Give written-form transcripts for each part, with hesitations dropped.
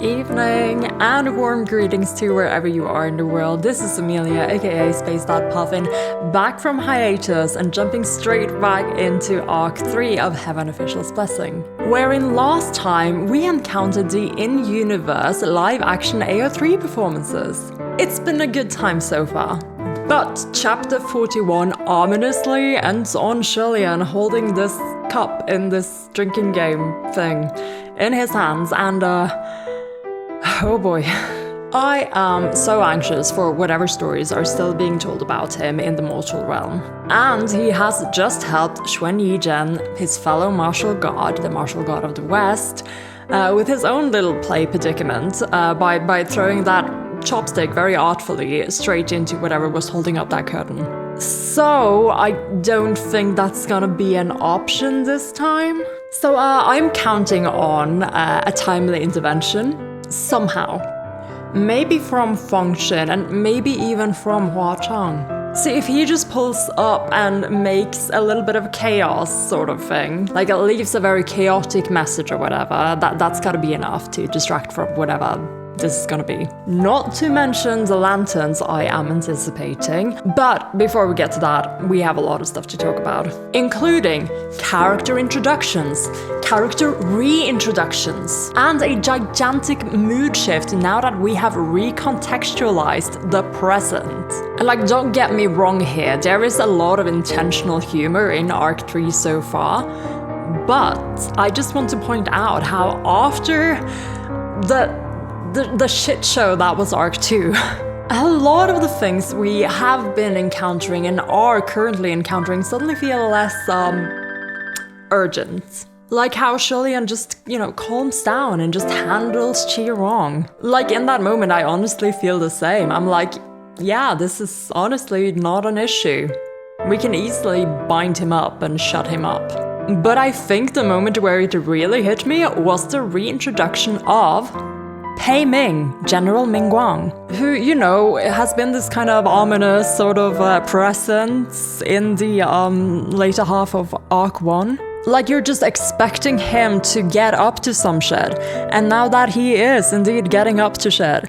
evening, and warm greetings to wherever you are in the world. This is Amelia, aka Space.Puffin, back from hiatus and jumping straight back into Arc 3 of Heaven Official's Blessing, wherein last time we encountered the in-universe live-action AO3 performances. It's been a good time so far. But Chapter 41 ominously ends on HuaLian holding this cup in this drinking game thing in his hands, and oh boy. I am so anxious for whatever stories are still being told about him in the mortal realm. And he has just helped Xuan Yizhen, his fellow martial god, the martial god of the West, with his own little play predicament by throwing that chopstick very artfully straight into whatever was holding up that curtain. So I don't think that's gonna be an option this time. So I'm counting on a timely intervention, somehow. Maybe from Fengxin and maybe even from Huachang. See, if he just pulls up and makes a little bit of chaos sort of thing, like it leaves a very chaotic message or whatever, that's gotta be enough to distract from whatever this is gonna be. Not to mention the lanterns I am anticipating. But before we get to that, we have a lot of stuff to talk about, including character introductions, character reintroductions, and a gigantic mood shift now that we have recontextualized the present. And like, don't get me wrong here, there is a lot of intentional humor in Arc 3 so far, but I just want to point out how after the shit show that was Arc 2, a lot of the things we have been encountering and are currently encountering suddenly feel less urgent. Like how HuaLian just, calms down and just handles Qi wrong. Like in that moment, I honestly feel the same. I'm like, yeah, this is honestly not an issue. We can easily bind him up and shut him up. But I think the moment where it really hit me was the reintroduction of Pei Ming, General Ming Guang, who, has been this kind of ominous sort of presence in the later half of Arc 1. Like, you're just expecting him to get up to some shit, and now that he is indeed getting up to shit,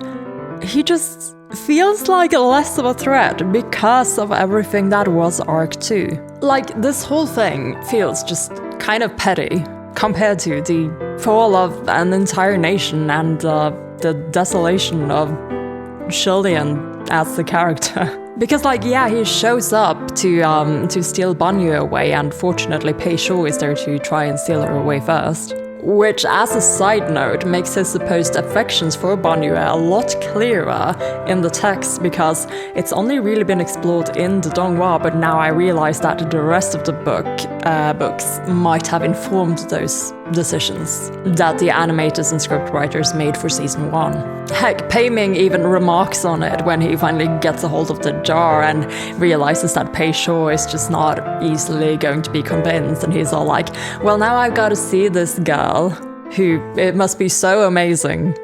he just feels like less of a threat because of everything that was Arc 2. Like, this whole thing feels just kind of petty compared to the fall of an entire nation and the desolation of HuaLian as the character. Because, he shows up to steal Banyu away, and fortunately Pei Shu is there to try and steal her away first. Which, as a side note, makes his supposed affections for Banyu a lot clearer in the text, because it's only really been explored in the Donghua, but now I realize that the rest of the books might have informed those decisions that the animators and scriptwriters made for Season 1. Heck, Pei Ming even remarks on it when he finally gets a hold of the jar and realizes that Pei Shu is just not easily going to be convinced, and he's all like, well, now I've got to see this girl, who it must be so amazing.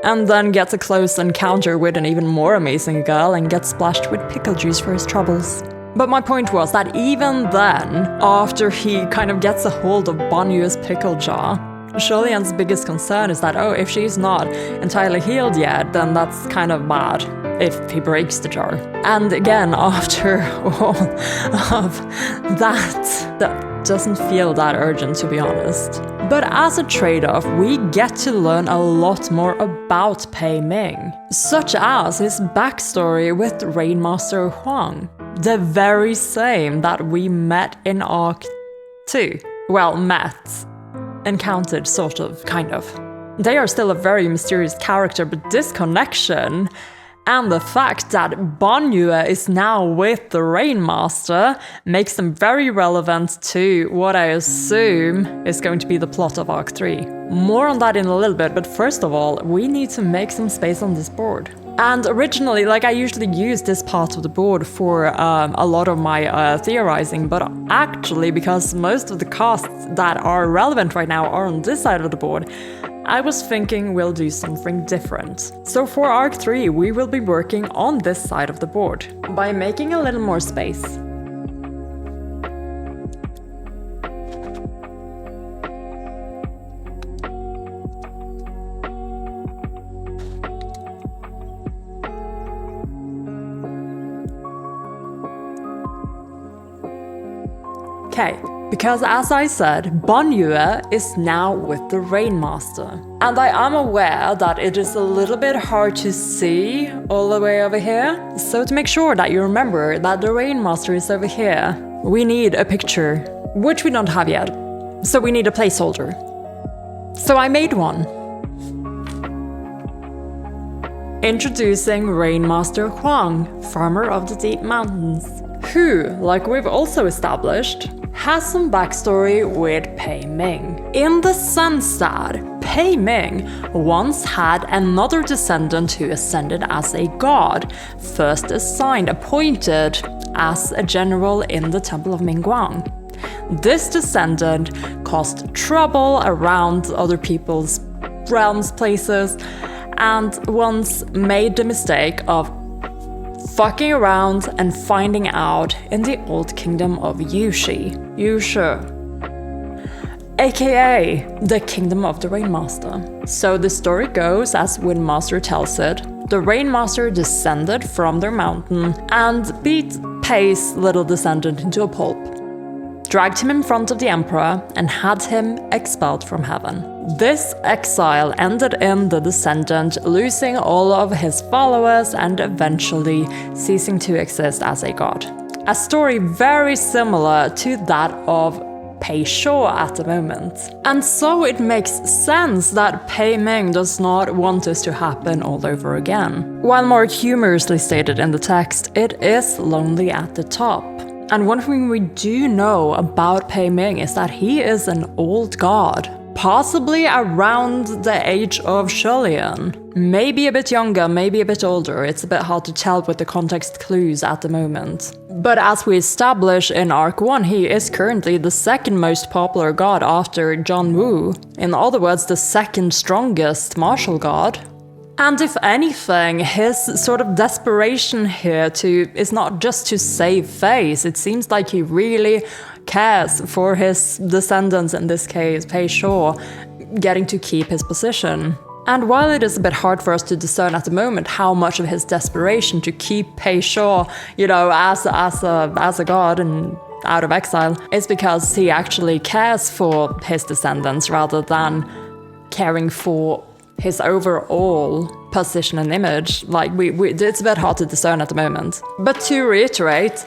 And then gets a close encounter with an even more amazing girl and gets splashed with pickle juice for his troubles. But my point was that even then, after he kind of gets a hold of Banyu's pickle jar, HuaLian's biggest concern is that, if she's not entirely healed yet, then that's kind of bad if he breaks the jar. And again, after all of that doesn't feel that urgent, to be honest. But as a trade-off, we get to learn a lot more about Pei Ming, such as his backstory with Rainmaster Huang, the very same that we met in Arc 2. Well, encountered, sort of, kind of. They are still a very mysterious character, but this connection and the fact that Banyu is now with the Rainmaster makes them very relevant to what I assume is going to be the plot of Arc 3. More on that in a little bit, but first of all, we need to make some space on this board. And originally, I usually use this part of the board for a lot of my theorizing, but actually, because most of the casts that are relevant right now are on this side of the board, I was thinking we'll do something different. So for Arc 3, we will be working on this side of the board by making a little more space. Okay, because as I said, Banjue is now with the Rainmaster. And I am aware that it is a little bit hard to see all the way over here. So to make sure that you remember that the Rainmaster is over here, we need a picture, which we don't have yet. So we need a placeholder. So I made one. Introducing Rainmaster Huang, Farmer of the Deep Mountains, who, like we've also established, has some backstory with Pei Ming, in the sense that Pei Ming once had another descendant who ascended as a god, first appointed as a general in the Temple of Mingguang. This descendant caused trouble around other people's realms, places, and once made the mistake of fucking around and finding out in the old kingdom of Yushe, aka the kingdom of the Rainmaster. So the story goes, as Windmaster tells it, the Rainmaster descended from their mountain and beat Pei's little descendant into a pulp, dragged him in front of the emperor, and had him expelled from heaven. This exile ended in the descendant losing all of his followers and eventually ceasing to exist as a god. A story very similar to that of Pei Shuo at the moment. And so it makes sense that Pei Ming does not want this to happen all over again. While more humorously stated in the text, it is lonely at the top. And one thing we do know about Pei Ming is that he is an old god, possibly around the age of HuaLian. Maybe a bit younger, maybe a bit older. It's a bit hard to tell with the context clues at the moment. But as we establish in Arc 1, he is currently the second most popular god after John Woo. In other words, the second strongest martial god. And if anything, his sort of desperation here is not just to save face. It seems like he really cares for his descendants, in this case, Pei Shuo, getting to keep his position. And while it is a bit hard for us to discern at the moment how much of his desperation to keep Pei Shuo, as a god and out of exile, is because he actually cares for his descendants rather than caring for his overall position and image. Like, it's a bit hard to discern at the moment. But to reiterate,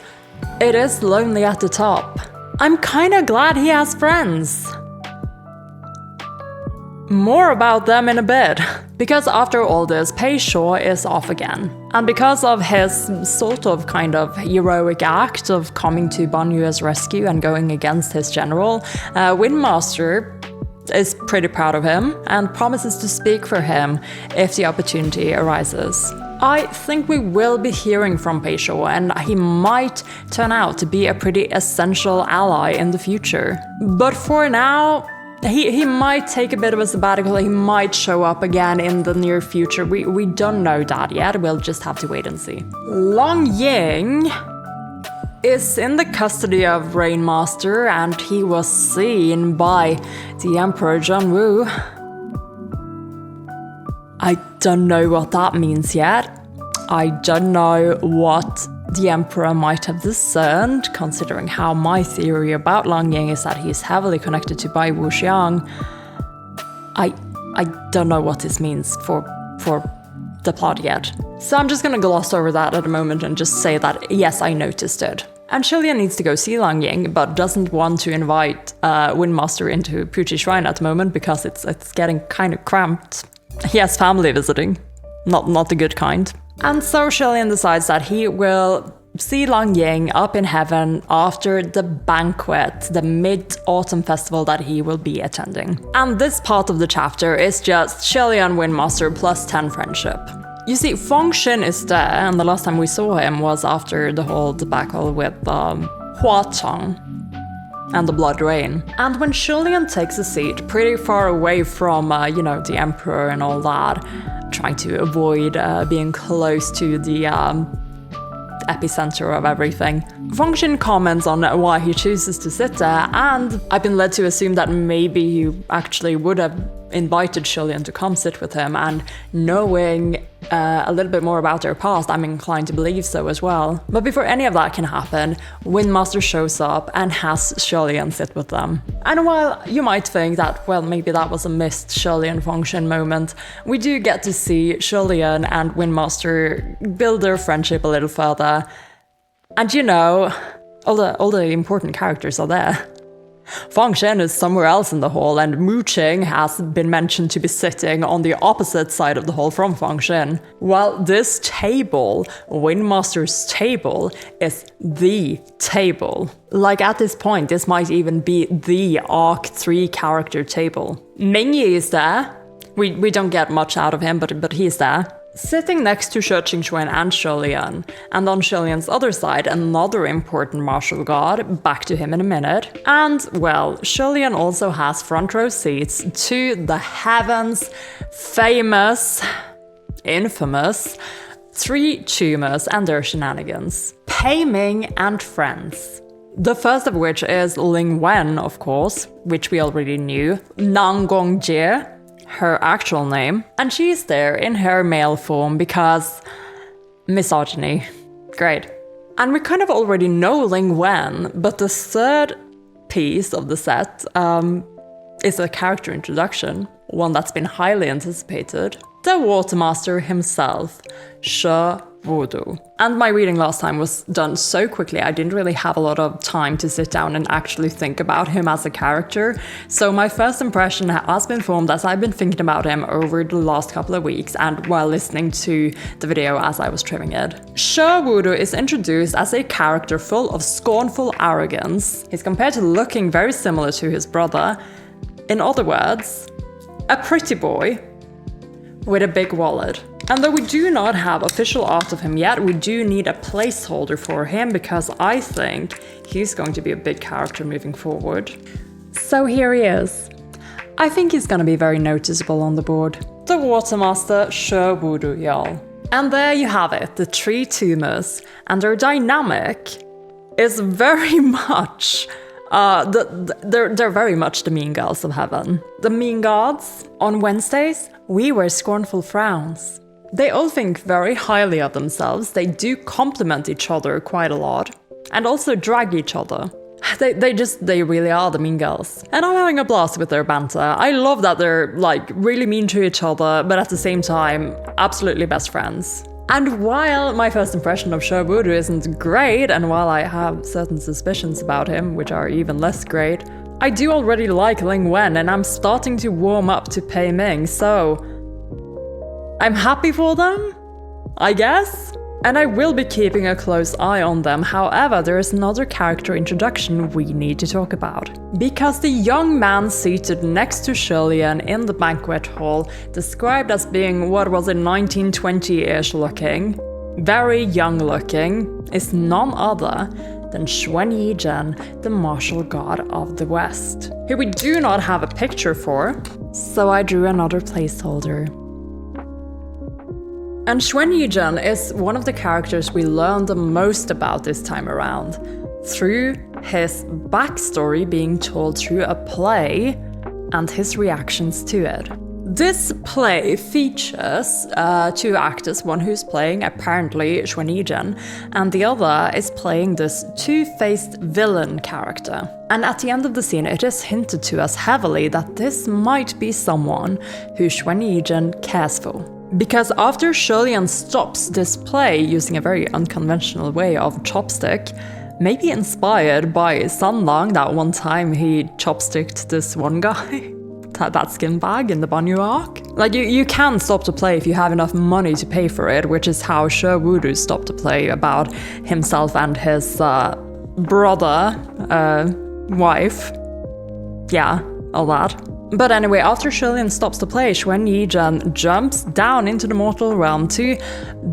it is lonely at the top. I'm kinda glad he has friends. More about them in a bit. Because after all this, Pei Shuo is off again. And because of his sort of kind of heroic act of coming to Banjue's rescue and going against his general, Windmaster is pretty proud of him and promises to speak for him if the opportunity arises. I think we will be hearing from Pei Shuo, and he might turn out to be a pretty essential ally in the future. But for now, he might take a bit of a sabbatical, he might show up again in the near future. We don't know that yet, we'll just have to wait and see. Long Ying is in the custody of Rainmaster, and he was seen by the Emperor John Woo. I don't know what that means yet. I don't know what the Emperor might have discerned, considering how my theory about Long Ying is that he's heavily connected to Bai Wuxiang. I don't know what this means for the plot yet. So I'm just gonna gloss over that at the moment and just say that yes, I noticed it. And HuaLian needs to go see Long Ying, but doesn't want to invite Windmaster into Puchi Shrine at the moment because it's getting kind of cramped. He has family visiting, not the good kind. And so HuaLian decides that he will see Long Ying up in heaven after the banquet, the Mid-Autumn Festival that he will be attending. And this part of the chapter is just HuaLian Windmaster plus 10 friendship. You see, Feng Xin is there, and the last time we saw him was after the whole debacle with Hua Chang and the Blood Rain. And when HuaLian takes a seat pretty far away from, the Emperor and all that, trying to avoid being close to the epicenter of everything, Feng Xin comments on why he chooses to sit there, and I've been led to assume that maybe he actually would have invited HuaLian to come sit with him, and knowing a little bit more about their past, I'm inclined to believe so as well. But before any of that can happen, Windmaster shows up and has HuaLian sit with them. And while you might think that, well, maybe that was a missed HuaLian function moment, we do get to see HuaLian and Windmaster build their friendship a little further. And you know, all the important characters are there. Feng Shen is somewhere else in the hall, and Mu Qing has been mentioned to be sitting on the opposite side of the hall from Feng Shen. Well, this table, Windmaster's table, is the table. Like, at this point, this might even be the Arc 3 character table. Mingyi is there. We don't get much out of him, but he's there. Sitting next to Shi Qingxuan and HuaLian, and on HuaLian's other side, another important martial god, back to him in a minute. And, well, HuaLian also has front row seats to the heavens famous, infamous, 3 tumors and their shenanigans. Pei Ming and friends. The first of which is Ling Wen, of course, which we already knew, Nang Gongjie, her actual name, and she's there in her male form because misogyny. Great. And we kind of already know Ling Wen, but the third piece of the set is a character introduction, one that's been highly anticipated. The Watermaster himself, Shi Wudu. And my reading last time was done so quickly, I didn't really have a lot of time to sit down and actually think about him as a character. So my first impression has been formed as I've been thinking about him over the last couple of weeks and while listening to the video as I was trimming it. Shi Wudu is introduced as a character full of scornful arrogance. He's compared to looking very similar to his brother. In other words, a pretty boy with a big wallet. And though we do not have official art of him yet, we do need a placeholder for him because I think he's going to be a big character moving forward. So here he is. I think he's gonna be very noticeable on the board. The Watermaster Shi Wudu, y'all. And there you have it, the 3 tumors. And their dynamic is very much they're very much the mean girls of heaven. The mean gods, on Wednesdays, we wear scornful frowns. They all think very highly of themselves, they do compliment each other quite a lot, and also drag each other. They really are the mean girls. And I'm having a blast with their banter. I love that they're, like, really mean to each other, but at the same time, absolutely best friends. And while my first impression of Shi Wudu isn't great, and while I have certain suspicions about him, which are even less great, I do already like Ling Wen, and I'm starting to warm up to Pei Ming, so I'm happy for them, I guess? And I will be keeping a close eye on them. However, there is another character introduction we need to talk about. Because the young man seated next to HuaLian in the banquet hall, described as being, what was it, 1920-ish looking, very young looking, is none other than Xuan Yizhen, the martial god of the West, who we do not have a picture for, so I drew another placeholder. And Xuan Yizhen is one of the characters we learn the most about this time around, through his backstory being told through a play and his reactions to it. This play features 2 actors, one who's playing apparently Xuan Yizhen, and the other is playing this two-faced villain character. And at the end of the scene, it is hinted to us heavily that this might be someone who Xuan Yizhen cares for. Because after HuaLian stops this play using a very unconventional way of chopstick, maybe inspired by San Lang that one time he chopsticked this one guy, that skin bag in the Banyu arc. Like, you can stop the play if you have enough money to pay for it, which is how Shi Wudu stopped the play about himself and his brother, wife, yeah, all that. But anyway, after HuaLian stops the play, Xuan Yizhen jumps down into the mortal realm to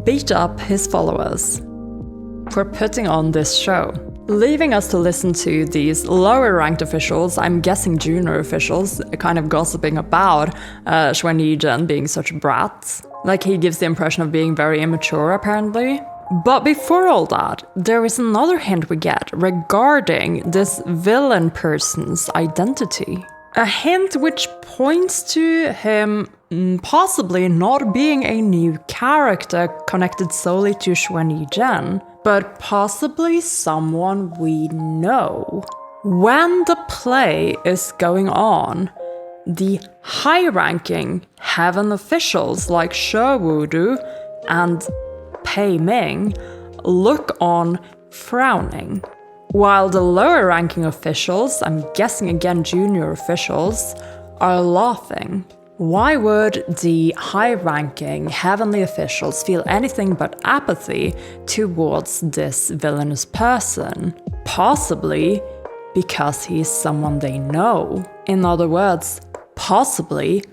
beat up his followers for putting on this show, leaving us to listen to these lower-ranked officials, I'm guessing junior officials, kind of gossiping about Xuan Yizhen being such brats. Like, he gives the impression of being very immature, apparently. But before all that, there is another hint we get regarding this villain person's identity. A hint which points to him possibly not being a new character connected solely to Xuan Yizhen, but possibly someone we know. When the play is going on, the high-ranking heaven officials like She Wudu and Pei Ming look on frowning, while the lower-ranking officials, I'm guessing again junior officials, are laughing. Why would the high-ranking heavenly officials feel anything but apathy towards this villainous person? Possibly because he is someone they know. In other words, possibly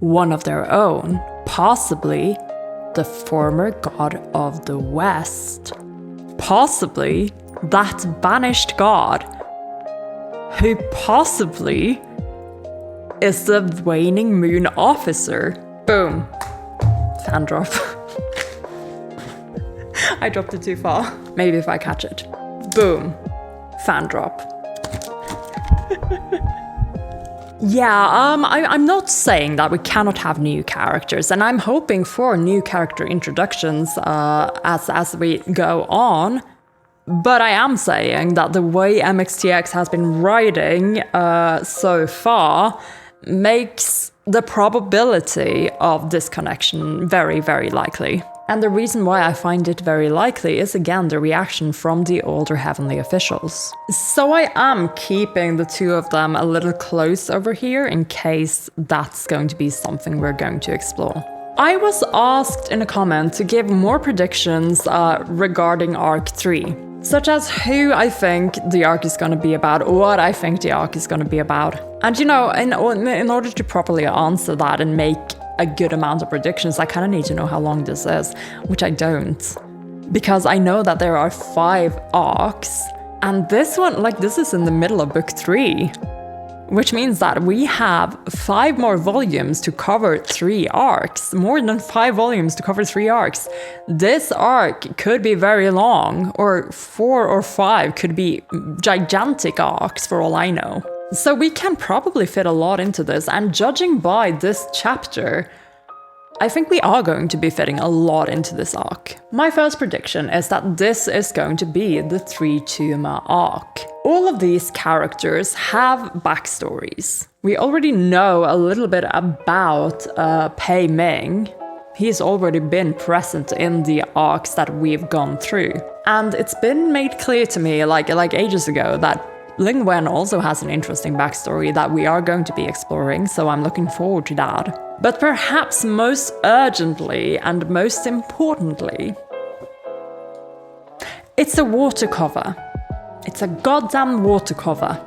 one of their own. Possibly the former god of the West. Possibly that banished god, who possibly is the waning moon officer. Boom. Fan drop. I dropped it too far. Maybe if I catch it. Boom. Fan drop. Yeah, I'm not saying that we cannot have new characters, and I'm hoping for new character introductions as we go on. But I am saying that the way MXTX has been writing so far makes the probability of this connection very, very likely. And the reason why I find it very likely is again the reaction from the older heavenly officials. So I am keeping the two of them a little close over here in case that's going to be something we're going to explore. I was asked in a comment to give more predictions regarding Arc 3. Such as who I think the arc is going to be about, what I think the arc is going to be about. And you know, in order to properly answer that and make a good amount of predictions, I kind of need to know how long this is, which I don't. Because I know that there are 5 arcs, and this one, like this is in the middle of book 3. Which means that we have 5 more volumes to cover 3 arcs. More than 5 volumes to cover 3 arcs. This arc could be very long, or 4 or 5 could be gigantic arcs for all I know. So we can probably fit a lot into this, and judging by this chapter, I think we are going to be fitting a lot into this arc. My first prediction is that this is going to be the 3 Tuma arc. All of these characters have backstories. We already know a little bit about Pei Ming. He's already been present in the arcs that we've gone through. And it's been made clear to me like ages ago that Ling Wen also has an interesting backstory that we are going to be exploring, so I'm looking forward to that. But perhaps most urgently and most importantly, it's a water cover. It's a goddamn water cover.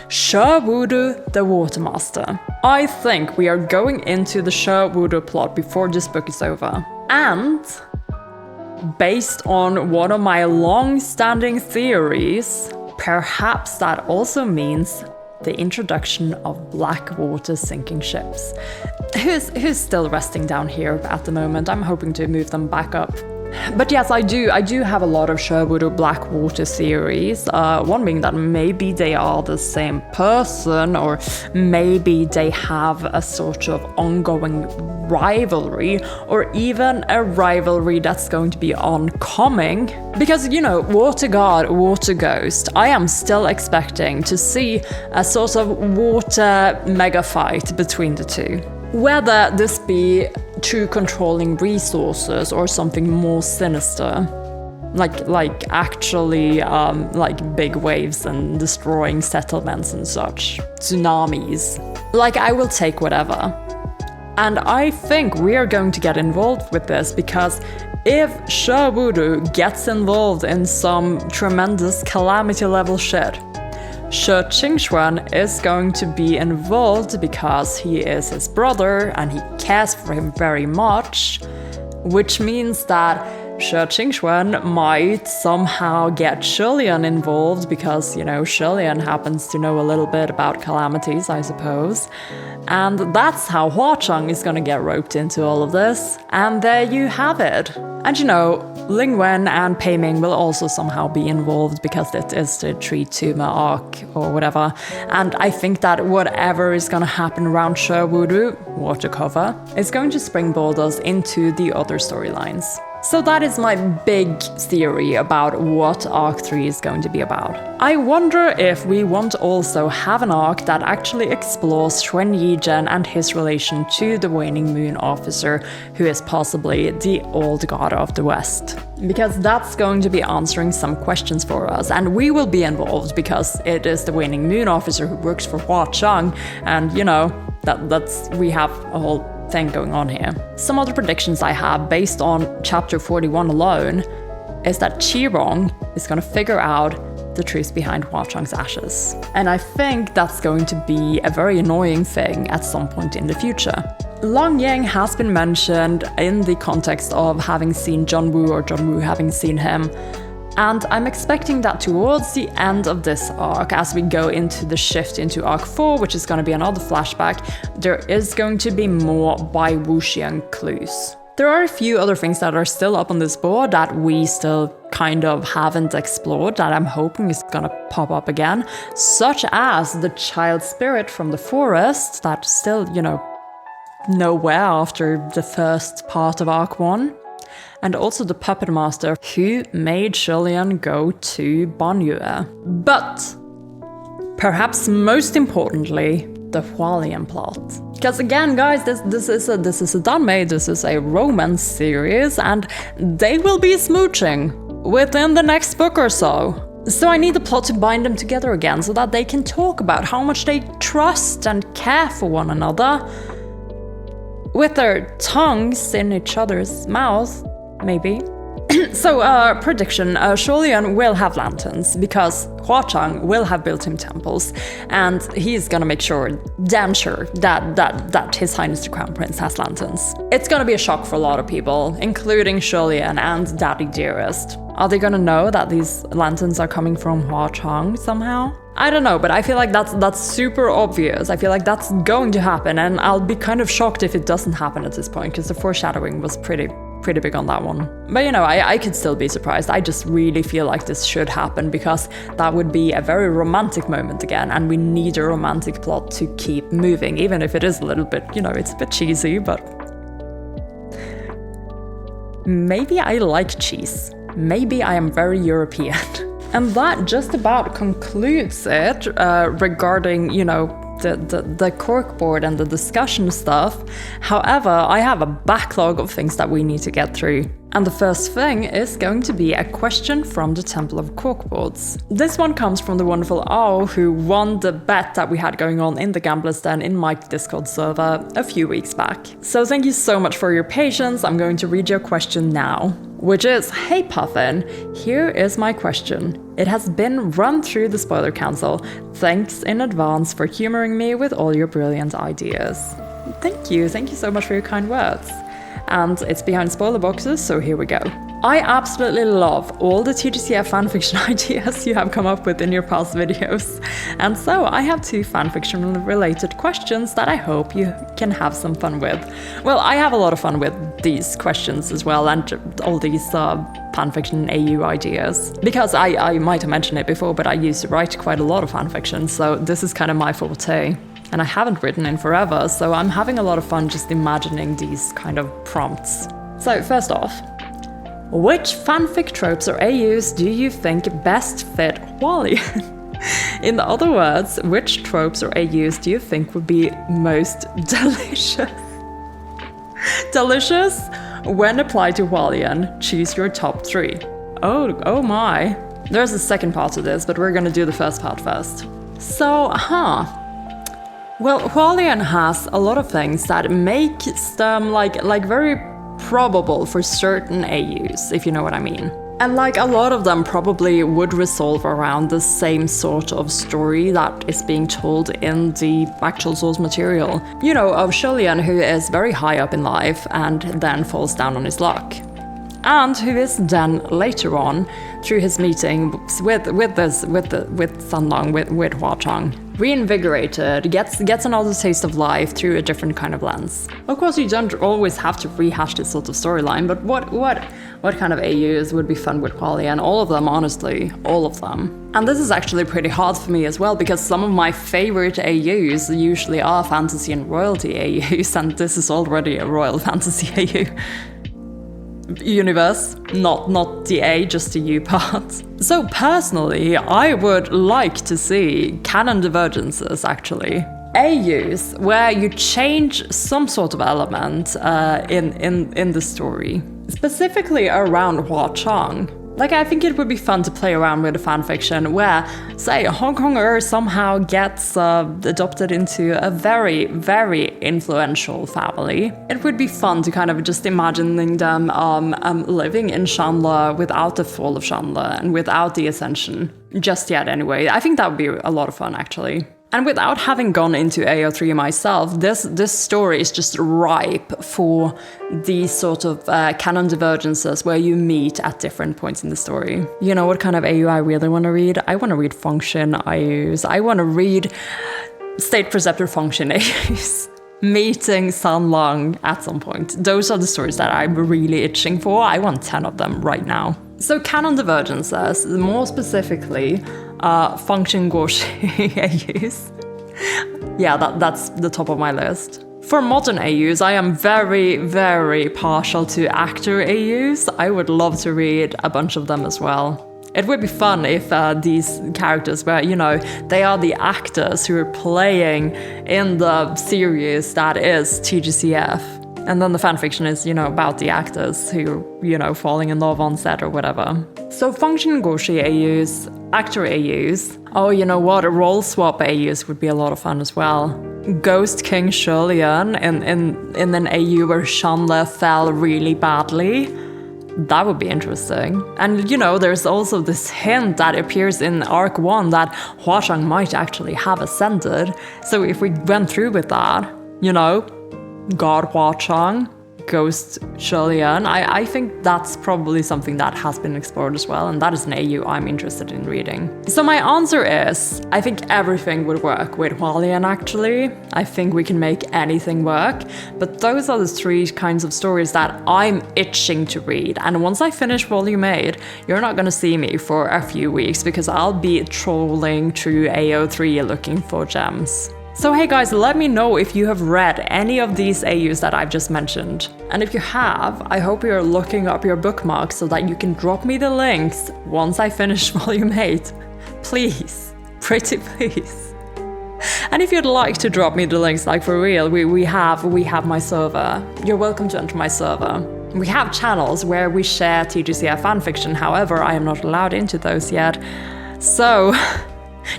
She Wudu the Watermaster. I think we are going into the She Wudu plot before this book is over. And based on one of my long-standing theories, perhaps that also means the introduction of black water sinking ships. Who's still resting down here at the moment? I'm hoping to move them back up. But yes, I do have a lot of She Wudu Blackwater theories. One being that maybe they are the same person, or maybe they have a sort of ongoing rivalry, or even a rivalry that's going to be oncoming. Because, you know, Water God, Water Ghost, I am still expecting to see a sort of water mega fight between the two. Whether this be through controlling resources or something more sinister, like actually like big waves and destroying settlements and such, tsunamis. Like, I will take whatever. And I think we are going to get involved with this, because if She Wudu gets involved in some tremendous calamity level shit, Shi Qingxuan is going to be involved because he is his brother and he cares for him very much, which means that Shi Qingxuan might somehow get HuaLian involved because, you know, HuaLian happens to know a little bit about calamities, I suppose. And that's how Huachang is gonna get roped into all of this. And there you have it. And you know, Ling Wen and Pei Ming will also somehow be involved because it is the Tree Tumor arc or whatever. And I think that whatever is gonna happen around Shi Wudu, water cover, is going to springboard us into the other storylines. So that is my big theory about what Arc 3 is going to be about. I wonder if we won't also have an arc that actually explores Xuan Yizhen and his relation to the Waning Moon officer, who is possibly the old god of the West. Because that's going to be answering some questions for us, and we will be involved because it is the Waning Moon officer who works for Huachang, and you know, we have a whole thing going on here. Some other predictions I have based on chapter 41 alone is that Qirong is going to figure out the truth behind Huachang's ashes. And I think that's going to be a very annoying thing at some point in the future. Long Yang has been mentioned in the context of having seen John Woo or John Woo having seen him. And I'm expecting that towards the end of this arc, as we go into the shift into Arc 4, which is going to be another flashback, there is going to be more Bai Wuxian clues. There are a few other things that are still up on this board that we still kind of haven't explored that I'm hoping is gonna pop up again, such as the child spirit from the forest that's still, you know, nowhere after the first part of Arc 1. And also the puppet master who made HuaLian go to Banyue. But perhaps most importantly, the HuaLian plot. Because again, guys, this is a danmei, this is a romance series, and they will be smooching within the next book or so. So I need the plot to bind them together again so that they can talk about how much they trust and care for one another with their tongues in each other's mouths. Maybe. So, prediction, HuaLian will have lanterns, because Huachang will have built him temples, and he's gonna make sure, damn sure, that His Highness the Crown Prince has lanterns. It's gonna be a shock for a lot of people, including HuaLian and Daddy Dearest. Are they gonna know that these lanterns are coming from Huachang somehow? I don't know, but I feel like that's super obvious. I feel like that's going to happen, and I'll be kind of shocked if it doesn't happen at this point, because the foreshadowing was pretty big on that one. But you know, I could still be surprised. I just really feel like this should happen because that would be a very romantic moment again, and we need a romantic plot to keep moving, even if it is a little bit, you know, it's a bit cheesy, but maybe I like cheese. Maybe I am very European. And that just about concludes it regarding, you know, the corkboard and the discussion stuff. However, I have a backlog of things that we need to get through. And the first thing is going to be a question from the Temple of Corkboards. This one comes from the wonderful Ao, who won the bet that we had going on in the Gamblers Den in my Discord server a few weeks back. So thank you so much for your patience. I'm going to read your question now, which is, hey Puffin, here is my question. It has been run through the Spoiler Council. Thanks in advance for humoring me with all your brilliant ideas. Thank you so much for your kind words. And it's behind spoiler boxes, so here we go. I absolutely love all the TGCF fanfiction ideas you have come up with in your past videos. And so I have 2 fanfiction related questions that I hope you can have some fun with. Well, I have a lot of fun with these questions as well, and all these fanfiction AU ideas. Because I might have mentioned it before, but I used to write quite a lot of fanfiction, so this is kind of my forte. And I haven't written in forever, so I'm having a lot of fun just imagining these kind of prompts. So first off, which fanfic tropes or AUs do you think best fit HuaLian? In other words, which tropes or AUs do you think would be most delicious? Delicious? When applied to HuaLian, choose your top 3. Oh my. There's a second part to this, but we're gonna do the first part first. So, well, HuaLian has a lot of things that make them like very probable for certain AUs, if you know what I mean. And like a lot of them probably would resolve around the same sort of story that is being told in the actual source material. You know, of HuaLian, who is very high up in life and then falls down on his luck. and who is then later on, through his meeting with Sanlang, with Hua-chang, reinvigorated, gets another taste of life through a different kind of lens. Of course, you don't always have to rehash this sort of storyline, but what kind of AUs would be fun with HuaLian? All of them, honestly, all of them. And this is actually pretty hard for me as well, because some of my favorite AUs usually are fantasy and royalty AUs, and this is already a royal fantasy AU. Universe, not the A, just the U part. So personally, I would like to see canon divergences, actually. AUs where you change some sort of element in the story, specifically around Hua-chang. Like, I think it would be fun to play around with a fanfiction where, say, a Hong Konger somehow gets adopted into a very, very influential family. It would be fun to kind of just imagining them living in Shanle without the fall of Shanle and without the ascension. Just yet, anyway. I think that would be a lot of fun, actually. And without having gone into AO3 myself, this story is just ripe for these sort of canon divergences where you meet at different points in the story. You know what kind of AU I really want to read? I want to read function AUs. I want to read state preceptor function AUs. Meeting Sanlang at some point. Those are the stories that I'm really itching for. I want 10 of them right now. So canon divergences, more specifically, function gauche AUs. Yeah, that's the top of my list. For modern AUs, I am very, very partial to actor AUs. I would love to read a bunch of them as well. It would be fun if these characters were, you know, they are the actors who are playing in the series that is TGCF. And then the fanfiction is, you know, about the actors who, you know, falling in love on set or whatever. So function gauche AUs, actor AUs. Oh, you know what? Role swap AUs would be a lot of fun as well. Ghost King HuaLian in an AU where Shanle fell really badly. That would be interesting. And, you know, there's also this hint that appears in Arc 1 that Hua-chang might actually have ascended. So if we went through with that, you know, God Hua-chang, Ghost HuaLian, I think that's probably something that has been explored as well, and that is an AU I'm interested in reading. So my answer is, I think everything would work with HuaLian, actually. I think we can make anything work, but those are the three kinds of stories that I'm itching to read, and once I finish Volume 8, you're not gonna see me for a few weeks, because I'll be trolling through AO3 looking for gems. So hey guys, let me know if you have read any of these AUs that I've just mentioned. And if you have, I hope you're looking up your bookmarks so that you can drop me the links once I finish Volume 8. Please, pretty please. And if you'd like to drop me the links, like for real, we have my server. You're welcome to enter my server. We have channels where we share TGCF fanfiction, however, I am not allowed into those yet. So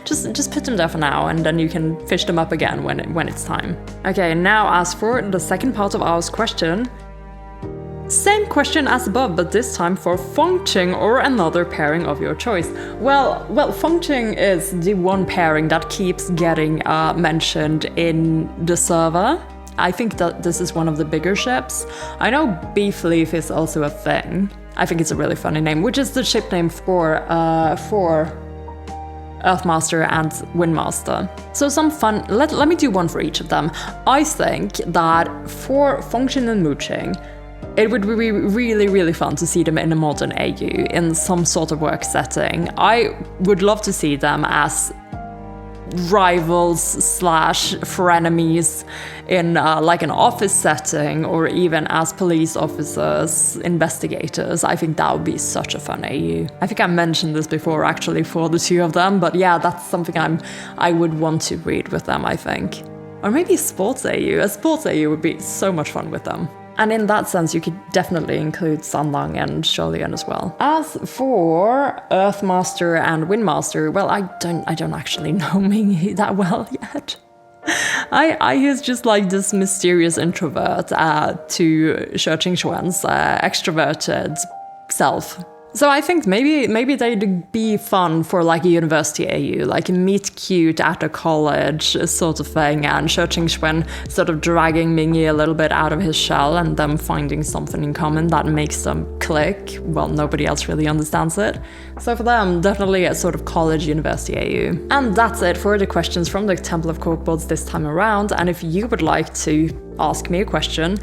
Just put them there for now, and then you can fish them up again when it's time. Okay, now as for the second part of our question. Same question as above, but this time for Fengqing or another pairing of your choice. Well, Fengqing is the one pairing that keeps getting mentioned in the server. I think that this is one of the bigger ships. I know Beef Leaf is also a thing. I think it's a really funny name, which is the ship name for Earthmaster and Windmaster. So some fun, let me do one for each of them. I think that for Fengqing and Muqing, it would be really, really fun to see them in a modern AU, in some sort of work setting. I would love to see them as rivals slash frenemies in like an office setting, or even as police officers, investigators. I think that would be such a fun AU. I think I mentioned this before actually for the two of them, but yeah, that's something I would want to read with them, I think. Or maybe a sports AU. A sports AU would be so much fun with them. And in that sense, you could definitely include Sanlang and HuaLian as well. As for Earthmaster and Windmaster, well, I don't actually know Mingyi that well yet. He's just like this mysterious introvert to Shi Qingxuan's extroverted self. So I think maybe they'd be fun for like a university AU, like a meet cute at a college sort of thing, and Sheng Xuan sort of dragging Mingyi a little bit out of his shell and them finding something in common that makes them click. Well, nobody else really understands it. So for them, definitely a sort of college university AU. And that's it for the questions from the Temple of Corkboards this time around. And if you would like to ask me a question,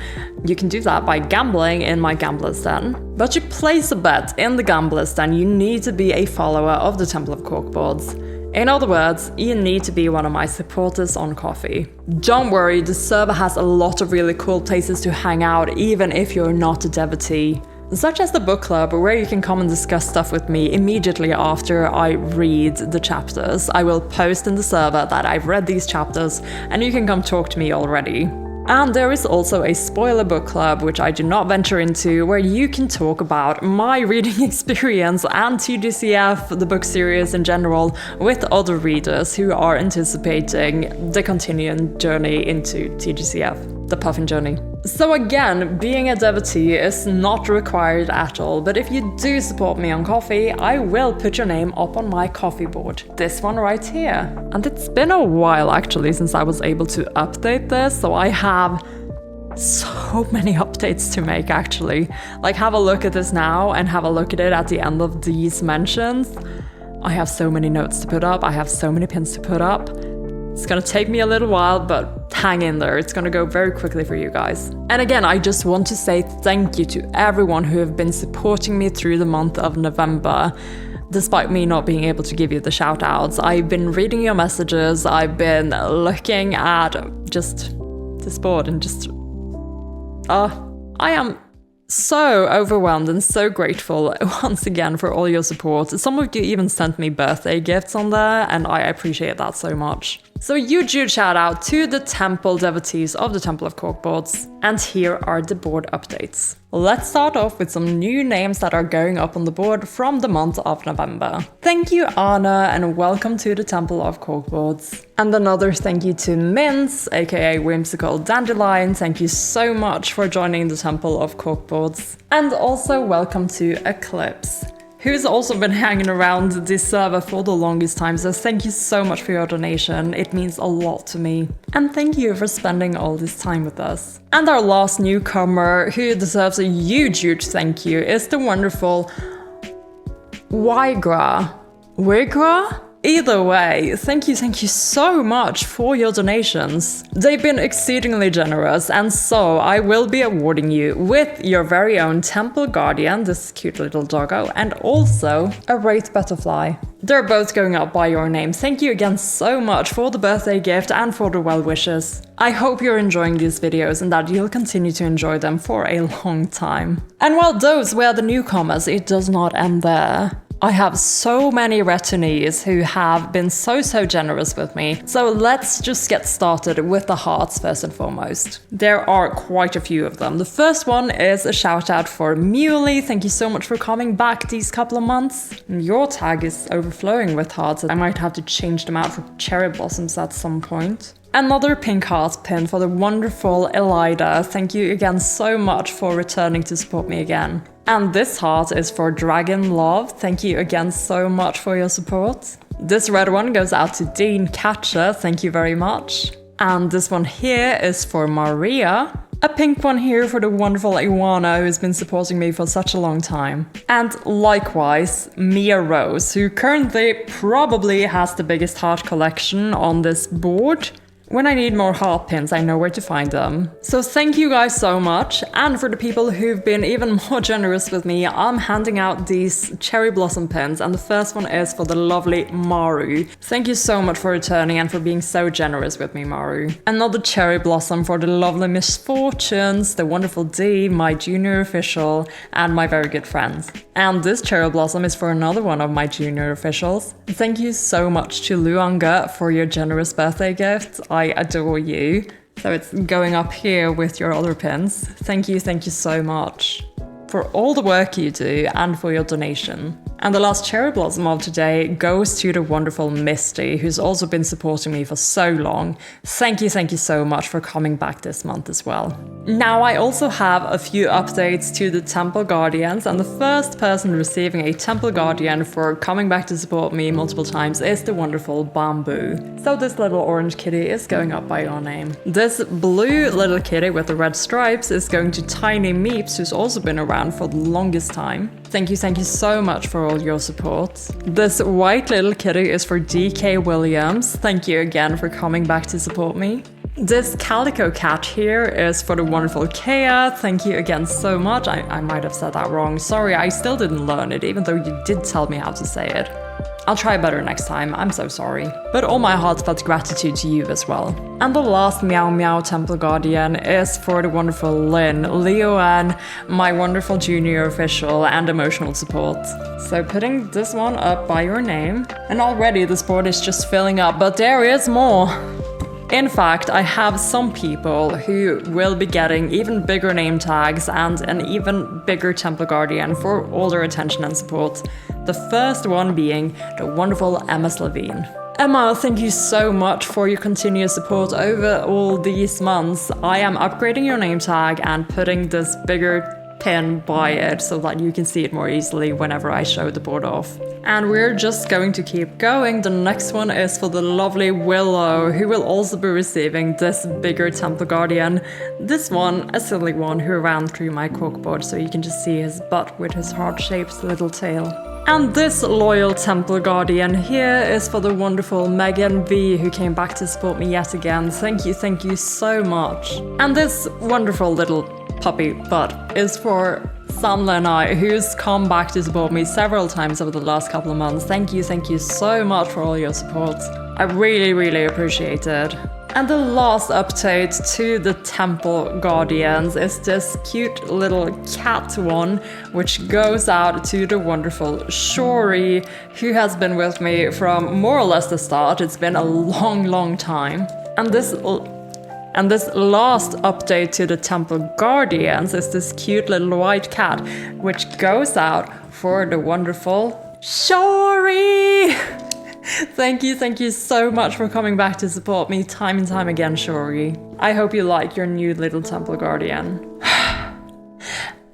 you can do that by gambling in my Gamblers Den. But to place a bet in the Gamblers Den, you need to be a follower of the Temple of Corkboards. In other words, you need to be one of my supporters on Coffee. Don't worry, the server has a lot of really cool places to hang out even if you're not a devotee. Such as the book club, where you can come and discuss stuff with me immediately after I read the chapters. I will post in the server that I've read these chapters and you can come talk to me already. And there is also a spoiler book club, which I do not venture into, where you can talk about my reading experience and TGCF, the book series in general, with other readers who are anticipating the continuing journey into TGCF, the Puffin journey. So again, being a devotee is not required at all, but if you do support me on Coffee, I will put your name up on my coffee board. This one right here. And it's been a while actually since I was able to update this, so I have so many updates to make actually. Like, have a look at this now and have a look at it at the end of these mentions. I have so many notes to put up, I have so many pins to put up. It's gonna take me a little while, but hang in there. It's gonna go very quickly for you guys. And again, I just want to say thank you to everyone who have been supporting me through the month of November. Despite me not being able to give you the shout outs, I've been reading your messages, I've been looking at just this board and just... I am so overwhelmed and so grateful once again for all your support. Some of you even sent me birthday gifts on there, and I appreciate that so much. So huge shout out to the temple devotees of the Temple of Corkboards. And here are the board updates. Let's start off with some new names that are going up on the board from the month of November. Thank you, Anna, and welcome to the Temple of Corkboards. And another thank you to Mince, aka Whimsical Dandelion. Thank you so much for joining the Temple of Corkboards. And also welcome to Eclipse, who's also been hanging around this server for the longest time, so thank you so much for your donation, it means a lot to me. And thank you for spending all this time with us. And our last newcomer, who deserves a huge thank you, is the wonderful Wigra? Either way, thank you so much for your donations. They've been exceedingly generous, and so I will be awarding you with your very own Temple Guardian, this cute little doggo, and also a Wraith Butterfly. They're both going up by your name. Thank you again so much for the birthday gift and for the well wishes. I hope you're enjoying these videos and that you'll continue to enjoy them for a long time. And while those were the newcomers, it does not end there. I have so many retinees who have been so generous with me. So let's just get started with the hearts first and foremost. There are quite a few of them. The first one is a shout out for Muley. Thank you so much for coming back these couple of months. Your tag is overflowing with hearts. I might have to change them out for cherry blossoms at some point. Another pink heart pin for the wonderful Elida. Thank you again so much for returning to support me again. And this heart is for Dragon Love. Thank you again so much for your support. This red one goes out to Dean Catcher. Thank you very much. And this one here is for Maria. A pink one here for the wonderful Iwana, who's been supporting me for such a long time. And likewise, Mia Rose, who currently probably has the biggest heart collection on this board. When I need more heart pins, I know where to find them. So thank you guys so much. And for the people who've been even more generous with me, I'm handing out these cherry blossom pins. And the first one is for the lovely Maru. Thank you so much for returning and for being so generous with me, Maru. Another cherry blossom for the lovely Misfortunes, the wonderful D, my junior official, and my very good friends. And this cherry blossom is for another one of my junior officials. Thank you so much to Luanga for your generous birthday gift. I adore you. So it's going up here with your other pins. Thank you so much. for all the work you do and for your donation. And the last cherry blossom of today goes to the wonderful Misty, who's also been supporting me for so long. Thank you so much for coming back this month as well. Now I also have a few updates to the Temple Guardians, and the first person receiving a Temple Guardian for coming back to support me multiple times is the wonderful Bamboo. So this little orange kitty is going up by your name. This blue little kitty with the red stripes is going to Tiny Meeps, who's also been around for the longest time. Thank you so much for all your support. This white little kitty is for DK Williams. Thank you again for coming back to support me. This calico cat here is for the wonderful Kea. Thank you again so much. I might have said that wrong. Sorry, I still didn't learn it, even though you did tell me how to say it. I'll try better next time, I'm so sorry. But all my heartfelt gratitude to you as well. And the last Meow Meow Temple Guardian is for the wonderful Lynn, Leon, my wonderful junior official and emotional support. So putting this one up by your name, and already this board is just filling up, but there is more. In fact, I have some people who will be getting even bigger name tags and an even bigger Temple Guardian for all their attention and support. The first one being the wonderful Emma Slavine. Emma, thank you so much for your continuous support over all these months. I am upgrading your name tag and putting this bigger pin by it so that you can see it more easily whenever I show the board off. And we're just going to keep going. The next one is for the lovely Willow, who will also be receiving this bigger Temple Guardian. This one, a silly one who ran through my corkboard, so you can just see his butt with his heart-shaped little tail. And this loyal Temple Guardian here is for the wonderful Megan V, who came back to support me yet again. Thank you so much. And this wonderful little puppy butt is for Amelie I, who's come back to support me several times over the last couple of months. Thank you so much for all your support. I really appreciate it. And the last update to the Temple Guardians is this cute little cat one, which goes out to the wonderful Shori, who has been with me from more or less the start. It's been a long time. And this last update to the Temple Guardians is this cute little white cat, which goes out for the wonderful Shori! Thank you so much for coming back to support me time and time again, Shori. I hope you like your new little Temple Guardian.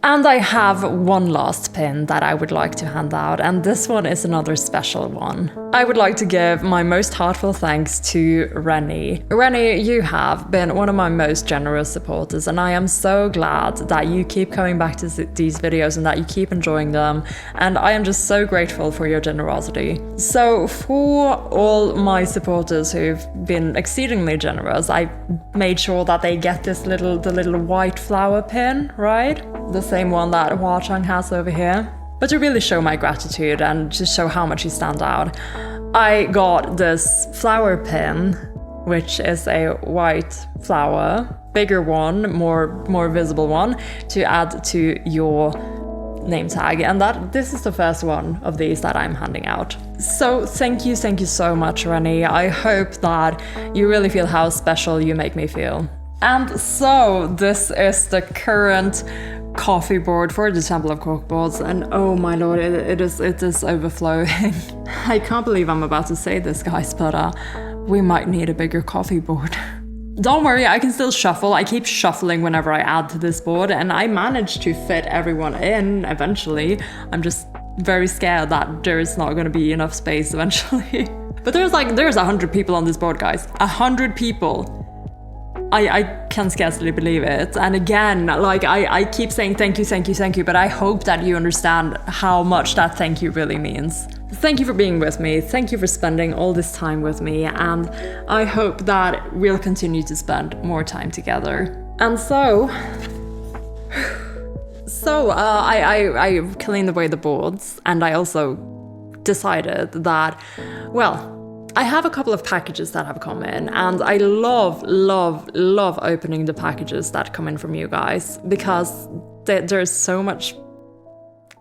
And I have one last pin that I would like to hand out, and this one is another special one. I would like to give my most heartfelt thanks to Rennie. Rennie, you have been one of my most generous supporters, and I am so glad that you keep coming back to these videos and that you keep enjoying them, and I am just so grateful for your generosity. So for all my supporters who've been exceedingly generous, I made sure that they get the little white flower pin, right? The same one that Hua-Chang has over here. But to really show my gratitude and to show how much you stand out, I got this flower pin, which is a white flower, bigger one, more visible one, to add to your name tag, and this is the first one of these that I'm handing out. So thank you so much, Rennie. I hope that you really feel how special you make me feel. And so this is the current coffee board for the Temple of Corkboards, and oh my lord, it is overflowing. I can't believe I'm about to say this, guys, but we might need a bigger coffee board. Don't worry, I can still shuffle. I keep shuffling whenever I add to this board, and I managed to fit everyone in eventually. I'm just very scared that there's not going to be enough space eventually. But there's 100 people on this board, guys. 100 people. I can scarcely believe it. And again, I keep saying thank you, but I hope that you understand how much that thank you really means. Thank you for being with me. Thank you for spending all this time with me. And I hope that we'll continue to spend more time together. And so I cleaned away the boards, and I also decided that, well, I have a couple of packages that have come in, and I love opening the packages that come in from you guys, because there's so much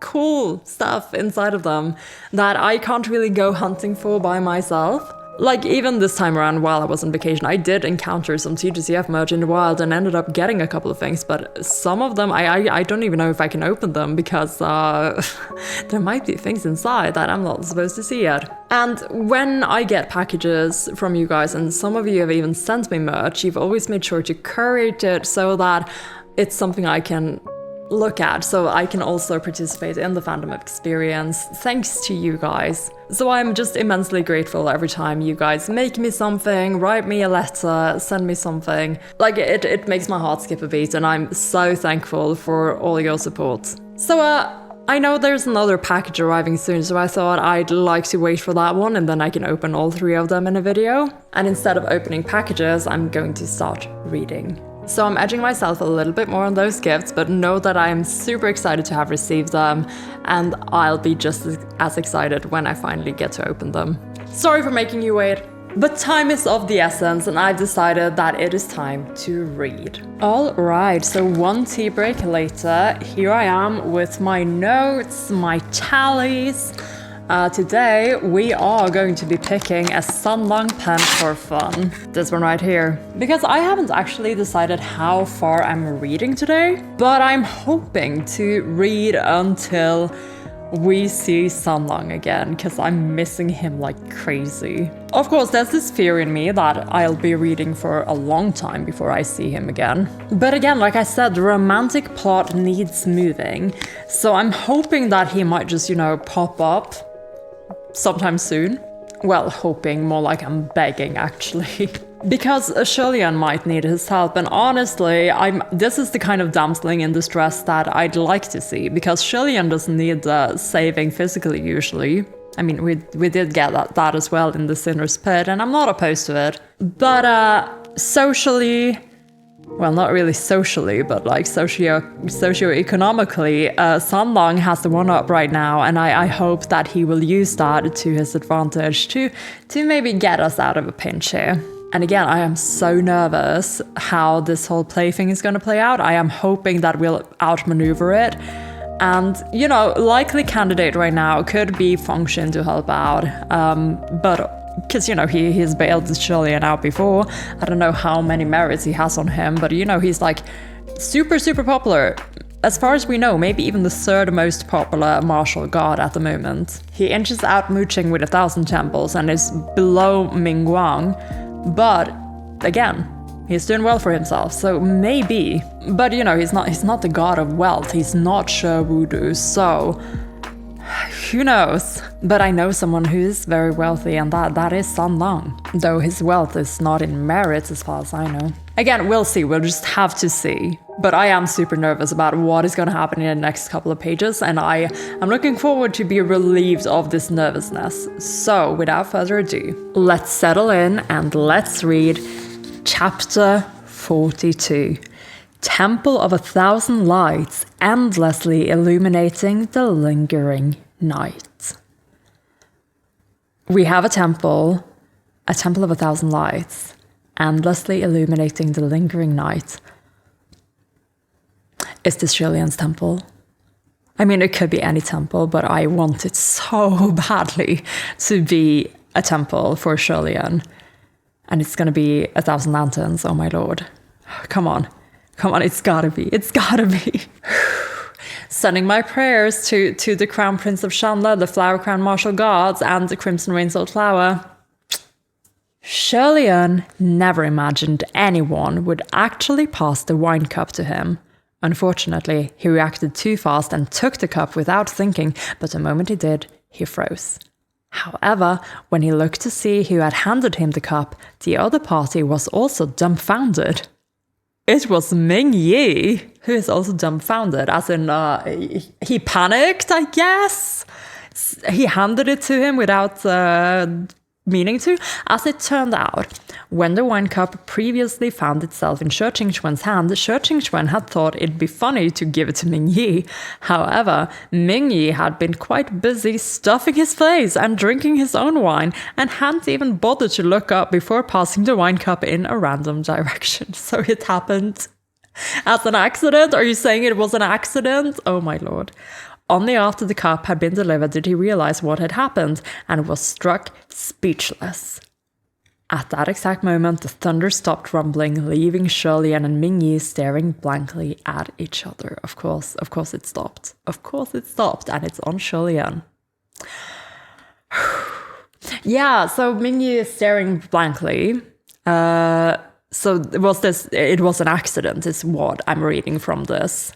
cool stuff inside of them that I can't really go hunting for by myself. Like, even this time around while I was on vacation, I did encounter some TGCF merch in the wild and ended up getting a couple of things, but some of them, I don't even know if I can open them because there might be things inside that I'm not supposed to see yet. And when I get packages from you guys, and some of you have even sent me merch, you've always made sure to curate it so that it's something I can look at, so I can also participate in the fandom experience, thanks to you guys. So I'm just immensely grateful every time you guys make me something, write me a letter, send me something. Like, it makes my heart skip a beat, and I'm so thankful for all your support. So I know there's another package arriving soon, so I thought I'd like to wait for that one, and then I can open all 3 of them in a video. And instead of opening packages, I'm going to start reading. So I'm edging myself a little bit more on those gifts, but know that I am super excited to have received them, and I'll be just as excited when I finally get to open them. Sorry for making you wait, but time is of the essence, and I've decided that it is time to read. Alright, so 1 tea break later, here I am with my notes, my tallies. Today we are going to be picking a Sunlong pen for fun. This one right here. Because I haven't actually decided how far I'm reading today, but I'm hoping to read until we see Sunlong again, because I'm missing him like crazy. Of course, there's this fear in me that I'll be reading for a long time before I see him again. But again, like I said, the romantic plot needs moving, so I'm hoping that he might just, pop up sometime soon. Well, hoping, more like I'm begging actually. Because HuaLian might need his help, and honestly, this is the kind of damseling in distress that I'd like to see, because HuaLian doesn't need saving physically usually. I mean, we did get that as well in the Sinner's Pit, and I'm not opposed to it. But socially, well, not really socially, but like socio-economically, Sunlong has the one-up right now, and I hope that he will use that to his advantage to maybe get us out of a pinch here. And again, I am so nervous how this whole play thing is going to play out. I am hoping that we'll outmaneuver it. And, likely candidate right now could be Function to help out, but because, he's bailed HuaLian out before. I don't know how many merits he has on him, but, he's like super, super popular. As far as we know, maybe even the 3rd most popular martial god at the moment. He inches out Mooching with 1,000 temples and is below Mingguang, but again, he's doing well for himself, so maybe. But, he's not the god of wealth, he's not Sure Voodoo, so who knows? But I know someone who is very wealthy, and that is Sunlong. Though his wealth is not in merit as far as I know. Again, we'll see, we'll just have to see. But I am super nervous about what is going to happen in the next couple of pages, and I'm looking forward to be relieved of this nervousness. So, without further ado, let's settle in and let's read Chapter 42. Temple of 1,000 lights, endlessly illuminating the lingering night. We have a temple of 1,000 lights, endlessly illuminating the lingering night. Is this HuaLian's temple? I mean, it could be any temple, but I want it so badly to be a temple for HuaLian. And it's gonna be 1,000 lanterns, oh my lord. Come on, it's gotta be. Sending my prayers to the Crown Prince of Shanla, the Flower Crown Martial Gods, and the Crimson Rainsault Flower. HuaLian never imagined anyone would actually pass the wine cup to him. Unfortunately, he reacted too fast and took the cup without thinking, but the moment he did, he froze. However, when he looked to see who had handed him the cup, the other party was also dumbfounded. It was Ming Yi, who is also dumbfounded, as in, he panicked, I guess? He handed it to him without meaning to. As it turned out, when the wine cup previously found itself in Shi Qingquan's hand, Shi Qingquan had thought it'd be funny to give it to Ming Yi. However, Ming Yi had been quite busy stuffing his face and drinking his own wine, and hadn't even bothered to look up before passing the wine cup in a random direction. So it happened as an accident? Are you saying it was an accident? Oh my lord. Only after the cup had been delivered did he realize what had happened, and was struck speechless. At that exact moment, the thunder stopped rumbling, leaving HuaLian and Mingyi staring blankly at each other. Of course it stopped. Of course it stopped, and it's on HuaLian. Yeah, so Mingyi is staring blankly. So it was an accident, is what I'm reading from this.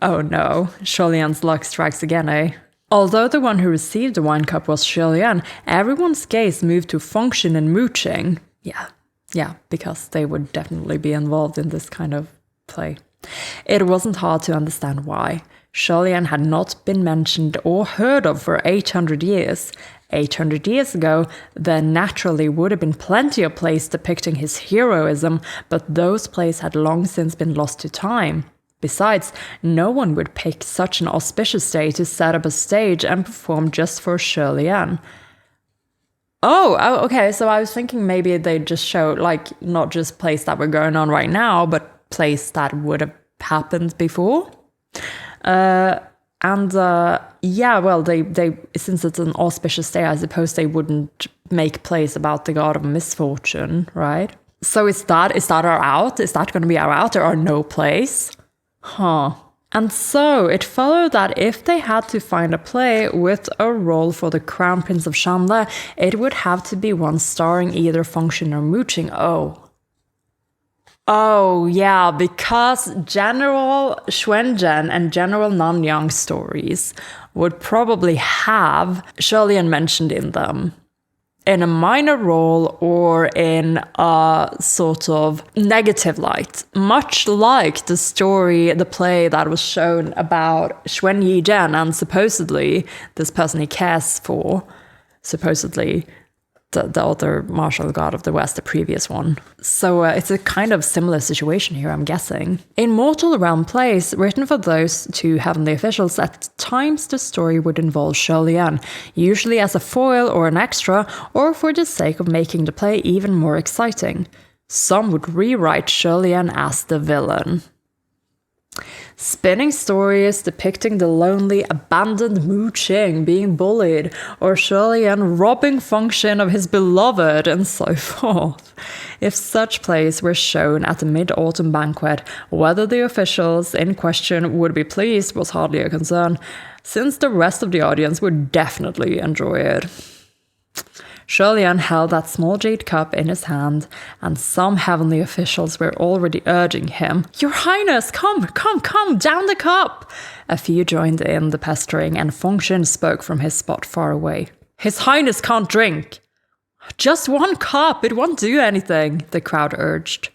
Oh no, HuaLian's luck strikes again, eh? Although the one who received the wine cup was HuaLian, everyone's gaze moved to function and mooching. Yeah, because they would definitely be involved in this kind of play. It wasn't hard to understand why. HuaLian had not been mentioned or heard of for 800 years. 800 years ago, there naturally would have been plenty of plays depicting his heroism, but those plays had long since been lost to time. Besides, no one would pick such an auspicious day to set up a stage and perform just for HuaLian. Oh, okay, so I was thinking maybe they'd just show, like, not just plays that were going on right now, but plays that would have happened before. Yeah, well, they since it's an auspicious day, I suppose they wouldn't make plays about the god of misfortune, right? So is that our out? Is that going to be our out? There are no plays? Huh. And so it followed that if they had to find a play with a role for the Crown Prince of Shanle, it would have to be one starring either function or mooching. Oh, yeah, because General Xuanzhen and General Nanyang stories would probably have HuaLian mentioned in them, in a minor role or in a sort of negative light, much like the play that was shown about Xuan Yizhen and supposedly this person he cares for, supposedly the other martial god of the West, the previous one. So it's a kind of similar situation here, I'm guessing. In Mortal Realm plays, written for those two heavenly officials, at times the story would involve HuaLian, usually as a foil or an extra, or for the sake of making the play even more exciting. Some would rewrite HuaLian as the villain. Spinning stories depicting the lonely, abandoned Mu Qing being bullied, or HuaLian robbing function of his beloved, and so forth. If such plays were shown at the Mid-Autumn Banquet, whether the officials in question would be pleased was hardly a concern, since the rest of the audience would definitely enjoy it. HuaLian held that small jade cup in his hand, and some heavenly officials were already urging him, "Your Highness, come, down the cup!" A few joined in the pestering, and Fengshen spoke from his spot far away. "His Highness can't drink!" "Just one cup, it won't do anything," the crowd urged.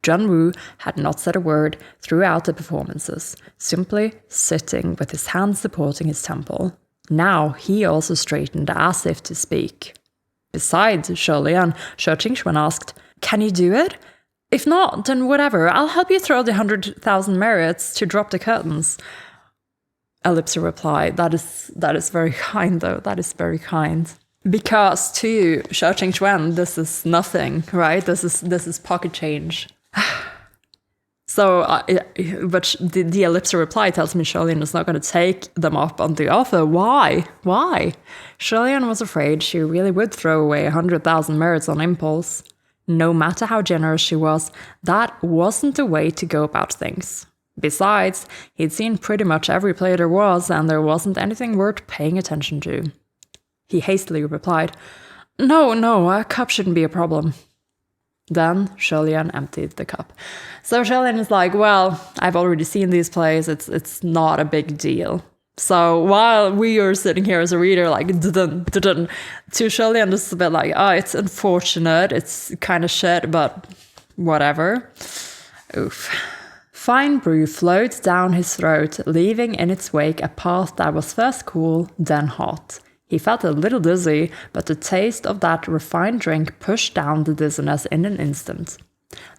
Junwu had not said a word throughout the performances, simply sitting with his hands supporting his temple. Now he also straightened as if to speak. Besides HuaLian, Shi Qingxuan asked, "Can you do it? If not, then whatever, I'll help you throw the 100,000 merits to drop the curtains." Ellipsa replied, that is very kind though, that is very kind. Because to Shi Qingxuan, this is nothing, right? This is pocket change. So, but the Ellipsa reply tells me HuaLian is not going to take them up on the offer. Why? HuaLian was afraid she really would throw away 100,000 merits on impulse. No matter how generous she was, that wasn't the way to go about things. Besides, he'd seen pretty much every play there was, and there wasn't anything worth paying attention to. He hastily replied, No, a cup shouldn't be a problem." Then HuaLian emptied the cup. So HuaLian is like, well, I've already seen these plays, it's not a big deal. So while we are sitting here as a reader, like, to HuaLian, this is a bit like, it's unfortunate, it's kind of shit, but whatever. Oof. Fine brew flowed down his throat, leaving in its wake a path that was first cool, then hot. He felt a little dizzy, but the taste of that refined drink pushed down the dizziness in an instant.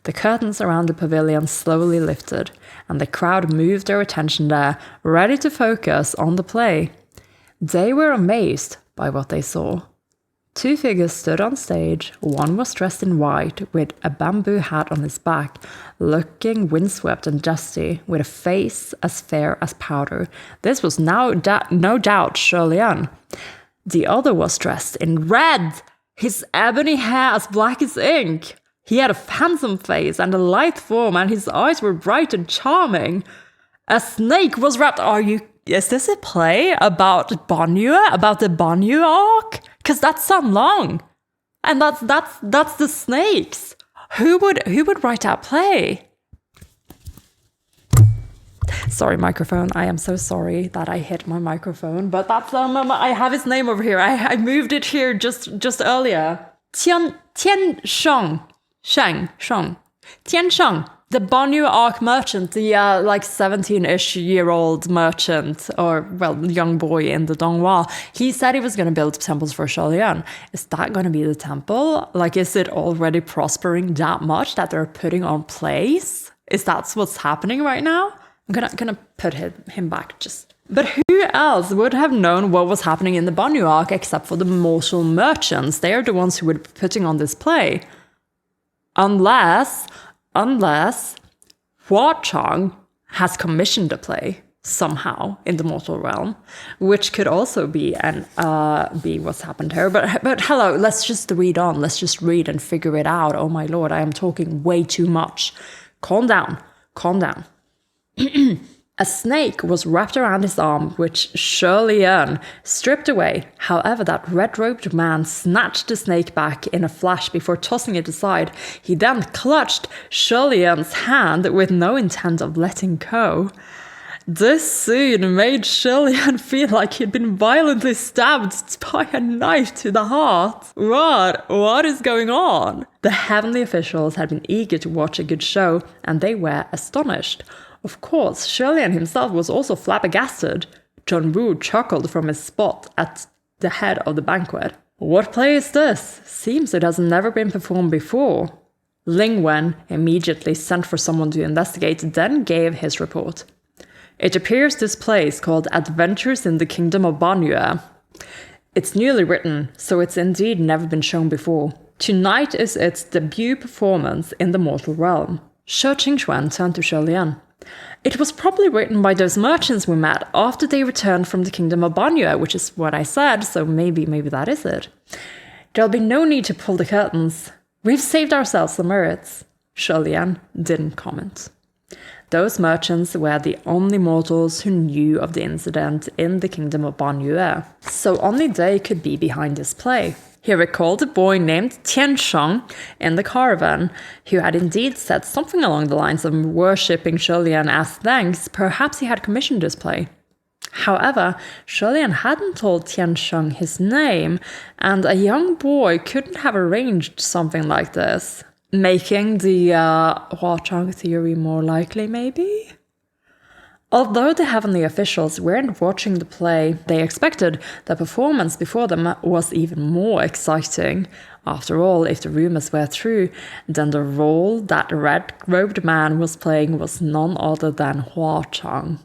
The curtains around the pavilion slowly lifted, and the crowd moved their attention there, ready to focus on the play. They were amazed by what they saw. Two figures stood on stage. One was dressed in white, with a bamboo hat on his back, looking windswept and dusty, with a face as fair as powder. This was no doubt HuaLian. The other was dressed in red, His ebony hair as black as ink. He had a handsome face and a lithe form, and his eyes were bright and charming. A snake was wrapped... Is this a play about Banyu? About the Banyu arc? Because that's so long. And that's the snakes. Who would write that play? Sorry, microphone. I am so sorry that I hit my microphone, but that's I have his name over here. I moved it here just earlier. Tian Shang, the Banyu Arc merchant, the like 17-ish-year-old merchant, or well, young boy in the Dongwa. He said he was going to build temples for HuaLian. Is that going to be the temple? Like, is it already prospering that much that they're putting on plays? Is that what's happening right now? I'm gonna put him back just. But who else would have known what was happening in the Banyu Arc except for the mortal merchants? They are the ones who would be putting on this play. Unless Hua Chang has commissioned a play somehow in the mortal realm, which could also be what's happened here. But hello, let's just read on. Let's just read and figure it out. Oh my lord, I am talking way too much. Calm down. A snake was wrapped around his arm, which HuaLian stripped away. However, that red-robed man snatched the snake back in a flash before tossing it aside. He then clutched HuaLian's hand with no intent of letting go. This scene made HuaLian feel like he'd been violently stabbed by a knife to the heart. What is going on? The heavenly officials had been eager to watch a good show, and they were astonished. Of course, HuaLian himself was also flabbergasted. John Woo chuckled from his spot at the head of the banquet. What play is this? Seems it has never been performed before. Ling Wen immediately sent for someone to investigate, then gave his report. It appears this play is called Adventures in the Kingdom of Banyu. It's newly written, so it's indeed never been shown before. Tonight is its debut performance in the mortal realm. Shi Qingxuan turned to HuaLian. It was probably written by those merchants we met after they returned from the Kingdom of Banyu, which is what I said, so maybe that is it. There'll be no need to pull the curtains. We've saved ourselves the merits. HuaLian didn't comment. Those merchants were the only mortals who knew of the incident in the Kingdom of Banyu, so only they could be behind this play. He recalled a boy named Tian Shang in the caravan, who had indeed said something along the lines of worshipping HuaLian as thanks. Perhaps he had commissioned this play. However, HuaLian hadn't told Tian Shang his name, and a young boy couldn't have arranged something like this, making the Hua Chang theory more likely, maybe? Although the heavenly officials weren't watching the play, they expected the performance before them was even more exciting. After all, if the rumors were true, then the role that red-robed man was playing was none other than Hua Chang.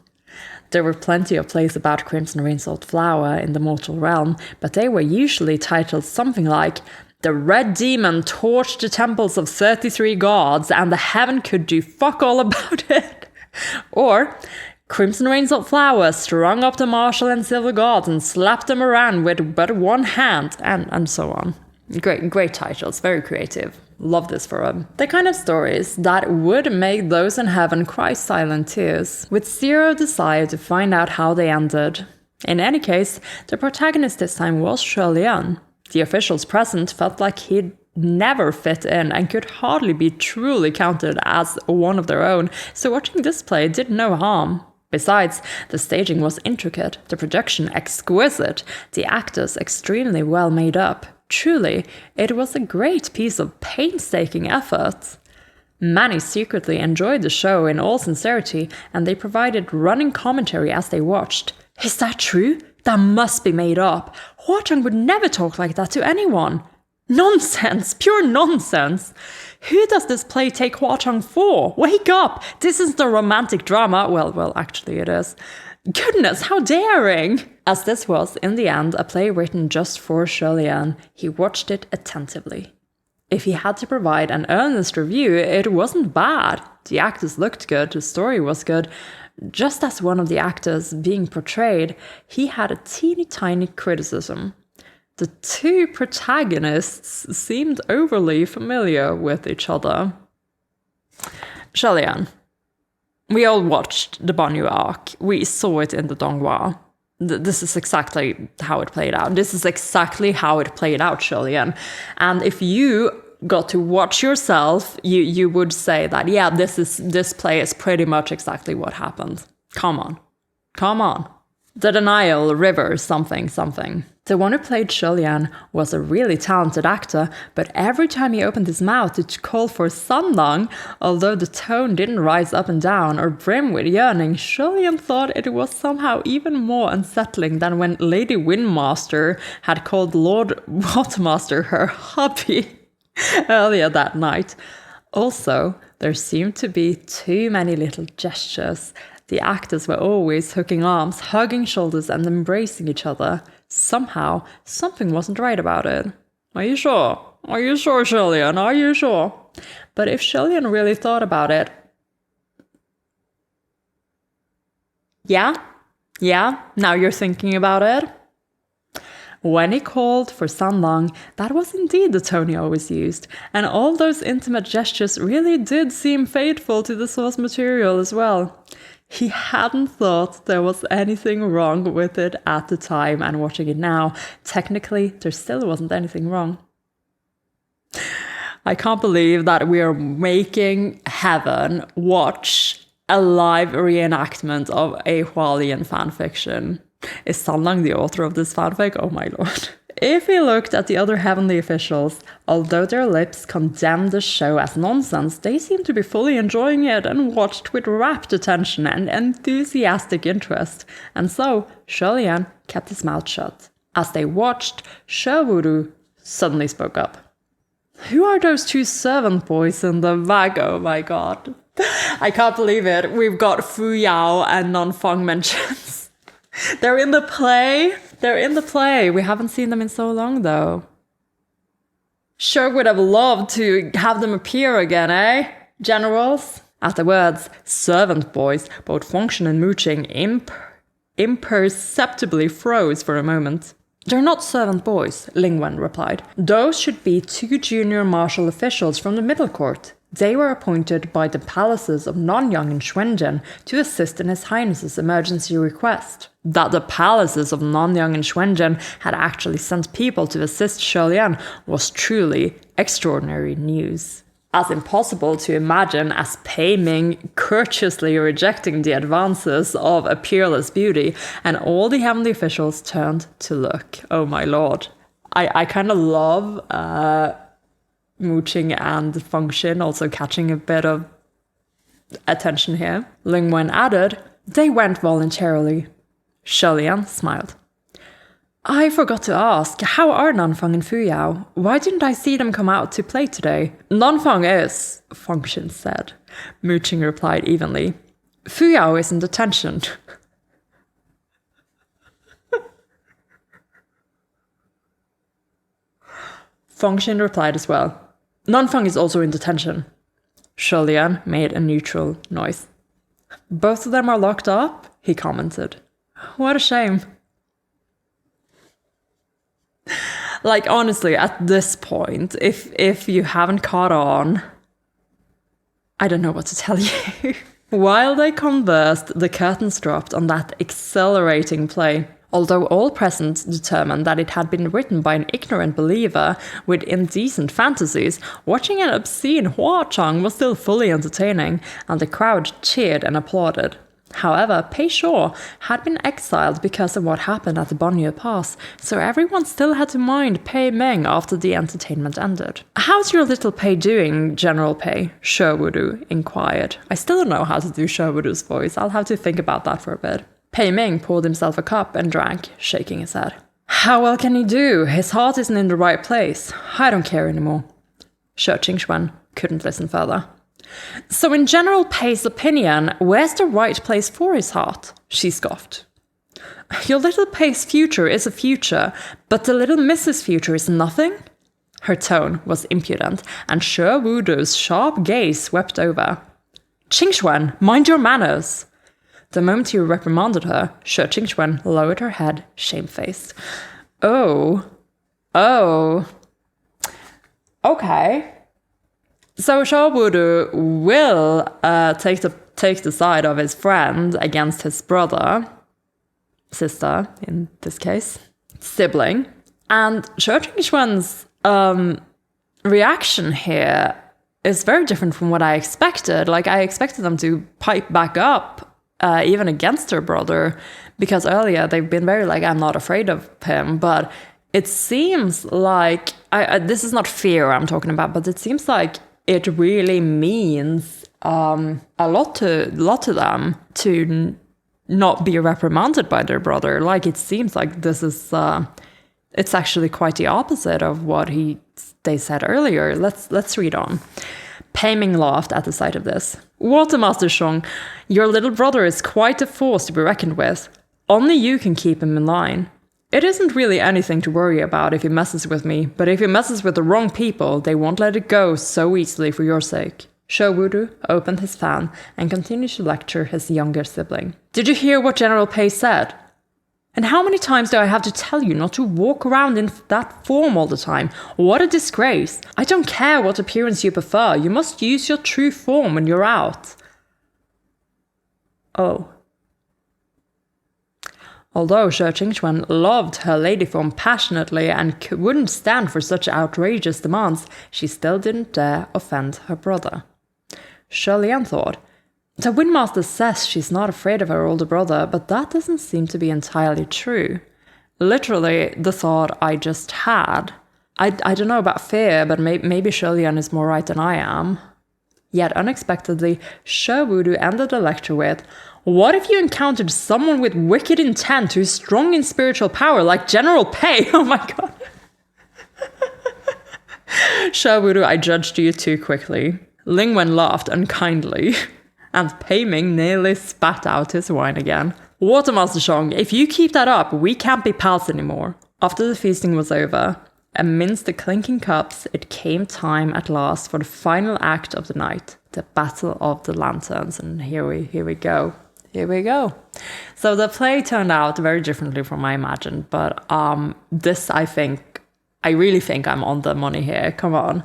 There were plenty of plays about Crimson Rain-Salt Flower in the mortal realm, but they were usually titled something like The Red Demon Torched the Temples of 33 Gods and the Heaven Could Do Fuck All About It. Or Crimson Rain-Salt Flower strung up the martial and silver gods and slapped them around with but one hand, and so on. Great titles, very creative. Love this for them. The kind of stories that would make those in heaven cry silent tears, with zero desire to find out how they ended. In any case, the protagonist this time was HuaLian. The officials present felt like he'd never fit in and could hardly be truly counted as one of their own, so watching this play did no harm. Besides, the staging was intricate, the production exquisite, the actors extremely well made up. Truly, it was a great piece of painstaking effort. Many secretly enjoyed the show in all sincerity, and they provided running commentary as they watched. Is that true? That must be made up. Hua Chang would never talk like that to anyone. Nonsense! Pure nonsense! Who does this play take Hua Chang for? Wake up! This isn't a romantic drama. Well, actually it is. Goodness, how daring! As this was, in the end, a play written just for HuaLian, he watched it attentively. If he had to provide an earnest review, it wasn't bad. The actors looked good, the story was good. Just as one of the actors being portrayed, he had a teeny tiny criticism. The two protagonists seemed overly familiar with each other. HuaLian, we all watched the Banyu arc. We saw it in the Donghua. This is exactly how it played out. This is exactly how it played out, HuaLian. And if you got to watch yourself, you would say that, yeah, this play is pretty much exactly what happened. Come on. The denial, river, something. The one who played HuaLian was a really talented actor, but every time he opened his mouth to call for Sandang, although the tone didn't rise up and down or brim with yearning, HuaLian thought it was somehow even more unsettling than when Lady Windmaster had called Lord Watermaster her hubby earlier that night. Also, there seemed to be too many little gestures. The actors were always hooking arms, hugging shoulders, and embracing each other. Somehow, something wasn't right about it. Are you sure? Are you sure, HuaLian? Are you sure? But if HuaLian really thought about it... Yeah, now you're thinking about it. When he called for Sandang, that was indeed the tone he always used, and all those intimate gestures really did seem faithful to the source material as well. He hadn't thought there was anything wrong with it at the time, and watching it now, technically there still wasn't anything wrong. I can't believe that we are making Heaven watch a live reenactment of a HuaLian fanfiction. Is Sandang the author of this fanfic? Oh my lord. If he looked at the other heavenly officials, although their lips condemned the show as nonsense, they seemed to be fully enjoying it and watched with rapt attention and enthusiastic interest. And so, HuaLian kept his mouth shut. As they watched, Shewuru suddenly spoke up. Who are those two servant boys in the bag? Oh my god. I can't believe it. We've got Fu Yao and Nanfang mentions. They're in the play. We haven't seen them in so long, though. Sure would have loved to have them appear again, eh, generals? At the words, servant boys, both Function and Mooching imperceptibly froze for a moment. They're not servant boys, Lingwen replied. Those should be two junior martial officials from the middle court. They were appointed by the palaces of Nanyang and Xuanzhen to assist in His Highness's emergency request. That the palaces of Nanyang and Xuanzhen had actually sent people to assist HuaLian was truly extraordinary news. As impossible to imagine as Pei Ming courteously rejecting the advances of a peerless beauty, and all the heavenly officials turned to look. Oh my lord. I kind of love Mooching and Function also catching a bit of attention here. Lingwen added, they went voluntarily. HuaLian smiled. I forgot to ask, how are Nanfang and Fuyao? Why didn't I see them come out to play today? Nanfang is, Function said. Mooching replied evenly. Fuyao is in detention. Function replied as well. Nanfang is also in detention. HuaLian made a neutral noise. Both of them are locked up? He commented. What a shame. Like, honestly, at this point, if you haven't caught on, I don't know what to tell you. While they conversed, the curtains dropped on that exhilarating play. Although all present determined that it had been written by an ignorant believer with indecent fantasies, watching an obscene Hua-Chang was still fully entertaining, and the crowd cheered and applauded. However, Pei Shaw had been exiled because of what happened at the Banyu Pass, so everyone still had to mind Pei Ming after the entertainment ended. How's your little Pei doing, General Pei? Shewuru inquired. I still don't know how to do Shewuru's voice. I'll have to think about that for a bit. Pei Ming poured himself a cup and drank, shaking his head. How well can he do? His heart isn't in the right place. I don't care anymore. Shi Qingxuan couldn't listen further. So in General Pei's opinion, where's the right place for his heart? She scoffed. Your little Pei's future is a future, but the little Miss's future is nothing? Her tone was impudent, and Shewuru's sharp gaze swept over. Qingxuan, mind your manners! The moment he reprimanded her, Shi Qingxuan lowered her head, shamefaced. Oh, Oh. Okay. So Shawbudu will take the side of his friend against his sister, in this case, sibling. And Shojingshwen's reaction here is very different from what I expected. Like, I expected them to pipe back up, even against her brother, because earlier they've been very like, I'm not afraid of him, but it seems like, this is not fear I'm talking about, but it seems like it really means a lot to them to not be reprimanded by their brother. Like, it seems like this is it's actually quite the opposite of what they said earlier. Let's read on. Paiming laughed at the sight of this. Watermaster Shong, your little brother is quite a force to be reckoned with. Only you can keep him in line. It isn't really anything to worry about if he messes with me, but if he messes with the wrong people, they won't let it go so easily for your sake. Showudu opened his fan and continued to lecture his younger sibling. Did you hear what General Pei said? And how many times do I have to tell you not to walk around in that form all the time? What a disgrace. I don't care what appearance you prefer. You must use your true form when you're out. Oh. Although Shi Qingquan loved her lady form passionately and wouldn't stand for such outrageous demands, she still didn't dare offend her brother. Shi Lian thought, the Windmaster says she's not afraid of her older brother, but that doesn't seem to be entirely true. Literally, the thought I just had. I don't know about fear, but maybe Shi Lian is more right than I am. Yet unexpectedly, Shi Wudu ended the lecture with, what if you encountered someone with wicked intent who's strong in spiritual power, like General Pei? Oh my god. Shi Wudu, I judged you too quickly. Lingwen laughed unkindly, and Pei Ming nearly spat out his wine again. Watermaster Shong, if you keep that up, we can't be pals anymore. After the feasting was over, amidst the clinking cups, it came time at last for the final act of the night, the Battle of the Lanterns. And here we go. Here we go. So the play turned out very differently from I imagined, but this I really think I'm on the money here. Come on.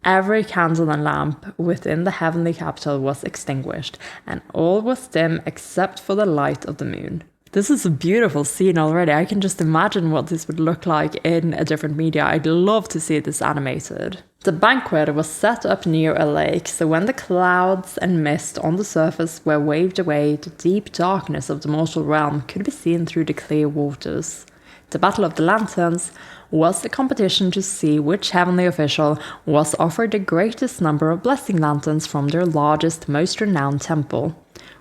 Every candle and lamp within the heavenly capital was extinguished, and all was dim except for the light of the moon. This is a beautiful scene already. I can just imagine what this would look like in a different media. I'd love to see this animated. The banquet was set up near a lake, so when the clouds and mist on the surface were waved away, the deep darkness of the mortal realm could be seen through the clear waters. The Battle of the Lanterns was the competition to see which heavenly official was offered the greatest number of blessing lanterns from their largest, most renowned temple.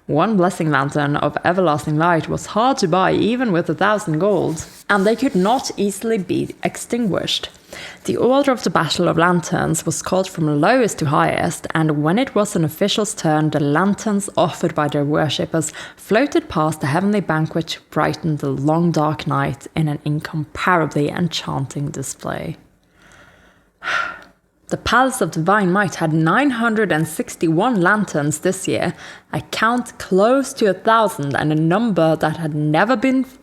One blessing lantern of everlasting light was hard to buy even with 1,000 gold, and they could not easily be extinguished. The order of the Battle of Lanterns was called from lowest to highest, and when it was an official's turn, the lanterns offered by their worshippers floated past the heavenly banquet to brighten the long dark night in an incomparably enchanting display. The Palace of Divine Might had 961 lanterns this year, a count close to 1,000 and a number that had never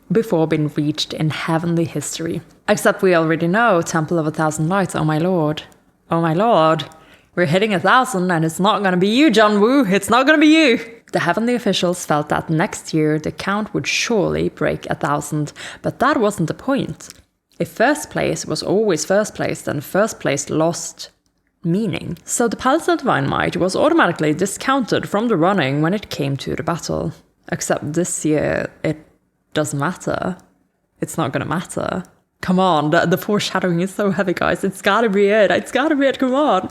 before been reached in heavenly history. Except we already know, Temple of 1,000 Lights, oh my lord. Oh my lord. We're hitting 1,000 and it's not gonna be you, John Woo, it's not gonna be you! The heavenly officials felt that next year the count would surely break 1,000, but that wasn't the point. If first place was always first place, then first place lost meaning. So the Palace of Divine Might was automatically discounted from the running when it came to the battle. Except this year, it doesn't matter. It's not gonna matter. Come on, the foreshadowing is so heavy, guys. It's gotta be it. It's gotta be it, come on.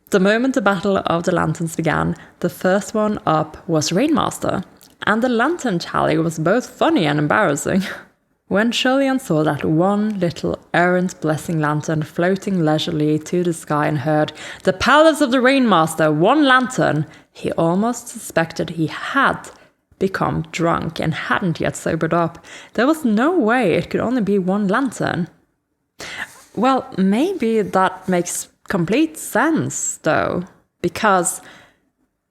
The moment the Battle of the Lanterns began, the first one up was Rainmaster. And the lantern tally was both funny and embarrassing. When Shi Lian saw that one little errant blessing lantern floating leisurely to the sky and heard, "The Palace of the Rainmaster, one lantern," he almost suspected he had become drunk and hadn't yet sobered up. There was no way it could only be one lantern. Well, maybe that makes complete sense, though, because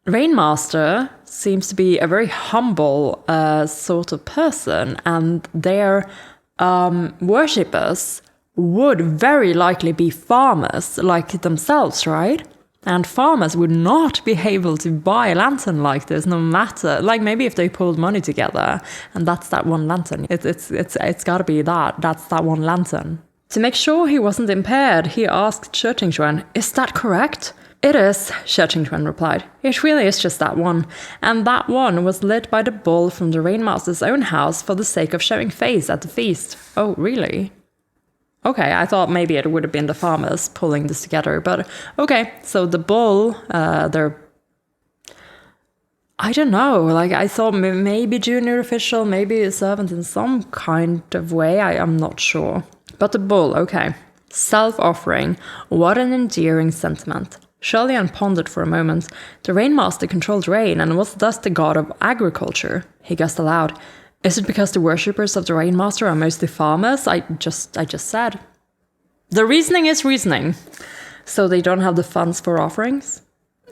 Rainmaster seems to be a very humble sort of person, and their worshippers would very likely be farmers like themselves, right? And farmers would not be able to buy a lantern like this, no matter, like maybe if they pulled money together, and that's that one lantern. It's gotta be that. That's that one lantern. To make sure he wasn't impaired, he asked Qingshuan, "Is that correct?" "It is," Qingshuan replied. "It really is just that one. And that one was lit by the bull from the Rainmaster's own house for the sake of showing face at the feast." "Oh, really?" Okay, I thought maybe it would have been the farmers pulling this together, but okay. So the bull, they're... I don't know, like I thought maybe junior official, maybe a servant in some kind of way, I'm not sure. But the bull, okay. Self-offering, what an endearing sentiment. HuaLian pondered for a moment. The Rainmaster controlled rain and was thus the god of agriculture. He guessed aloud. Is it because the worshippers of the Rainmaster are mostly farmers? I just said. The reasoning is reasoning. So they don't have the funds for offerings?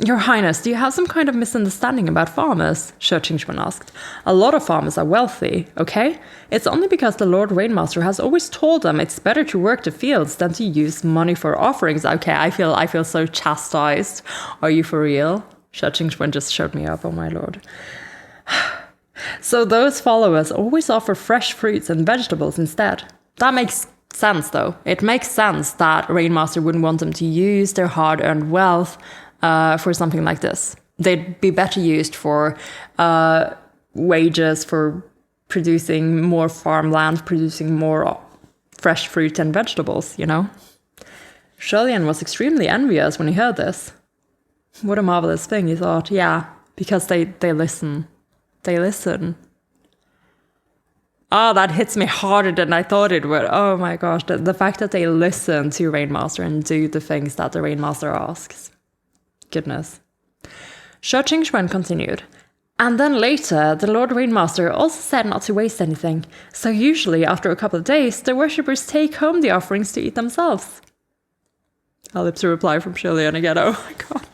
Your Highness, do you have some kind of misunderstanding about farmers? Qingshuan asked. A lot of farmers are wealthy, okay? It's only because the Lord Rainmaster has always told them it's better to work the fields than to use money for offerings. Okay, I feel so chastised. Are you for real? Qingshuan just showed me up, oh my lord. So those followers always offer fresh fruits and vegetables instead. That makes sense though. It makes sense that Rainmaster wouldn't want them to use their hard-earned wealth for something like this. They'd be better used for wages, for producing more farmland, producing more fresh fruit and vegetables, you know? HuaLian was extremely envious when he heard this. What a marvelous thing, he thought. Yeah, because they listen. They listen. Oh, that hits me harder than I thought it would. Oh my gosh, the fact that they listen to Rainmaster and do the things that the Rainmaster asks. Goodness. Qingshuan continued. And then later, the Lord Rainmaster also said not to waste anything. So usually, after a couple of days, the worshippers take home the offerings to eat themselves. I'll lips a reply from HuaLian again. Oh my god.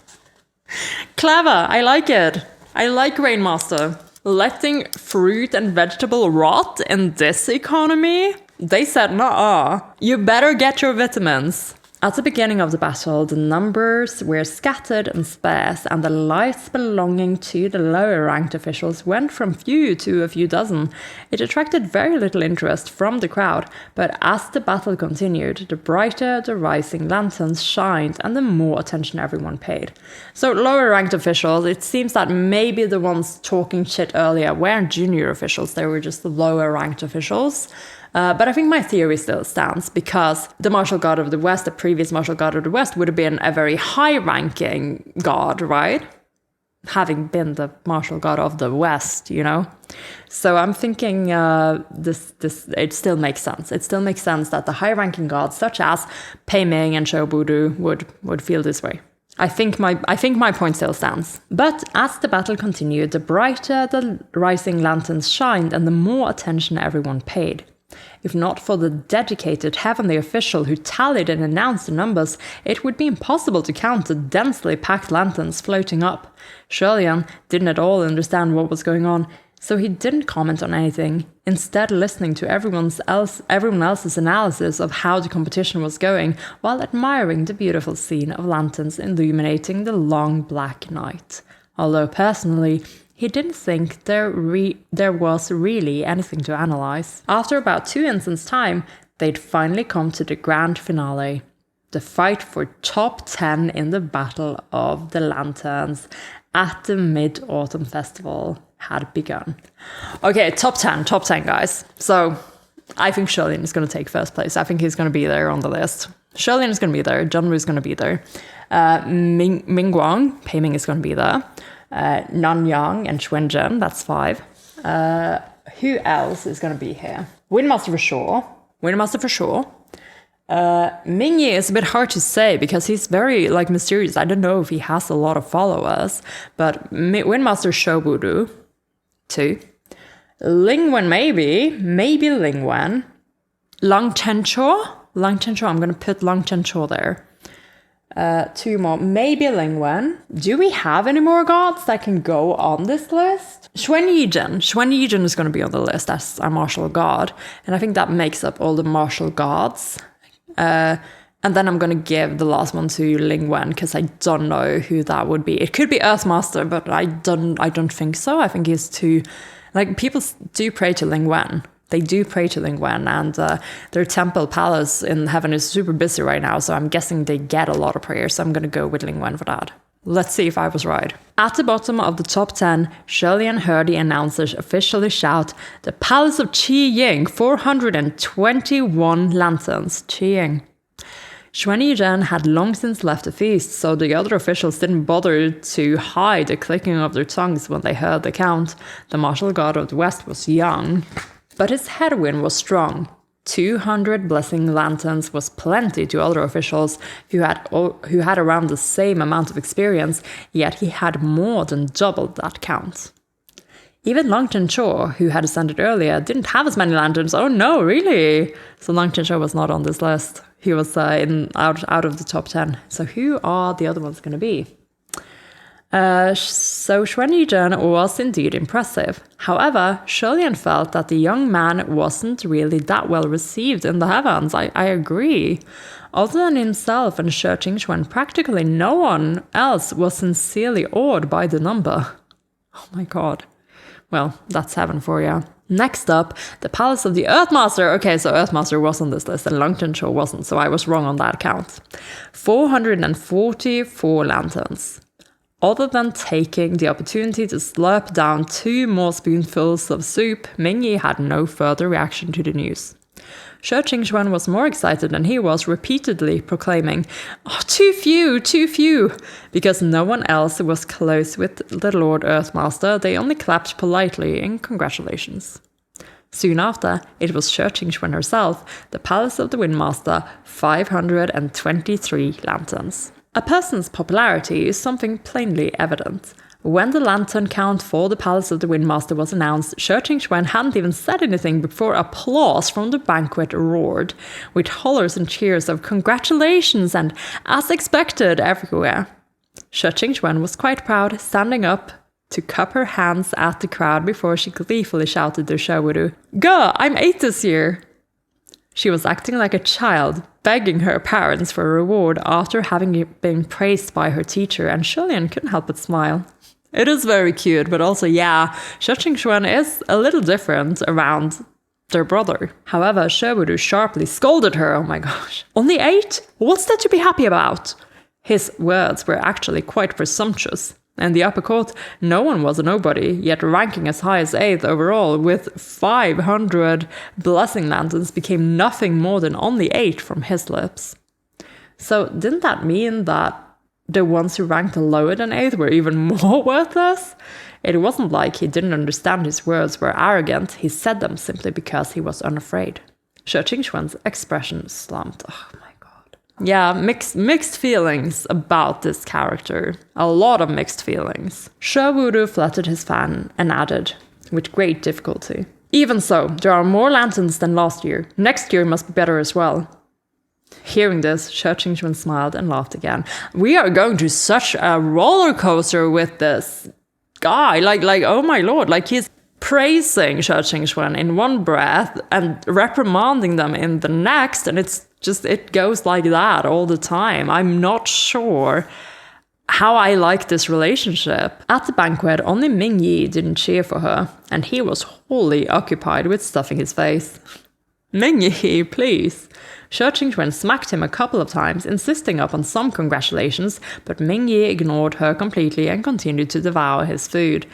Clever. I like it. I like Rainmaster. Letting fruit and vegetable rot in this economy? They said, nah, you better get your vitamins. At the beginning of the battle, the numbers were scattered and sparse, and the lives belonging to the lower-ranked officials went from few to a few dozen. It attracted very little interest from the crowd, but as the battle continued, the brighter the rising lanterns shined and the more attention everyone paid. So lower-ranked officials, it seems that maybe the ones talking shit earlier weren't junior officials, they were just the lower-ranked officials. But I think my theory still stands, because the Martial God of the West, the previous Martial God of the West, would have been a very high-ranking god, right? Having been the Martial God of the West, you know? So I'm thinking it still makes sense. It still makes sense that the high-ranking gods, such as Pei Ming and Shoubudu, would feel this way. I think my point still stands. But as the battle continued, the brighter the rising lanterns shined and the more attention everyone paid. If not for the dedicated heavenly official who tallied and announced the numbers, it would be impossible to count the densely packed lanterns floating up. HuaLian didn't at all understand what was going on, so he didn't comment on anything, instead listening to everyone else's analysis of how the competition was going, while admiring the beautiful scene of lanterns illuminating the long black night. Although personally, he didn't think there was really anything to analyze. After about 2 instants' time, they'd finally come to the grand finale. The fight for top 10 in the Battle of the Lanterns at the Mid-Autumn Festival had begun. Okay, top 10, guys. So, I think HuaLian is going to take first place. I think he's going to be there on the list. HuaLian is going to be there. Zhenru is going to be there. Mingguang, Pei Ming is going to be there. Nanyang and Xuanzhen, that's 5. Who else is going to be here? Windmaster for sure. Mingyi is a bit hard to say because he's very mysterious. I don't know if he has a lot of followers, but Windmaster Shoubudu, 2. Lingwen maybe Lingwen. Lang Chencho, I'm going to put Lang Chencho there. 2 more, maybe Lingwen. Do we have any more gods that can go on this list? Xuan Yizhen is going to be on the list as our martial god, and I think that makes up all the martial gods. And then I'm going to give the last one to Ling Wen, because I don't know who that would be. It could be Earthmaster, but I don't think so. I think he's too... Like, people do pray to Ling Wen. They do pray to Ling Wen, and their temple palace in heaven is super busy right now, so I'm guessing they get a lot of prayers, so I'm going to go with Ling Wen for that. Let's see if I was right. At the bottom of the top 10, HuaLian heard the announcers officially shout, "The Palace of Qi Ying, 421 lanterns." Qi Ying. Xuan Yizhen had long since left the feast, so the other officials didn't bother to hide the clicking of their tongues when they heard the count. The martial god of the West was young, but his headwind was strong. 200 blessing lanterns was plenty to other officials who had around the same amount of experience, yet he had more than doubled that count. Even Long Chen Cho, who had ascended earlier, didn't have as many lanterns. Oh no, really? So Long Chen Cho was not on this list. He was out of the top 10. So who are the other ones going to be? So Xuan Yizhen was indeed impressive. However, HuaLian felt that the young man wasn't really that well received in the heavens. I agree. Other than himself and Shi Qingxuan, practically no one else was sincerely awed by the number. Oh my god. Well, that's heaven for you. Next up, the Palace of the Earthmaster. Okay, so Earthmaster was on this list and Long Chen Cho wasn't, so I was wrong on that count. 444 lanterns. Other than taking the opportunity to slurp down 2 more spoonfuls of soup, Mingyi had no further reaction to the news. Shi Qingxuan was more excited than he was, repeatedly proclaiming, "Oh, too few!" Because no one else was close with the Lord Earthmaster, they only clapped politely in congratulations. Soon after, it was Shi Qingxuan herself, the Palace of the Windmaster, 523 lanterns. A person's popularity is something plainly evident. When the lantern count for the Palace of the Windmaster was announced, Shi Qingxuan hadn't even said anything before applause from the banquet roared, with hollers and cheers of congratulations and as expected everywhere. Shi Qingxuan was quite proud, standing up to cup her hands at the crowd before she gleefully shouted to Xiaowudu, "Go, I'm 8 this year!" She was acting like a child, begging her parents for a reward after having been praised by her teacher, and HuaLian couldn't help but smile. It is very cute, but also, yeah, Shi Qingxuan is a little different around their brother. However, Xiaowudu sharply scolded her. Oh my gosh. "Only 8? What's that to be happy about?" His words were actually quite presumptuous. In the upper court, no one was a nobody, yet ranking as high as 8th overall, with 500 blessing lanterns, became nothing more than only 8 from his lips. So didn't that mean that the ones who ranked lower than 8th were even more worthless? It wasn't like he didn't understand his words were arrogant, he said them simply because he was unafraid. Shi Qingxuan's expression slumped. Oh my god. Yeah, mixed feelings about this character. A lot of mixed feelings. Xiaowudu fluttered his fan and added, with great difficulty, "Even so, there are more lanterns than last year. Next year must be better as well." Hearing this, Shi Qingxuan smiled and laughed again. We are going to such a roller coaster with this guy. Like, oh my lord, like he's praising Shi Qingxuan in one breath and reprimanding them in the next, and it goes like that all the time. I'm not sure how I like this relationship. At the banquet, only Mingyi didn't cheer for her, and he was wholly occupied with stuffing his face. "Mingyi, please." Shi Qingxuan smacked him a couple of times, insisting upon some congratulations, but Mingyi ignored her completely and continued to devour his food.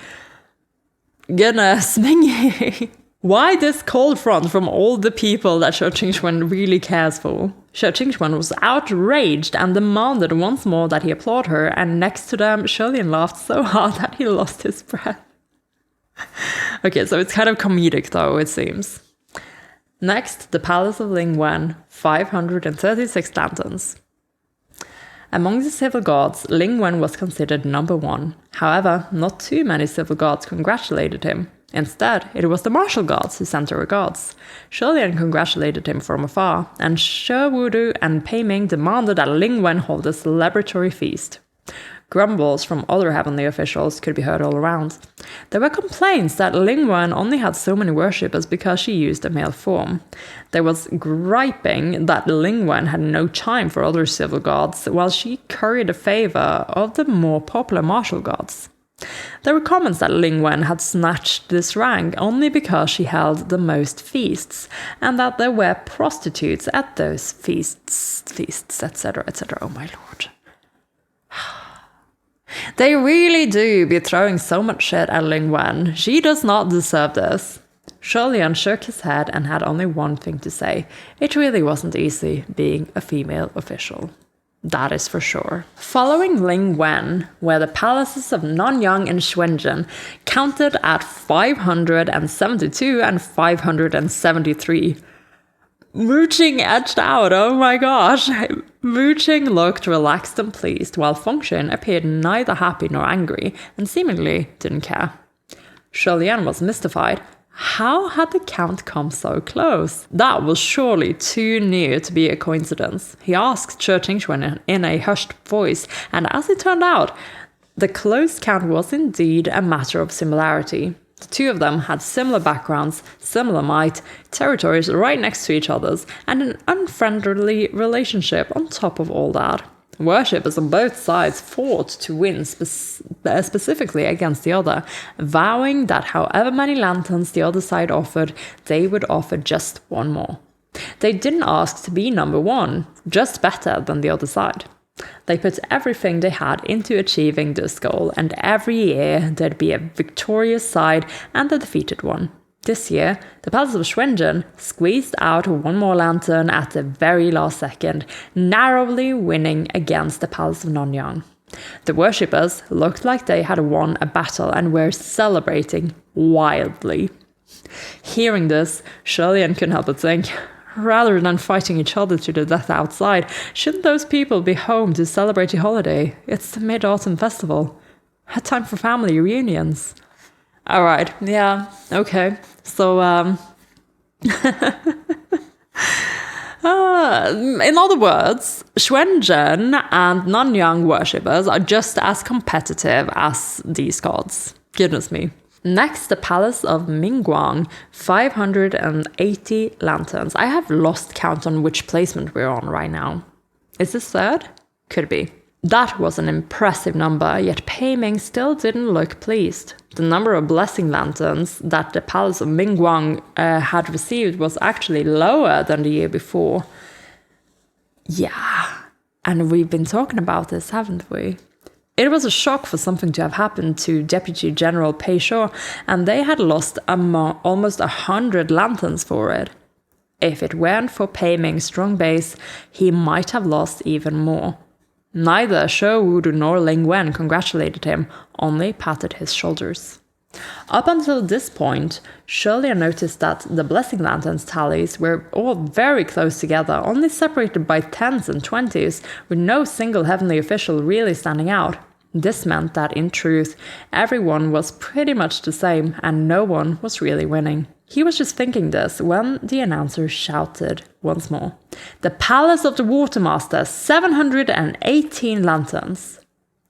Goodness, Mingyi! Why this cold front from all the people that Shi Qingxuan really cares for? Shi Qingxuan was outraged and demanded once more that he applaud her, and next to them, HuaLian laughed so hard that he lost his breath. Okay, so it's kind of comedic though, it seems. Next, the Palace of Ling Wen, 536 lanterns. Among the civil gods, Ling Wen was considered number 1. However, not too many civil gods congratulated him. Instead, it was the martial gods who sent her regards. HuaLian congratulated him from afar, and Xiaowudu and Pei Ming demanded that Ling Wen hold a celebratory feast. Grumbles from other heavenly officials could be heard all around. There were complaints that Lingwen only had so many worshippers because she used a male form. There was griping that Lingwen had no time for other civil gods, while she curried the favor of the more popular martial gods. There were comments that Lingwen had snatched this rank only because she held the most feasts, and that there were prostitutes at those feasts, etc., etc. Oh my lord. They really do be throwing so much shit at Lingwen. She does not deserve this. HuaLian shook his head and had only one thing to say. It really wasn't easy being a female official. That is for sure. Following Lingwen were the palaces of Nanyang and Shenzhen, counted at 572 and 573. Muqing edged out, oh my gosh. Muqing looked relaxed and pleased, while Fengshen appeared neither happy nor angry, and seemingly didn't care. HuaLian was mystified. How had the count come so close? That was surely too near to be a coincidence. He asked Che Tingxuan in a hushed voice, and as it turned out, the close count was indeed a matter of similarity. The two of them had similar backgrounds, similar might, territories right next to each other's, and an unfriendly relationship on top of all that. Worshippers on both sides fought to win specifically against the other, vowing that however many lanterns the other side offered, they would offer just one more. They didn't ask to be number one, just better than the other side. They put everything they had into achieving this goal, and every year there'd be a victorious side and a defeated one. This year, the Palace of Shenzhen squeezed out one more lantern at the very last second, narrowly winning against the Palace of Nanyang. The worshippers looked like they had won a battle and were celebrating wildly. Hearing this, HuaLian couldn't help but think, rather than fighting each other to the death outside, shouldn't those people be home to celebrate a holiday? It's the Mid-Autumn Festival. A time for family reunions. Alright, yeah, okay. So, in other words, Shenzhen and Nanyang worshippers are just as competitive as these gods. Goodness me. Next, the Palace of Mingguang, 580 lanterns. I have lost count on which placement we're on right now. Is this third? Could be. That was an impressive number, yet Pei Ming still didn't look pleased. The number of blessing lanterns that the Palace of Mingguang had received was actually lower than the year before. Yeah, and we've been talking about this, haven't we? It was a shock for something to have happened to Deputy General Pei Shaw, and they had lost almost 100 lanterns for it. If it weren't for Pei Ming's strong base, he might have lost even more. Neither Shou Wudu nor Lingwen congratulated him, only patted his shoulders. Up until this point, HuaLian noticed that the blessing lanterns tallies were all very close together, only separated by 10s and 20s, with no single heavenly official really standing out. This meant that, in truth, everyone was pretty much the same, and no one was really winning. He was just thinking this when the announcer shouted once more. The Palace of the Watermaster, 718 lanterns.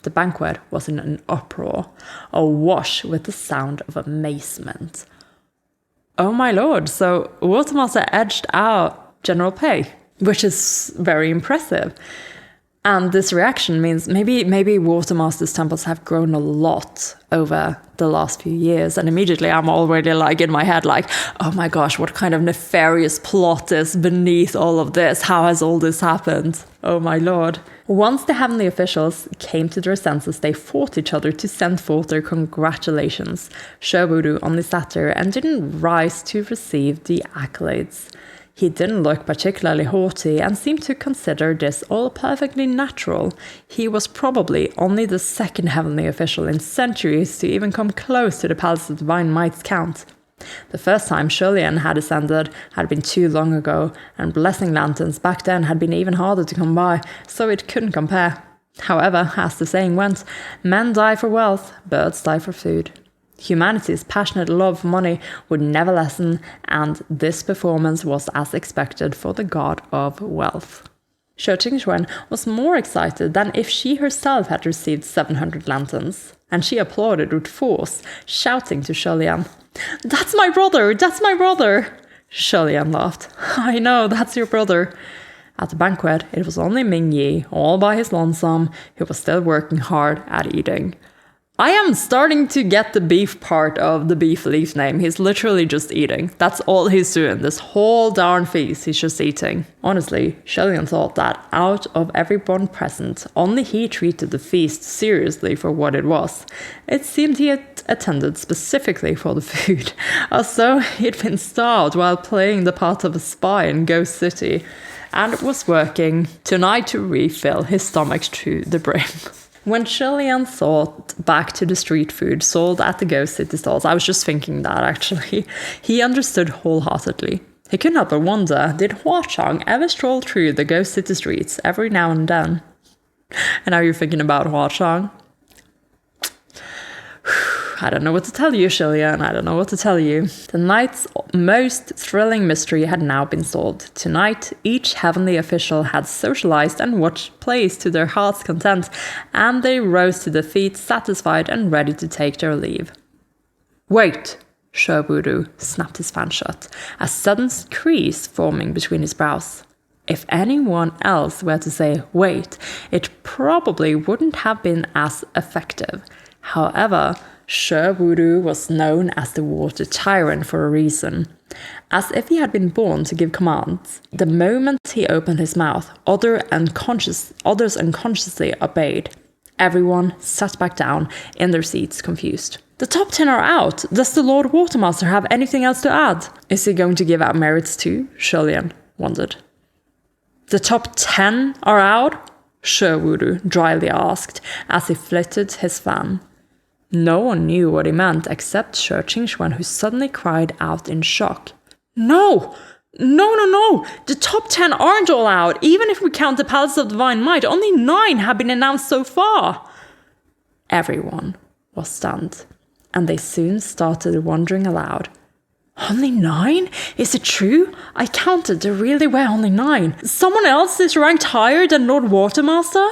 The banquet was in an uproar, awash with the sound of amazement. Oh my lord, so Watermaster edged out General Pei, which is very impressive. And this reaction means maybe Watermaster's temples have grown a lot over the last few years. And immediately I'm already like in my head like, oh my gosh, what kind of nefarious plot is beneath all of this? How has all this happened? Oh my lord. Once the heavenly officials came to their senses, they fought each other to send forth their congratulations. Shou Wudu only sat there and didn't rise to receive the accolades. He didn't look particularly haughty and seemed to consider this all perfectly natural. He was probably only the second heavenly official in centuries to even come close to the Palace of Divine Might's count. The first time HuaLian had ascended had been too long ago, and blessing lanterns back then had been even harder to come by, so it couldn't compare. However, as the saying went, men die for wealth, birds die for food. Humanity's passionate love for money would never lessen, and this performance was as expected for the god of wealth. Xue Qingxuan was more excited than if she herself had received 700 lanterns, and she applauded with force, shouting to HuaLian, "That's my brother! That's my brother!" HuaLian laughed. "I know, that's your brother." At the banquet, it was only Ming Yi, all by his lonesome, who was still working hard at eating. I am starting to get the beef part of the beef leaf name. He's literally just eating. That's all he's doing. This whole darn feast, he's just eating. Honestly, HuaLian thought that out of everyone present, only he treated the feast seriously for what it was. It seemed he had attended specifically for the food, as though he'd been starved while playing the part of a spy in Ghost City, and was working tonight to refill his stomach to the brim. When HuaLian thought back to the street food sold at the Ghost City stalls, I was just thinking that actually, he understood wholeheartedly. He couldn't help but wonder, did Huachang ever stroll through the Ghost City streets every now and then? And now you're thinking about Huachang? I don't know what to tell you, HuaLian. I don't know what to tell you. The night's most thrilling mystery had now been solved. Tonight, each heavenly official had socialized and watched plays to their heart's content, and they rose to their feet satisfied and ready to take their leave. Wait! Shoburu snapped his fan shut, a sudden crease forming between his brows. If anyone else were to say wait, it probably wouldn't have been as effective. However, Shoburu was known as the water tyrant for a reason. As if he had been born to give commands, the moment he opened his mouth, others unconsciously obeyed. Everyone sat back down in their seats, confused. The top 10 are out. Does the Lord Watermaster have anything else to add? Is he going to give out merits too? HuaLian wondered. The top 10 are out? Shoburu dryly asked as he flitted his fan. No one knew what he meant except Xue Qingxuan, who suddenly cried out in shock. No! No! The top 10 aren't all out. Even if we count the Palace of Divine Might, only 9 have been announced so far. Everyone was stunned, and they soon started wondering aloud. Only 9? Is it true? I counted, there really were only 9. Someone else is ranked higher than Lord Watermaster?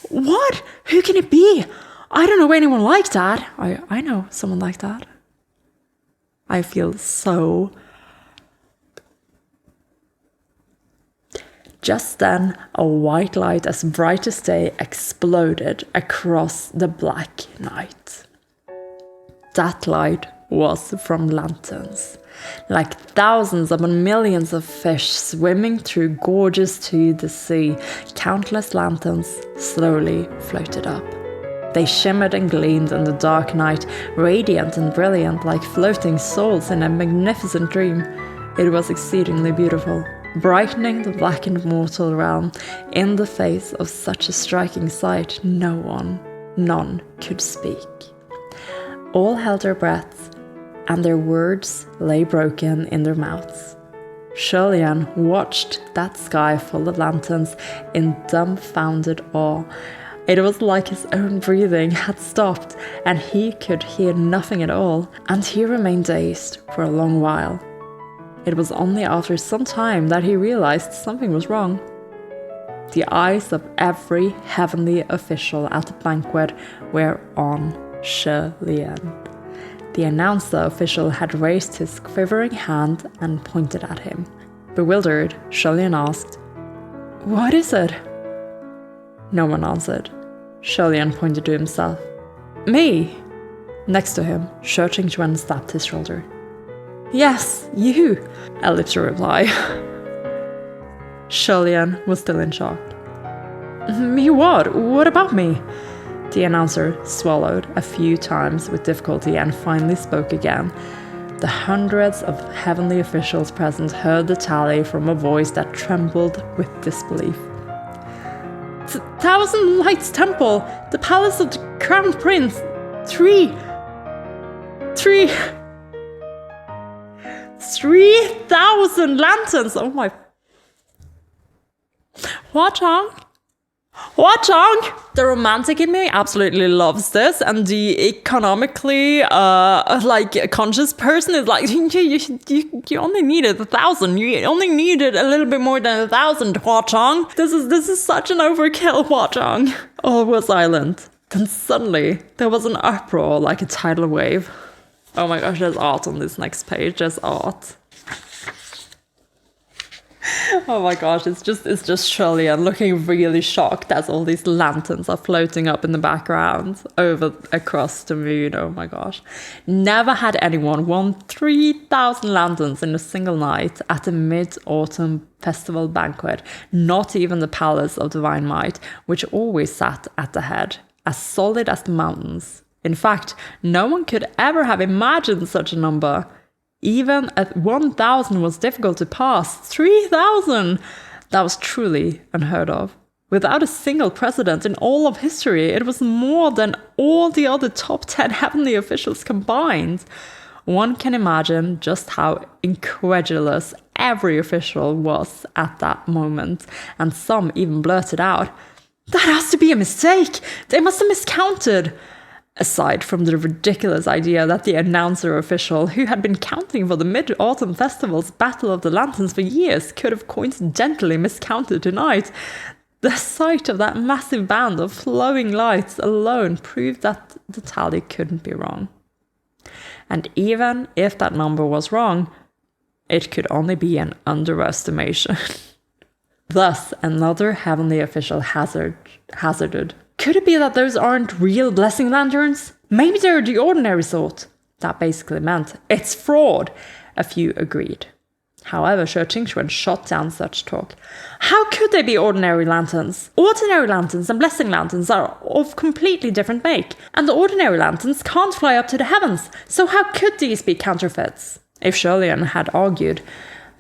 What? Who can it be? I don't know anyone like that. I know someone like that. I feel so... Just then, a white light as bright as day exploded across the black night. That light was from lanterns, like thousands upon millions of fish swimming through gorges to the sea. Countless lanterns slowly floated up. They shimmered and gleamed in the dark night, radiant and brilliant like floating souls in a magnificent dream. It was exceedingly beautiful, brightening the blackened mortal realm. In the face of such a striking sight, none could speak. All held their breaths, and their words lay broken in their mouths. HuaLian watched that sky full of lanterns in dumbfounded awe. It was like his own breathing had stopped, and he could hear nothing at all, and he remained dazed for a long while. It was only after some time that he realized something was wrong. The eyes of every heavenly official at the banquet were on HuaLian. The announcer official had raised his quivering hand and pointed at him. Bewildered, HuaLian asked, "What is it?" No one answered. HuaLian pointed to himself. "Me!" Next to him, Xue Qingxuan slapped his shoulder. "Yes, you!" Elip's reply. HuaLian was still in shock. "Me what? What about me?" The announcer swallowed a few times with difficulty and finally spoke again. The hundreds of heavenly officials present heard the tally from a voice that trembled with disbelief. "Thousand Lights Temple, the Palace of the Crown Prince, 3,000 lanterns! Oh my... Huachang? Hwa-chong! The romantic in me absolutely loves this, and the economically conscious person is like, you only needed 1,000. You only needed a little bit more than 1,000, Hwa-chong. This is such an overkill, Hwa-chong. All was silent. Then suddenly there was an uproar like a tidal wave. Oh my gosh, there's art on this next page. There's art. Oh my gosh, it's just HuaLian looking really shocked as all these lanterns are floating up in the background across the moon. Oh my gosh. Never had anyone won 3,000 lanterns in a single night at a mid-autumn festival banquet, not even the Palace of Divine Might, which always sat at the head, as solid as the mountains. In fact, no one could ever have imagined such a number. Even at 1,000 was difficult to pass. 3,000! That was truly unheard of. Without a single precedent in all of history, it was more than all the other top 10 heavenly officials combined. One can imagine just how incredulous every official was at that moment, and some even blurted out, "That has to be a mistake! They must have miscounted!" Aside from the ridiculous idea that the announcer official, who had been counting for the Mid-Autumn Festival's Battle of the Lanterns for years, could have coincidentally miscounted tonight, the sight of that massive band of flowing lights alone proved that the tally couldn't be wrong. And even if that number was wrong, it could only be an underestimation. Thus, another heavenly official hazarded. Could it be that those aren't real blessing lanterns? Maybe they're the ordinary sort. That basically meant, it's fraud. A few agreed. However, Shi Qingxuan shot down such talk. How could they be ordinary lanterns? Ordinary lanterns and blessing lanterns are of completely different make, and the ordinary lanterns can't fly up to the heavens, so how could these be counterfeits? If HuaLian had argued,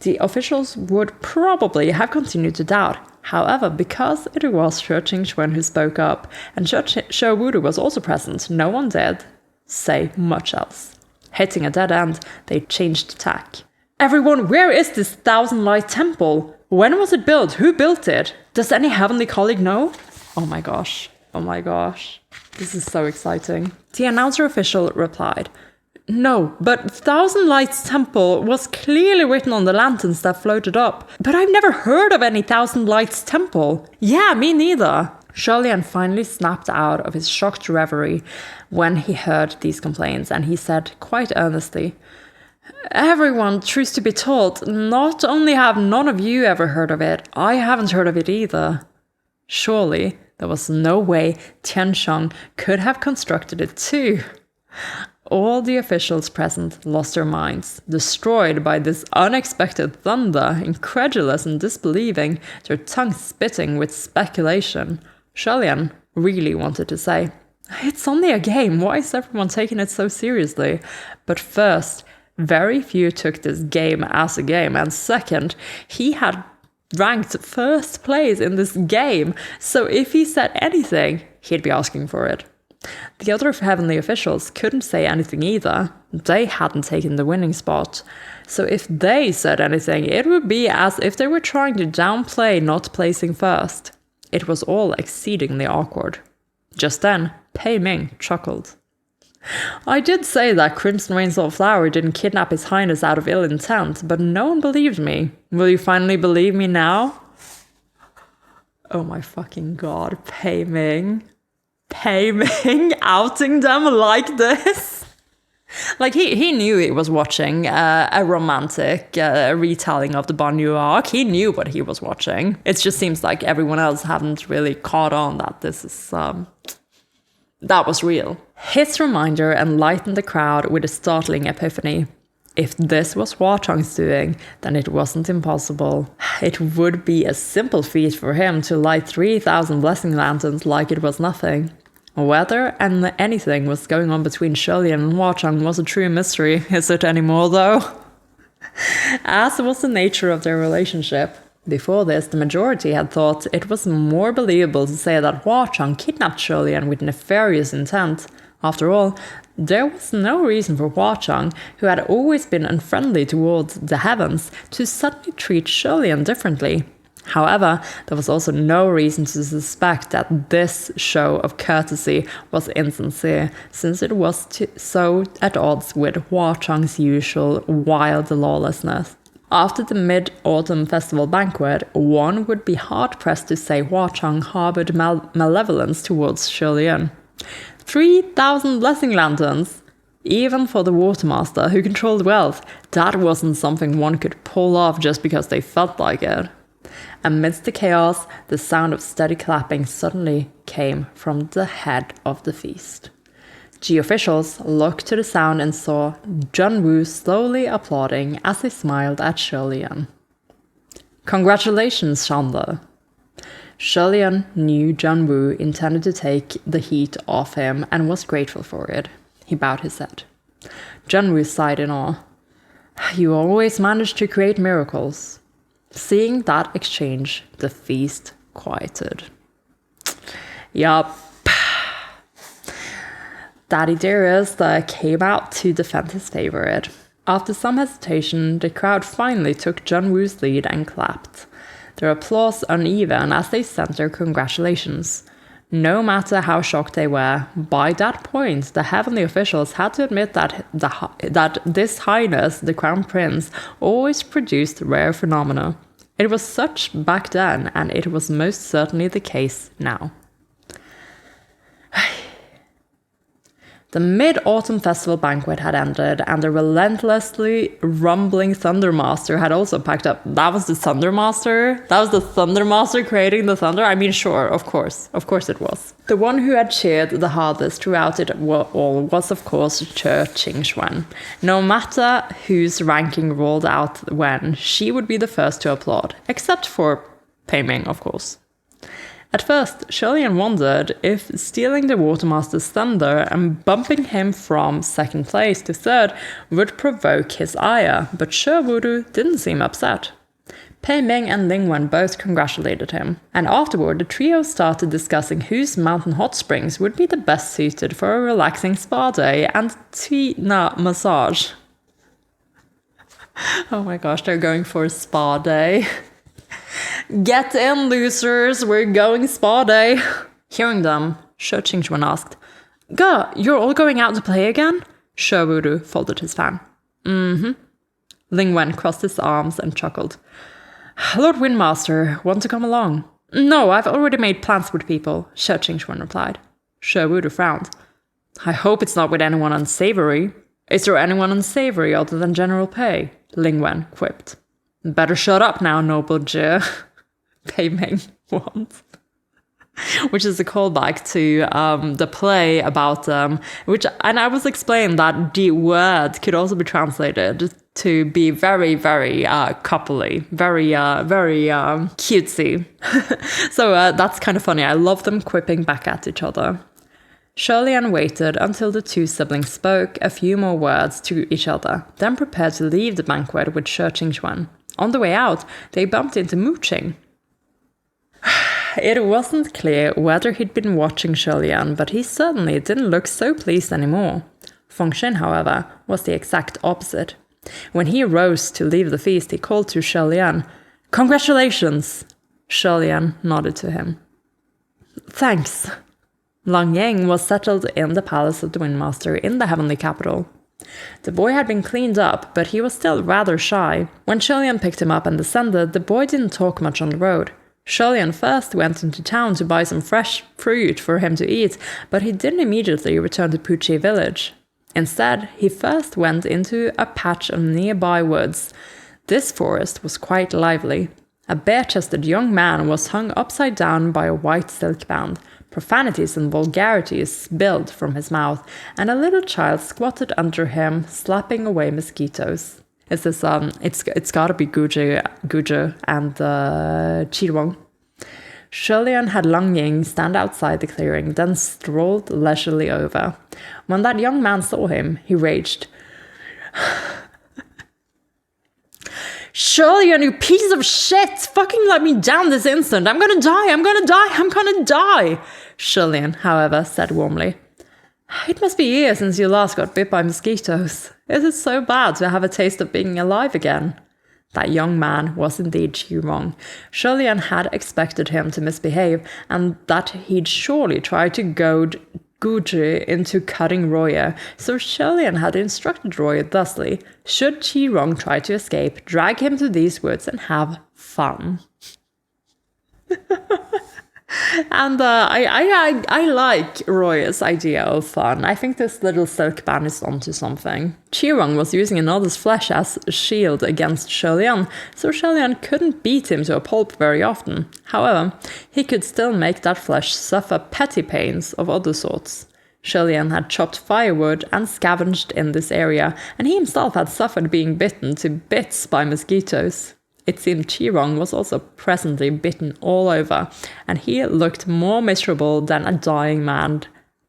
the officials would probably have continued to doubt. However, because it was Shi Qingxuan who spoke up, and Shi Wudu was also present, no one dared say much else. Hitting a dead end, they changed tack. Everyone, where is this 1,000-light temple? When was it built? Who built it? Does any heavenly colleague know? Oh my gosh. Oh my gosh. This is so exciting. The announcer official replied, "No, but 1,000 Lights Temple was clearly written on the lanterns that floated up. But I've never heard of any 1,000 Lights Temple." Yeah, me neither. HuaLian finally snapped out of his shocked reverie when he heard these complaints, and he said quite earnestly, "Everyone, truth to be told, not only have none of you ever heard of it, I haven't heard of it either." Surely there was no way Tiansheng could have constructed it too. All the officials present lost their minds, destroyed by this unexpected thunder, incredulous and disbelieving, their tongues spitting with speculation. HuaLian really wanted to say, "It's only a game, why is everyone taking it so seriously?" But first, very few took this game as a game, and second, he had ranked first place in this game, so if he said anything, he'd be asking for it. The other heavenly officials couldn't say anything either. They hadn't taken the winning spot. So if they said anything, it would be as if they were trying to downplay not placing first. It was all exceedingly awkward. Just then, Pei Ming chuckled. "I did say that Crimson Rainsalt Flower didn't kidnap His Highness out of ill intent, but no one believed me. Will you finally believe me now?" Oh my fucking god, Pei Ming. Pei Ming outing them like this. Like he knew he was watching a romantic retelling of the Banyu arc. He knew what he was watching. It just seems like everyone else haven't really caught on that this is that was real. His reminder enlightened the crowd with a startling epiphany. If this was Hwa-chong's doing, then it wasn't impossible. It would be a simple feat for him to light 3,000 blessing lanterns like it was nothing. Whether anything was going on between HuaLian and Hwa-chong was a true mystery. Is it anymore, though? As was the nature of their relationship. Before this, the majority had thought it was more believable to say that Hwa-chong kidnapped HuaLian with nefarious intent. After all, there was no reason for Hwa-chong, who had always been unfriendly towards the heavens, to suddenly treat HuaLian differently. However, there was also no reason to suspect that this show of courtesy was insincere, since it was so at odds with HuaChang's usual wild lawlessness. After the Mid-Autumn Festival banquet, one would be hard-pressed to say HuaChang harbored malevolence towards HuaLian. 3,000 blessing lanterns! Even for the watermaster who controlled wealth, that wasn't something one could pull off just because they felt like it. Amidst the chaos, the sound of steady clapping suddenly came from the head of the feast. G officials looked to the sound and saw Junwoo slowly applauding as he smiled at HuaLian. Congratulations, Shanda! HuaLian knew Junwoo intended to take the heat off him and was grateful for it. He bowed his head. Junwoo sighed in awe. You always manage to create miracles. Seeing that exchange, the feast quieted. Yup. Daddy Dearest came out to defend his favorite. After some hesitation, the crowd finally took Junwoo's lead and clapped. Their applause uneven as they sent their congratulations. No matter how shocked they were, by that point, the heavenly officials had to admit that this highness, the crown prince, always produced rare phenomena. It was such back then, and it was most certainly the case now. The Mid-Autumn Festival banquet had ended, and the relentlessly rumbling Thundermaster had also packed up. That was the Thundermaster? That was the Thundermaster creating the thunder? I mean, sure, of course. Of course it was. The one who had cheered the hardest throughout it all was, of course, Che Qingxuan. No matter whose ranking rolled out when, she would be the first to applaud. Except for Pei Ming, of course. At first, HuaLian wondered if stealing the Watermaster's thunder and bumping him from second place to third would provoke his ire, but Shewuru didn't seem upset. Pei Ming and Ling Wen both congratulated him, and afterward the trio started discussing whose mountain hot springs would be the best suited for a relaxing spa day and Tina massage. Oh my gosh, they're going for a spa day. Get in, losers, we're going spa day. Hearing them, Che Qingxuan asked, Gah, you're all going out to play again? Shewuru folded his fan. Mm-hmm. Ling Wen crossed his arms and chuckled. Lord Windmaster, want to come along? No, I've already made plans with people, Che Qingxuan replied. Shewuru frowned. I hope it's not with anyone unsavory. Is there anyone unsavory other than General Pei? Ling Wen quipped. Better shut up now, noble Jie. Pei Ming wants. Which is a callback to the play about and I was explained that the word could also be translated to be very, very coupley, very cutesy. So that's kind of funny. I love them quipping back at each other. HuaLian waited until the two siblings spoke a few more words to each other, then prepared to leave the banquet with Che Qingxuan. On the way out, they bumped into Mu Qing. It wasn't clear whether he'd been watching HuaLian, but he certainly didn't look so pleased anymore. Feng Xin, however, was the exact opposite. When he rose to leave the feast, he called to HuaLian, Congratulations! HuaLian nodded to him. Thanks. Lang Yang was settled in the palace of the Windmaster in the heavenly capital. The boy had been cleaned up, but he was still rather shy. When HuaLian picked him up and descended, the boy didn't talk much on the road. HuaLian first went into town to buy some fresh fruit for him to eat, but he didn't immediately return to Puchi village. Instead, he first went into a patch of nearby woods. This forest was quite lively. A bare-chested young man was hung upside down by a white silk band. Profanities and vulgarities spilled from his mouth, and a little child squatted under him, slapping away mosquitoes. It's this it's gotta be Guja and Chirwong. HuaLian had Lang Ying stand outside the clearing, then strolled leisurely over. When that young man saw him, he raged. HuaLian, you piece of shit! Fucking let me down this instant! I'm gonna die! HuaLian, however, said warmly. It must be years since you last got bit by mosquitoes. Is it so bad to have a taste of being alive again? That young man was indeed Chi-Rong. HuaLian had expected him to misbehave, and that he'd surely try to goad Guji into cutting Roya, so HuaLian had instructed Roya thusly, should Chi-Rong try to escape, drag him to these woods and have fun. And I like Roya's idea of fun. I think this little silk band is onto something. Chi-Rong was using another's flesh as a shield against HuaLian, so HuaLian couldn't beat him to a pulp very often. However, he could still make that flesh suffer petty pains of other sorts. HuaLian had chopped firewood and scavenged in this area, and he himself had suffered being bitten to bits by mosquitoes. It seemed Chi-Rong was also presently bitten all over, and he looked more miserable than a dying man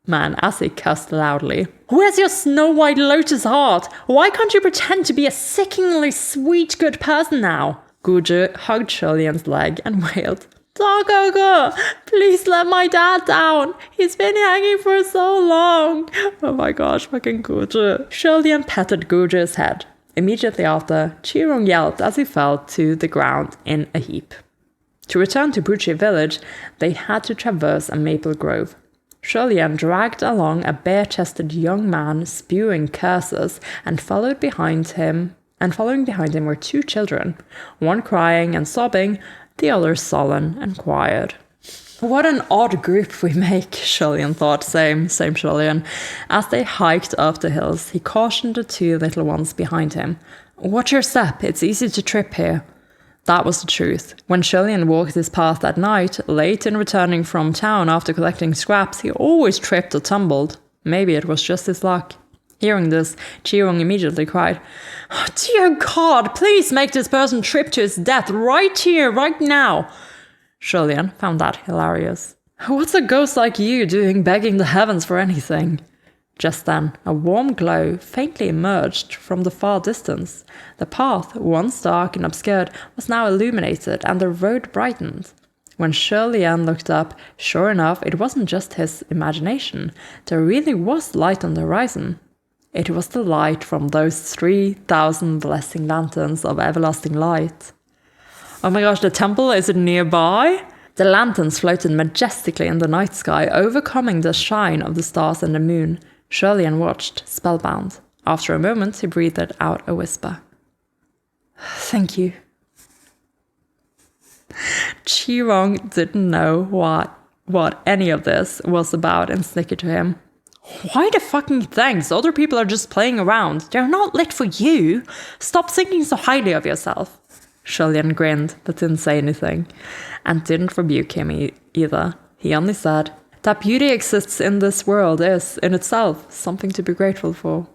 as he cussed loudly. "Where's your snow-white lotus heart? Why can't you pretend to be a sickeningly sweet good person now?" Guji hugged HuaLian's leg and wailed, "Dogogo, please let my dad down. He's been hanging for so long." Oh my gosh, fucking Guji. HuaLian patted Guji's head. Immediately after, Chi-Rong yelled as he fell to the ground in a heap. To return to Buchi village, they had to traverse a maple grove. HuaLian dragged along a bare-chested young man spewing curses, and following behind him were two children, one crying and sobbing, the other sullen and quiet. What an odd group we make, HuaLian thought, same HuaLian. As they hiked up the hills, he cautioned the two little ones behind him. "Watch your step, it's easy to trip here." That was the truth. When HuaLian walked his path at night, late in returning from town after collecting scraps, he always tripped or tumbled. Maybe it was just his luck. Hearing this, Chi-Rong immediately cried, "Oh, dear God, please make this person trip to his death right here, right now." HuaLian found that hilarious. "What's a ghost like you doing begging the heavens for anything?" Just then, a warm glow faintly emerged from the far distance. The path, once dark and obscured, was now illuminated, and the road brightened. When HuaLian looked up, sure enough, it wasn't just his imagination. There really was light on the horizon. It was the light from those 3,000 blessing lanterns of everlasting light. Oh my gosh, the temple, is it nearby? The lanterns floated majestically in the night sky, overcoming the shine of the stars and the moon. HuaLian watched, spellbound. After a moment, he breathed out a whisper. "Thank you." Chi-Rong didn't know what any of this was about and snickered to him. "Why the fucking thanks? Other people are just playing around. They're not lit for you. Stop thinking so highly of yourself." HuaLian grinned, but didn't say anything, and didn't rebuke him either. He only said, "That beauty exists in this world is, in itself, something to be grateful for."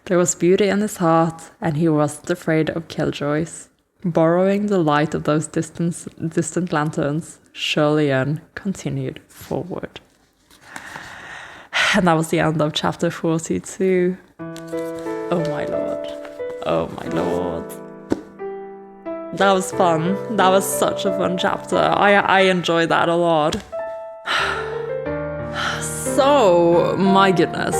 There was beauty in his heart, and he wasn't afraid of killjoys. Borrowing the light of those distant lanterns, HuaLian continued forward. And that was the end of chapter 42. Oh my lord. Oh my lord. That was fun. That was such a fun chapter. I enjoyed that a lot. So, my goodness.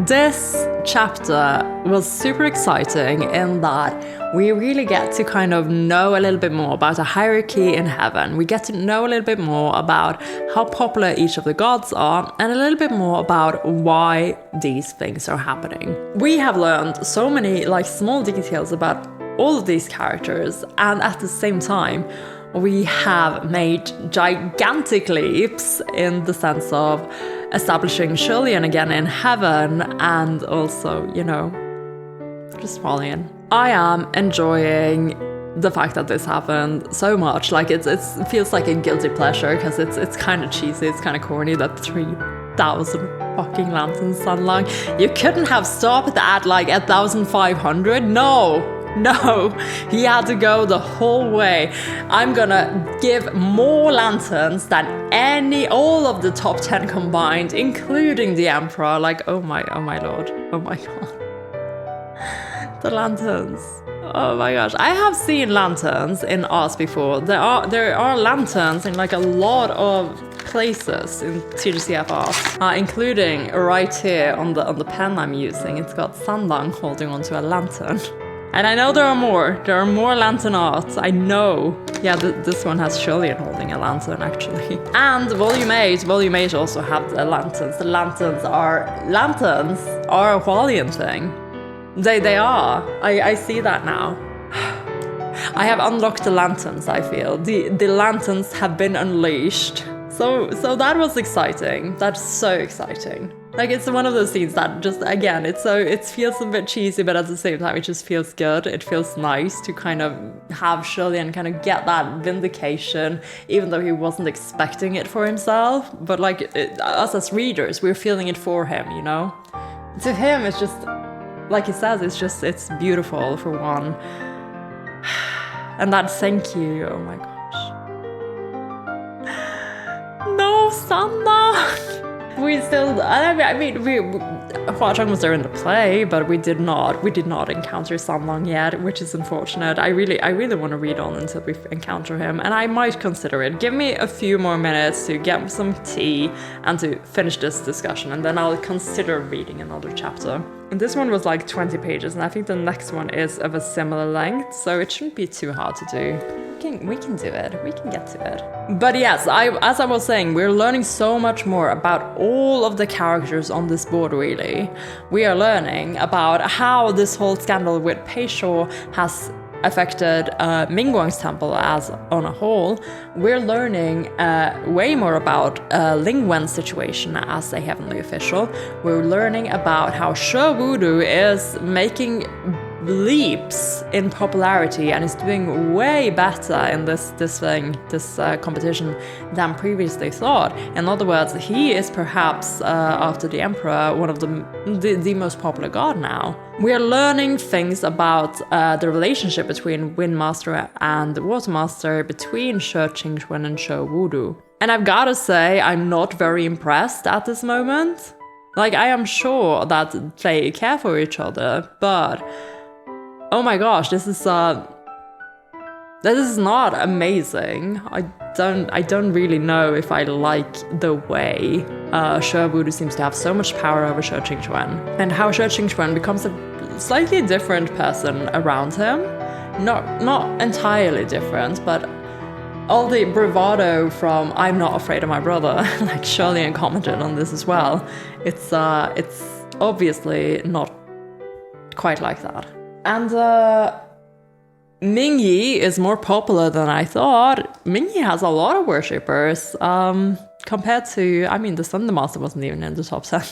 This chapter was super exciting in that we really get to kind of know a little bit more about the hierarchy in heaven. We get to know a little bit more about how popular each of the gods are, and a little bit more about why these things are happening. We have learned so many small details about all of these characters, and at the same time, we have made gigantic leaps in the sense of establishing HuaLian again in heaven, and also, just HuaLian. I am enjoying the fact that this happened so much. It feels like a guilty pleasure, because it's kind of cheesy, it's kind of corny that 3,000 fucking lanterns stand long. You couldn't have stopped at 1,500? No, he had to go the whole way. I'm gonna give more lanterns than all of the top 10 combined, including the Emperor. Oh my lord, oh my god. The lanterns. Oh my gosh, I have seen lanterns in Oz before. There are lanterns in a lot of places in TGCF Oz, including right here on the pen I'm using. It's got Sandang holding onto a lantern. And I know there are more. There are more lantern arts. I know. Yeah, this one has HuaLian holding a lantern, actually. And Volume 8 also have the lanterns. The lanterns are a HuaLian thing. They are. I see that now. I have unlocked the lanterns, I feel. The lanterns have been unleashed. So that was exciting. That's so exciting. Like, it's one of those scenes that just, again, it feels a bit cheesy, but at the same time, it just feels good. It feels nice to kind of have HuaLian kind of get that vindication, even though he wasn't expecting it for himself. But like, us as readers, we're feeling it for him, you know? To him, it's just, like he says, it's beautiful, for one. And that thank you, oh my gosh. No, Sanna! We still, I mean, Hwa-chang was there in the play, but we did not encounter Sanlang yet, which is unfortunate. I really want to read on until we encounter him, and I might consider it. Give me a few more minutes to get some tea and to finish this discussion, and then I'll consider reading another chapter. And this one was like 20 pages, and I think the next one is of a similar length, so it shouldn't be too hard to do. We can do it. We can get to it. But yes, as I was saying, we're learning so much more about all of the characters on this board, really. We are learning about how this whole scandal with Peisho has affected Mingguang's temple as on a whole. We're learning way more about Ling Wen's situation as a heavenly official. We're learning about how She Voodoo is making leaps in popularity and is doing way better in this competition than previously thought. In other words, he is perhaps, after the Emperor, one of the most popular god now. We're learning things about the relationship between Windmaster and Watermaster, between She Qingxuan and She Voodoo. And I've gotta say, I'm not very impressed at this moment. Like, I am sure that they care for each other, but oh my gosh, this is not amazing. I don't really know if I like the way She Voodoo seems to have so much power over She Qingxuan, and how She Qingxuan becomes a slightly different person around him. Not entirely different, but all the bravado from "I'm not afraid of my brother," like HuaLian commented on this as well. It's obviously not quite like that. And Mingyi is more popular than I thought. Mingyi has a lot of worshippers, compared to, I mean, the Thunder Master wasn't even in the top 10.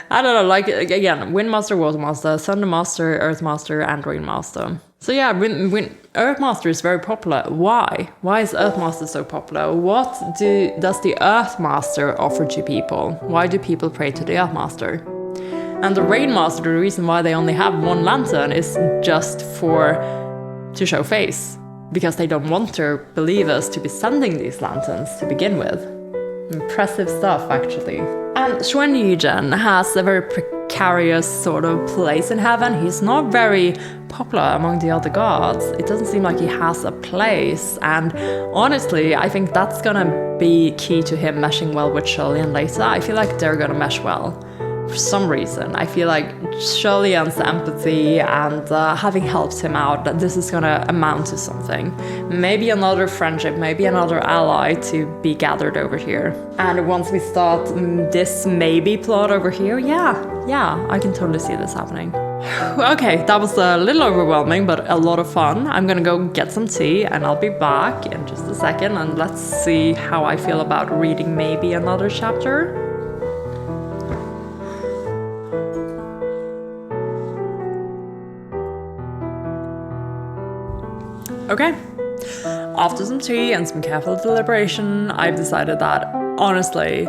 I don't know, like, again, Windmaster, Watermaster, Thunder Master, Earthmaster, and Rainmaster. So yeah, Earthmaster is very popular. Why? Why is Earthmaster so popular? What does the Earthmaster offer to people? Why do people pray to the Earthmaster? And the Rainmaster, the reason why they only have one lantern is just to show face, because they don't want their believers to be sending these lanterns to begin with. Impressive stuff, actually. And Xuan Yizhen has a very precarious sort of place in heaven. He's not very popular among the other gods. It doesn't seem like he has a place, and honestly, I think that's gonna be key to him meshing well with HuaLian later. I feel like they're gonna mesh well. For some reason, I feel like HuaLian's empathy and having helped him out, that this is gonna amount to something. Maybe another friendship, maybe another ally to be gathered over here. And once we start this maybe plot over here, yeah, I can totally see this happening. Okay, that was a little overwhelming, but a lot of fun. I'm gonna go get some tea and I'll be back in just a second, and let's see how I feel about reading maybe another chapter. Okay, after some tea and some careful deliberation, I've decided that, honestly,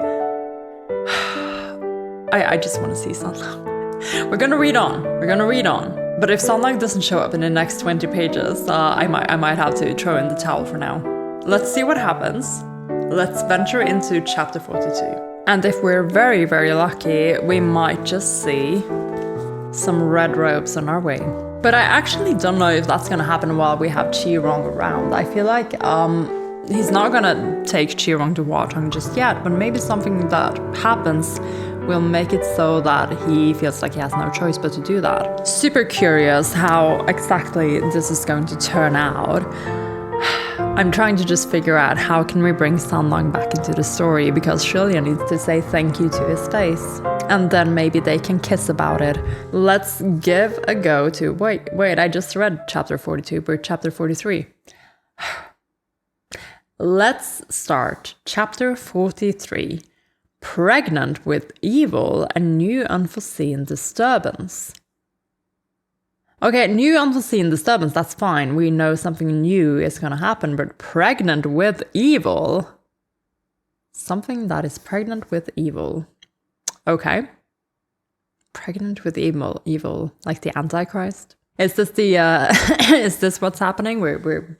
I just want to see Sanlang. We're gonna read on, but if Sanlang doesn't show up in the next 20 pages, I might have to throw in the towel for now. Let's see what happens. Let's venture into chapter 42. And if we're very, very lucky, we might just see some red robes on our way. But I actually don't know if that's gonna happen while we have Qirong around. I feel like he's not gonna take Qirong to Hwa-chang just yet, but maybe something that happens We'll make it so that he feels like he has no choice but to do that. Super curious how exactly this is going to turn out. I'm trying to just figure out how can we bring Sandlang back into the story, because HuaLian needs to say thank you to his face. And then maybe they can kiss about it. Let's give a go to... Wait, I just read chapter 42, we're chapter 43. Let's start chapter 43. Pregnant with evil, a new unforeseen disturbance. Okay, new unforeseen disturbance, that's fine. We know something new is going to happen, but pregnant with evil? Something that is pregnant with evil. Okay. Pregnant with evil, like the Antichrist? Is this the, is this what's happening? We're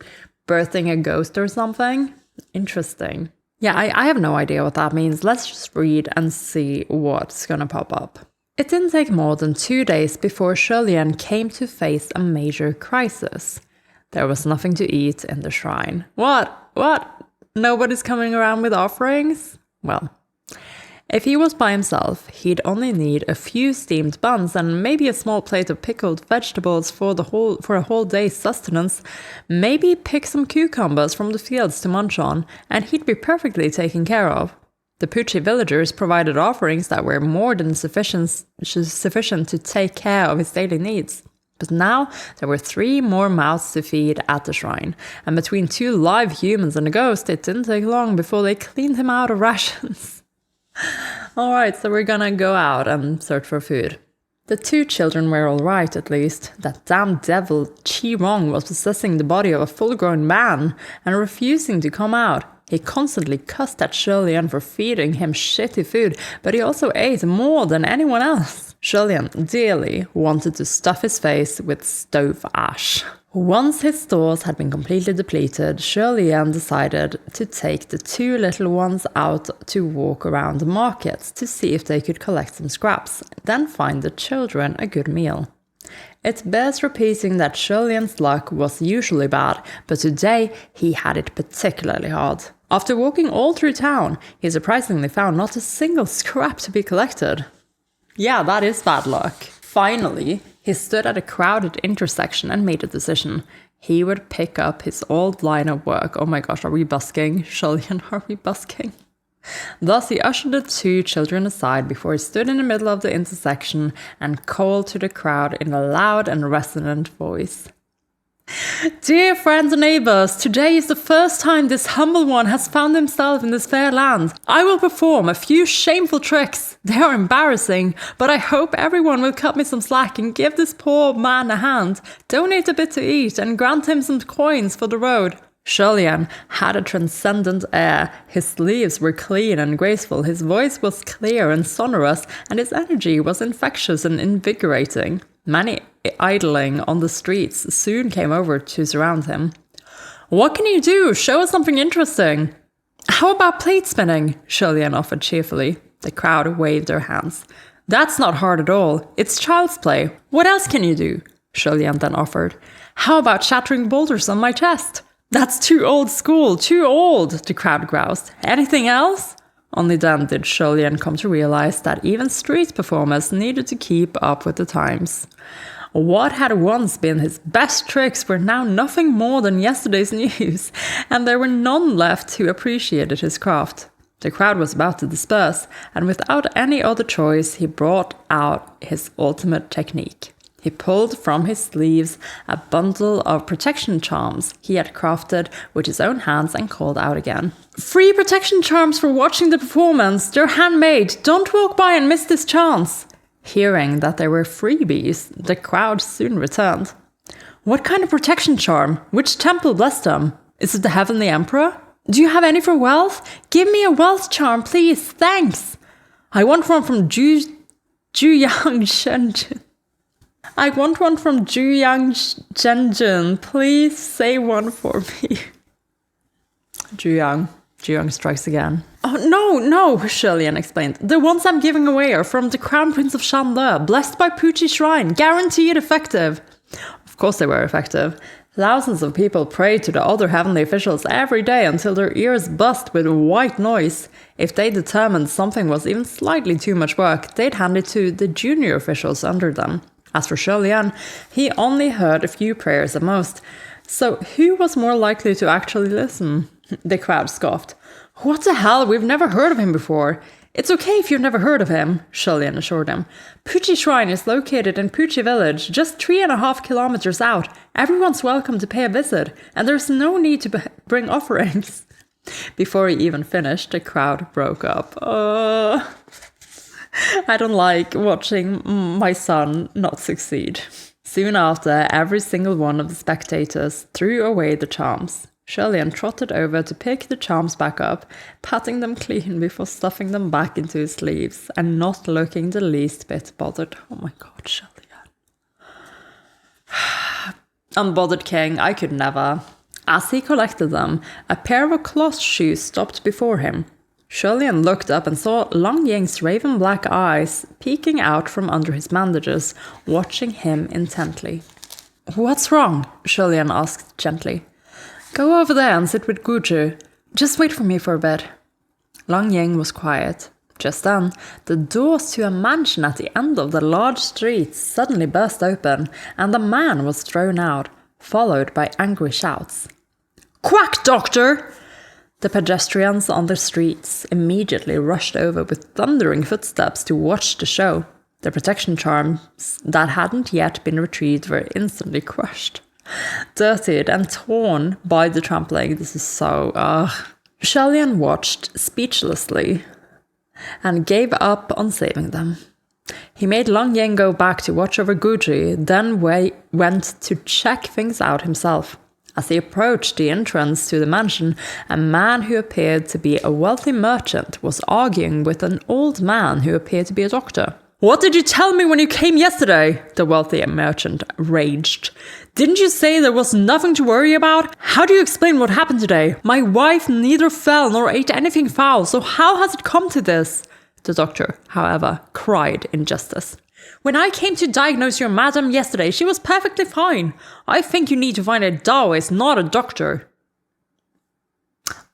birthing a ghost or something? Interesting. Yeah, I have no idea what that means. Let's just read and see what's gonna pop up. It didn't take more than 2 days before HuaLian came to face a major crisis. There was nothing to eat in the shrine. What? Nobody's coming around with offerings? Well, if he was by himself, he'd only need a few steamed buns and maybe a small plate of pickled vegetables for a whole day's sustenance, maybe pick some cucumbers from the fields to munch on, and he'd be perfectly taken care of. The Pucci villagers provided offerings that were more than sufficient to take care of his daily needs. But now there were 3 more mouths to feed at the shrine, and between 2 live humans and a ghost, it didn't take long before they cleaned him out of rations. Alright, so we're gonna go out and search for food. The 2 children were alright, at least. That damn devil Qi-Rong was possessing the body of a full-grown man and refusing to come out. He constantly cussed at HuaLian for feeding him shitty food, but he also ate more than anyone else. HuaLian dearly wanted to stuff his face with stove ash. Once his stores had been completely depleted, HuaLian decided to take the 2 little ones out to walk around the markets to see if they could collect some scraps, then find the children a good meal. It bears repeating that HuaLian's luck was usually bad, but today he had it particularly hard. After walking all through town, he surprisingly found not a single scrap to be collected. Yeah, that is bad luck. Finally, he stood at a crowded intersection and made a decision. He would pick up his old line of work. Oh my gosh, are we busking? HuaLian, are we busking? Thus, he ushered the 2 children aside before he stood in the middle of the intersection and called to the crowd in a loud and resonant voice. Dear friends and neighbors, today is the first time this humble one has found himself in this fair land. I will perform a few shameful tricks. They are embarrassing, but I hope everyone will cut me some slack and give this poor man a hand, donate a bit to eat, and grant him some coins for the road. HuaLian had a transcendent air. His sleeves were clean and graceful, his voice was clear and sonorous, and his energy was infectious and invigorating. Many idling on the streets soon came over to surround him. What can you do? Show us something interesting. How about plate spinning? HuaLian offered cheerfully. The crowd waved their hands. That's not hard at all. It's child's play. What else can you do? HuaLian then offered. How about shattering boulders on my chest? That's too old school, too old, the crowd groused. Anything else? Only then did HuaLian come to realize that even street performers needed to keep up with the times. What had once been his best tricks were now nothing more than yesterday's news, and there were none left who appreciated his craft. The crowd was about to disperse, and without any other choice, he brought out his ultimate technique. He pulled from his sleeves a bundle of protection charms he had crafted with his own hands and called out again. Free protection charms for watching the performance. They're handmade. Don't walk by and miss this chance. Hearing that there were freebies, the crowd soon returned. What kind of protection charm? Which temple blessed them? Is it the Heavenly Emperor? Do you have any for wealth? Give me a wealth charm, please. Thanks. I want one from Juyang Shenzhen. I want one from Juyang Shenzhen. Please say one for me. Juyang strikes again. Oh, no, HuaLian explained. The ones I'm giving away are from the Crown Prince of Shanle, blessed by Pucci Shrine, guaranteed effective. Of course they were effective. Thousands of people prayed to the other heavenly officials every day until their ears buzzed with white noise. If they determined something was even slightly too much work, they'd hand it to the junior officials under them. As for HuaLian, he only heard a few prayers at most. So who was more likely to actually listen? The crowd scoffed. What the hell? We've never heard of him before. It's okay if you've never heard of him, HuaLian assured him. Pucci Shrine is located in Pucci village, just 3.5 kilometers out. Everyone's welcome to pay a visit, and there's no need to bring offerings. Before he even finished, the crowd broke up. I don't like watching my son not succeed. Soon after, every single one of the spectators threw away the charms. HuaLian trotted over to pick the charms back up, patting them clean before stuffing them back into his sleeves and not looking the least bit bothered. Oh my god, HuaLian. Unbothered king, I could never. As he collected them, a pair of cloth shoes stopped before him. HuaLian looked up and saw Long Ying's raven black eyes peeking out from under his bandages, watching him intently. What's wrong? HuaLian asked gently. Go over there and sit with Guju. Just wait for me for a bit. Long Ying was quiet. Just then, the doors to a mansion at the end of the large street suddenly burst open, and a man was thrown out, followed by angry shouts. Quack, doctor! The pedestrians on the streets immediately rushed over with thundering footsteps to watch the show. The protection charms that hadn't yet been retrieved were instantly crushed. Dirtied and torn by the trampling. This is so... HuaLian watched speechlessly and gave up on saving them. He made Long Ying go back to watch over Guji, then went to check things out himself. As he approached the entrance to the mansion, a man who appeared to be a wealthy merchant was arguing with an old man who appeared to be a doctor. What did you tell me when you came yesterday? The wealthy merchant raged. Didn't you say there was nothing to worry about? How do you explain what happened today? My wife neither fell nor ate anything foul, so how has it come to this? The doctor, however, cried in justice. When I came to diagnose your madam yesterday, she was perfectly fine. I think you need to find a Taoist, not a doctor.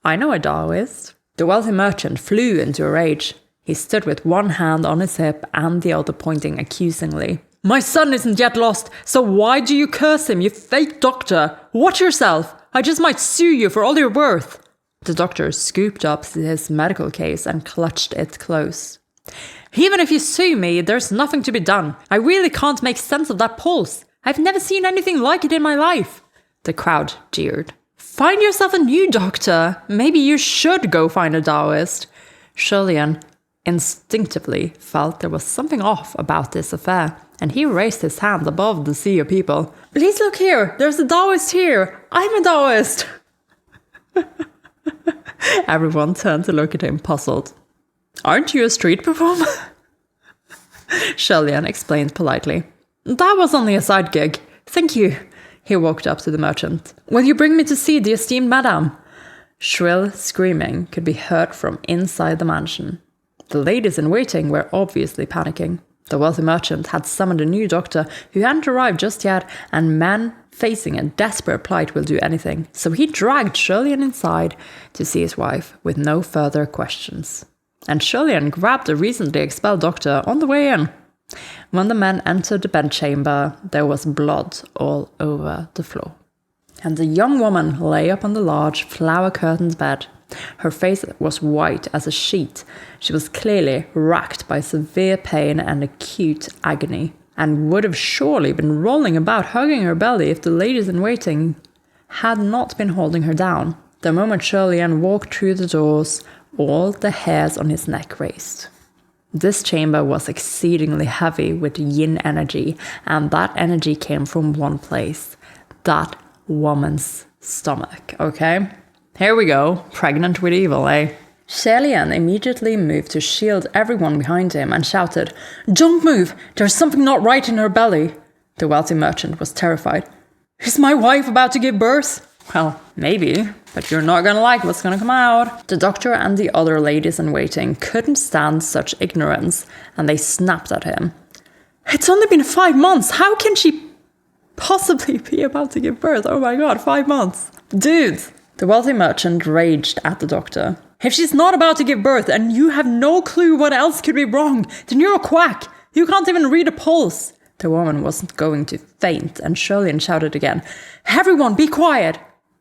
I know a Taoist. The wealthy merchant flew into a rage. He stood with one hand on his hip and the other pointing accusingly. My son isn't yet lost, so why do you curse him, you fake doctor? Watch yourself! I just might sue you for all you're worth. The doctor scooped up his medical case and clutched it close. Even if you sue me, there's nothing to be done. I really can't make sense of that pulse. I've never seen anything like it in my life. The crowd jeered. Find yourself a new doctor. Maybe you should go find a Taoist. HuaLian instinctively felt there was something off about this affair, and he raised his hand above the sea of people. Please look here, there's a Taoist here. I'm a Taoist. Everyone turned to look at him, puzzled. Aren't you a street performer? HuaLian explained politely. That was only a side gig. Thank you. He walked up to the merchant. Will you bring me to see the esteemed madame? Shrill screaming could be heard from inside the mansion. The ladies in waiting were obviously panicking. The wealthy merchant had summoned a new doctor who hadn't arrived just yet, and men facing a desperate plight will do anything. So he dragged HuaLian inside to see his wife with no further questions. And HuaLian grabbed the recently expelled doctor on the way in. When the men entered the bedchamber, there was blood all over the floor. And the young woman lay upon the large, flower-curtained bed. Her face was white as a sheet. She was clearly racked by severe pain and acute agony, and would have surely been rolling about hugging her belly if the ladies in waiting had not been holding her down. The moment HuaLian walked through the doors, all the hairs on his neck raised. This chamber was exceedingly heavy with yin energy, and that energy came from one place. That woman's stomach, okay? Here we go, pregnant with evil, eh? HuaLian immediately moved to shield everyone behind him and shouted, Don't move! There's something not right in her belly! The wealthy merchant was terrified. Is my wife about to give birth? Well, maybe, but you're not gonna like what's gonna come out. The doctor and the other ladies in waiting couldn't stand such ignorance, and they snapped at him. It's only been 5 months, how can she... possibly be about to give birth? Oh my god, 5 months. Dude! The wealthy merchant raged at the doctor. If she's not about to give birth and you have no clue what else could be wrong, then you're a quack. You can't even read a pulse. The woman wasn't going to faint, and HuaLian shouted again, "Everyone, be quiet!"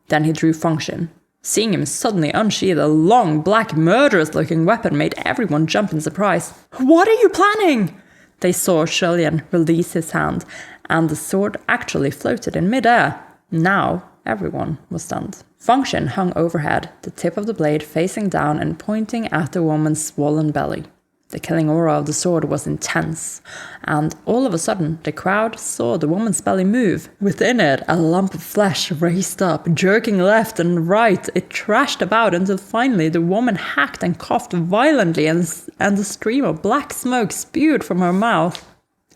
Then he drew function. Seeing him suddenly unsheath a long, black, murderous-looking weapon made everyone jump in surprise. "What are you planning?" They saw HuaLian release his hand, and the sword actually floated in midair. Now, everyone was stunned. Function hung overhead, the tip of the blade facing down and pointing at the woman's swollen belly. The killing aura of the sword was intense, and all of a sudden the crowd saw the woman's belly move. Within it, a lump of flesh raised up, jerking left and right. It thrashed about until finally the woman hacked and coughed violently, and a stream of black smoke spewed from her mouth.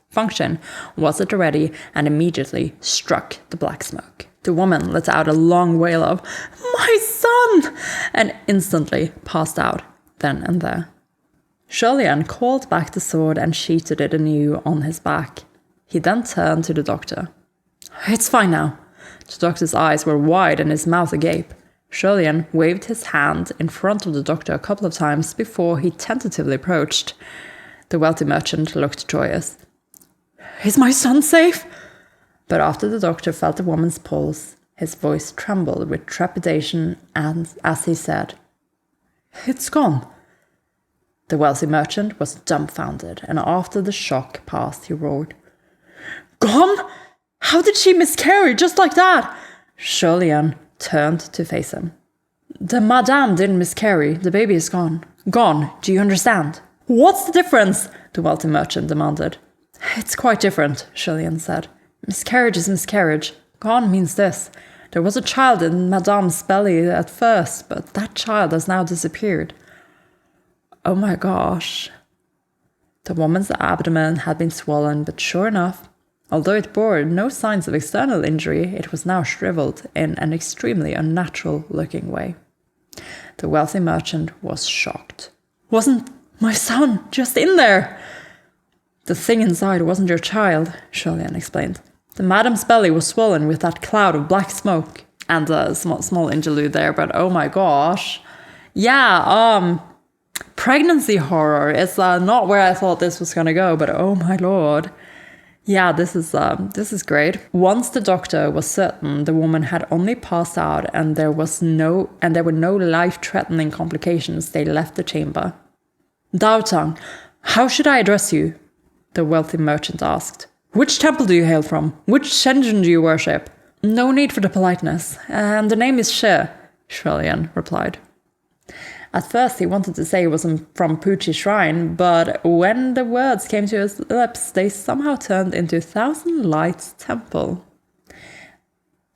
Function was at the ready and immediately struck the black smoke. The woman let out a long wail of, "My son!" and instantly passed out then and there. HuaLian called back the sword and sheathed it anew on his back. He then turned to the doctor. "It's fine now." The doctor's eyes were wide and his mouth agape. HuaLian waved his hand in front of the doctor a couple of times before he tentatively approached. The wealthy merchant looked joyous. "Is my son safe?" But after the doctor felt the woman's pulse, his voice trembled with trepidation as he said, "It's gone." The wealthy merchant was dumbfounded, and after the shock passed, he roared, "Gone? How did she miscarry just like that?" HuaLian turned to face him. "The madame didn't miscarry. The baby is gone. Gone, do you understand?" "What's the difference?" the wealthy merchant demanded. "It's quite different," HuaLian said. "Miscarriage is miscarriage. Gone means this. There was a child in madame's belly at first, but that child has now disappeared." Oh my gosh. The woman's abdomen had been swollen, but sure enough, although it bore no signs of external injury, it was now shriveled in an extremely unnatural-looking way. The wealthy merchant was shocked. "Wasn't my son just in there?" "The thing inside wasn't your child," HuaLian explained. "The madame's belly was swollen with that cloud of black smoke." And a small interlude there, but oh my gosh. Yeah, pregnancy horror is not where I thought this was gonna go, but oh my lord. Yeah, this is great. Once the doctor was certain the woman had only passed out and there were no life-threatening complications, they left the chamber. "Daotang, how should I address you?" the wealthy merchant asked. "Which temple do you hail from? Which Shenzhen do you worship?" "No need for the politeness, and the name is She," HuaLian replied. At first he wanted to say he was from Puchi Shrine, but when the words came to his lips, they somehow turned into Thousand Lights Temple.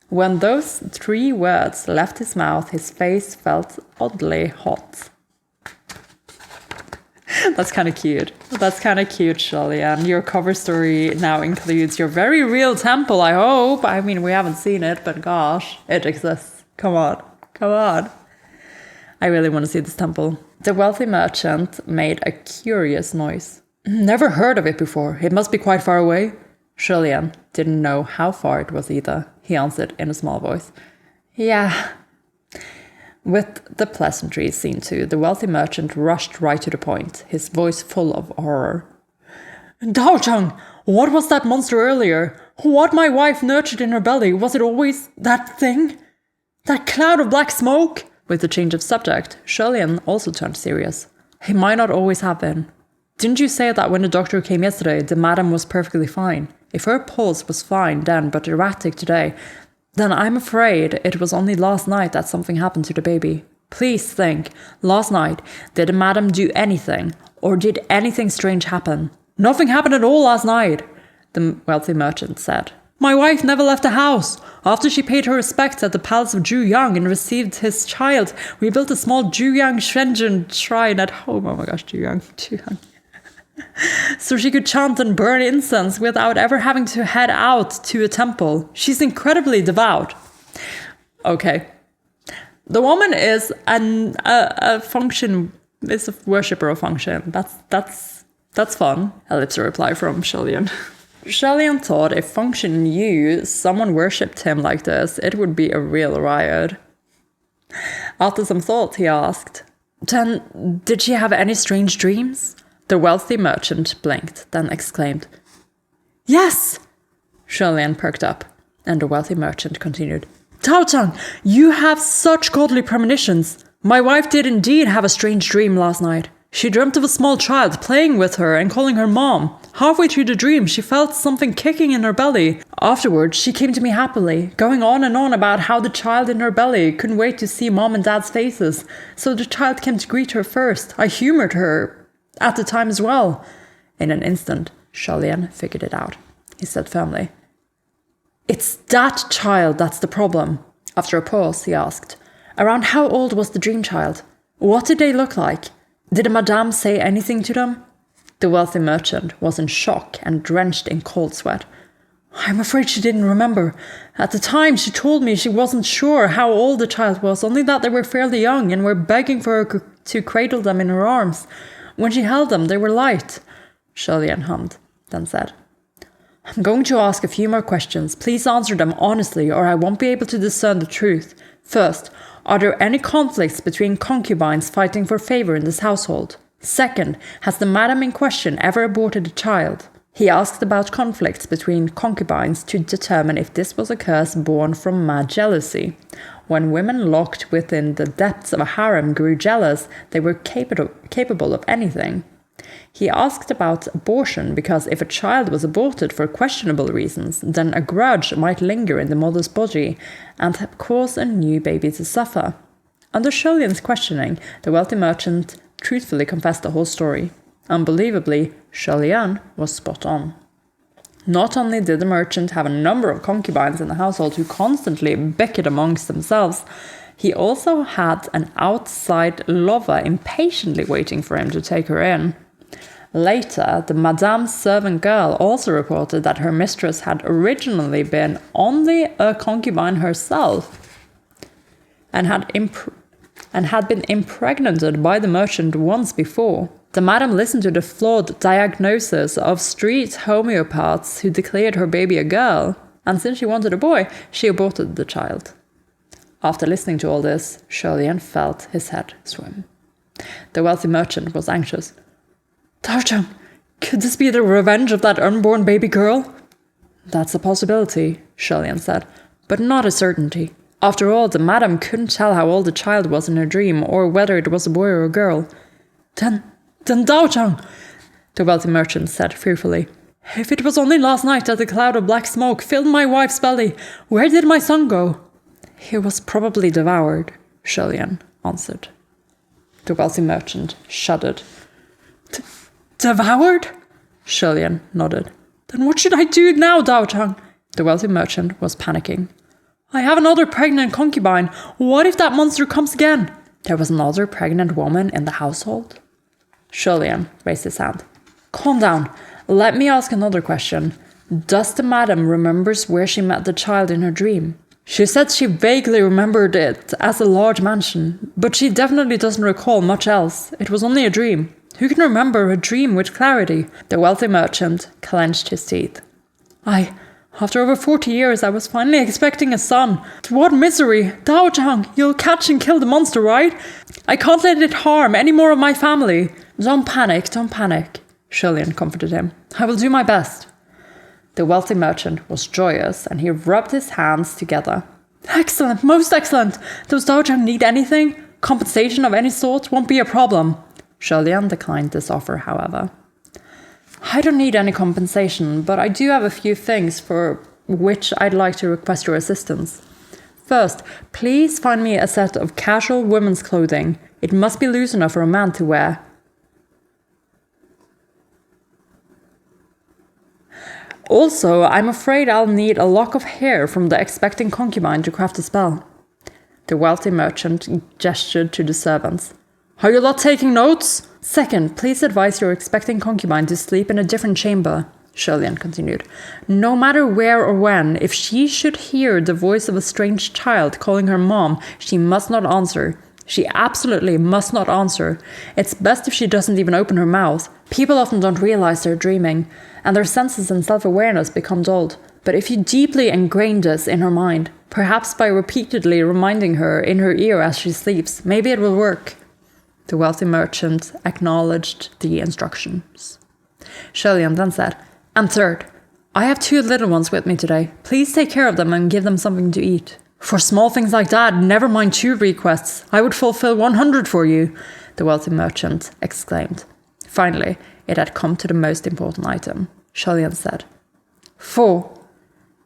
When those 3 words left his mouth, his face felt oddly hot. That's kind of cute. That's kind of cute, HuaLian. Your cover story now includes your very real temple, I hope. I mean, we haven't seen it, but gosh, it exists. Come on. Come on. I really want to see this temple. The wealthy merchant made a curious noise. "Never heard of it before. It must be quite far away." HuaLian didn't know how far it was either. He answered in a small voice. "Yeah." With the pleasantries seen to, the wealthy merchant rushed right to the point, his voice full of horror. "Daotang, what was that monster earlier? What my wife nurtured in her belly, was it always that thing? That cloud of black smoke?" With the change of subject, HuaLian also turned serious. "He might not always have been. Didn't you say that when the doctor came yesterday, the madam was perfectly fine? If her pulse was fine then but erratic today, then I'm afraid it was only last night that something happened to the baby. Please think, last night, did the madam do anything, or did anything strange happen?" "Nothing happened at all last night," the wealthy merchant said. "My wife never left the house. After she paid her respects at the palace of Juyang and received his child, we built a small Juyang Shenzhen shrine at home." Oh my gosh, Juyang. "So she could chant and burn incense without ever having to head out to a temple. She's incredibly devout." Okay. The woman is a function, is a worshipper of function. That's fun. Ellipse reply from HuaLian. HuaLian thought if Function knew someone worshipped him like this, it would be a real riot. After some thought, he asked, "Then, did she have any strange dreams?" The wealthy merchant blinked, then exclaimed, "Yes!" HuaLian perked up, and the wealthy merchant continued, "Tao Chang, you have such godly premonitions. My wife did indeed have a strange dream last night. She dreamt of a small child playing with her and calling her mom. Halfway through the dream, she felt something kicking in her belly. Afterwards, she came to me happily, going on and on about how the child in her belly couldn't wait to see mom and dad's faces. So the child came to greet her first. I humored her at the time as well." In an instant, HuaLian figured it out. He said firmly, "It's that child that's the problem." After a pause, he asked, "Around how old was the dream child? What did they look like? Did the madame say anything to them?" The wealthy merchant was in shock and drenched in cold sweat. "I'm afraid she didn't remember. At the time, she told me she wasn't sure how old the child was, only that they were fairly young and were begging for her to cradle them in her arms. When she held them, they were light." HuaLian hummed, then said, "I'm going to ask a few more questions. Please answer them honestly, or I won't be able to discern the truth. First, are there any conflicts between concubines fighting for favor in this household? Second, has the madam in question ever aborted a child?" He asked about conflicts between concubines to determine if this was a curse born from mad jealousy. When women locked within the depths of a harem grew jealous, they were capable of anything. He asked about abortion because if a child was aborted for questionable reasons, then a grudge might linger in the mother's body and cause a new baby to suffer. Under HuaLian's questioning, the wealthy merchant truthfully confessed the whole story. Unbelievably, HuaLian was spot on. Not only did the merchant have a number of concubines in the household who constantly bickered amongst themselves, he also had an outside lover impatiently waiting for him to take her in. Later, the madame's servant girl also reported that her mistress had originally been only a concubine herself and had been impregnated by the merchant once before. The madam listened to the flawed diagnosis of street homeopaths who declared her baby a girl, and since she wanted a boy, she aborted the child. After listening to all this, HuaLian felt his head swim. The wealthy merchant was anxious. "Tao Chang, could this be the revenge of that unborn baby girl?" "That's a possibility," HuaLian said, "but not a certainty. After all, the madam couldn't tell how old the child was in her dream or whether it was a boy or a girl." Then Tao Chang, the wealthy merchant said fearfully, "if it was only last night that the cloud of black smoke filled my wife's belly, where did my son go?" "He was probably devoured," HuaLian answered. The wealthy merchant shuddered. "Devoured?" HuaLian nodded. "Then what should I do now, Tao Chang?" The wealthy merchant was panicking. "I have another pregnant concubine. What if that monster comes again?" There was another pregnant woman in the household? HuaLian raised his hand. "Calm down. Let me ask another question. Does the madam remembers where she met the child in her dream?" "She said she vaguely remembered it as a large mansion, but she definitely doesn't recall much else. It was only a dream. Who can remember a dream with clarity?" The wealthy merchant clenched his teeth. After over 40 years, I was finally expecting a son. What misery! Tao Chang, you'll catch and kill the monster, right? I can't let it harm any more of my family." Don't panic, HuaLian comforted him. "I will do my best." The wealthy merchant was joyous, and he rubbed his hands together. "Excellent, most excellent! Does Tao Chang need anything? Compensation of any sort won't be a problem." HuaLian declined this offer, however. "I don't need any compensation, but I do have a few things for which I'd like to request your assistance. First, please find me a set of casual women's clothing. It must be loose enough for a man to wear." "Also, I'm afraid I'll need a lock of hair from the expecting concubine to craft a spell." The wealthy merchant gestured to the servants. "Are you not taking notes?" "Second, please advise your expecting concubine to sleep in a different chamber," HuaLian continued. "No matter where or when, if she should hear the voice of a strange child calling her mom, she must not answer. She absolutely must not answer. It's best if she doesn't even open her mouth. People often don't realize they're dreaming, and their senses and self-awareness become dulled. But if you deeply ingrain this in her mind, perhaps by repeatedly reminding her in her ear as she sleeps, maybe it will work. The wealthy merchant acknowledged the instructions. HuaLian then said, "And third, I have 2 little ones with me today. Please take care of them and give them something to eat." "For small things like that, never mind 2 requests. I would fulfill 100 for you," the wealthy merchant exclaimed. Finally, it had come to the most important item. HuaLian said, "4.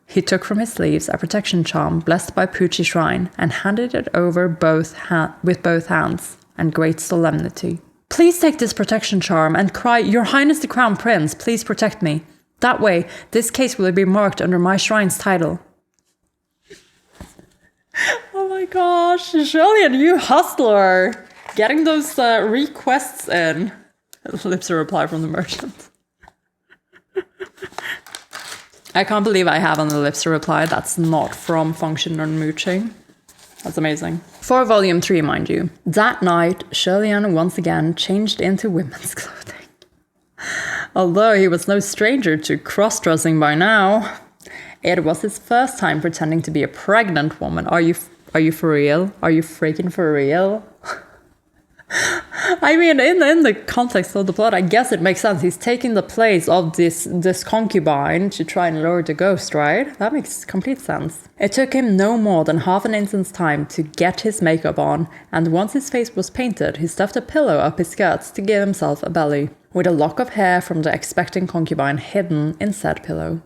He took from his sleeves a protection charm blessed by Puchi Shrine and handed it over with both hands and great solemnity. "Please take this protection charm and cry, 'Your Highness the Crown Prince, please protect me.' That way, this case will be marked under my shrine's title." Oh my gosh, HuaLian, you hustler! Getting those requests in. Lips a reply from the merchant. I can't believe I have on the lips a reply that's not from Function or Mooching. That's amazing. For volume 3, mind you. That night, HuaLian once again changed into women's clothing. Although he was no stranger to cross-dressing by now, it was his first time pretending to be a pregnant woman. Are you for real? Are you freaking for real? I mean, in the context of the plot, I guess it makes sense. He's taking the place of this concubine to try and lure the ghost, right? That makes complete sense. It took him no more than half an instant's time to get his makeup on, and once his face was painted, he stuffed a pillow up his skirts to give himself a belly, with a lock of hair from the expecting concubine hidden in said pillow.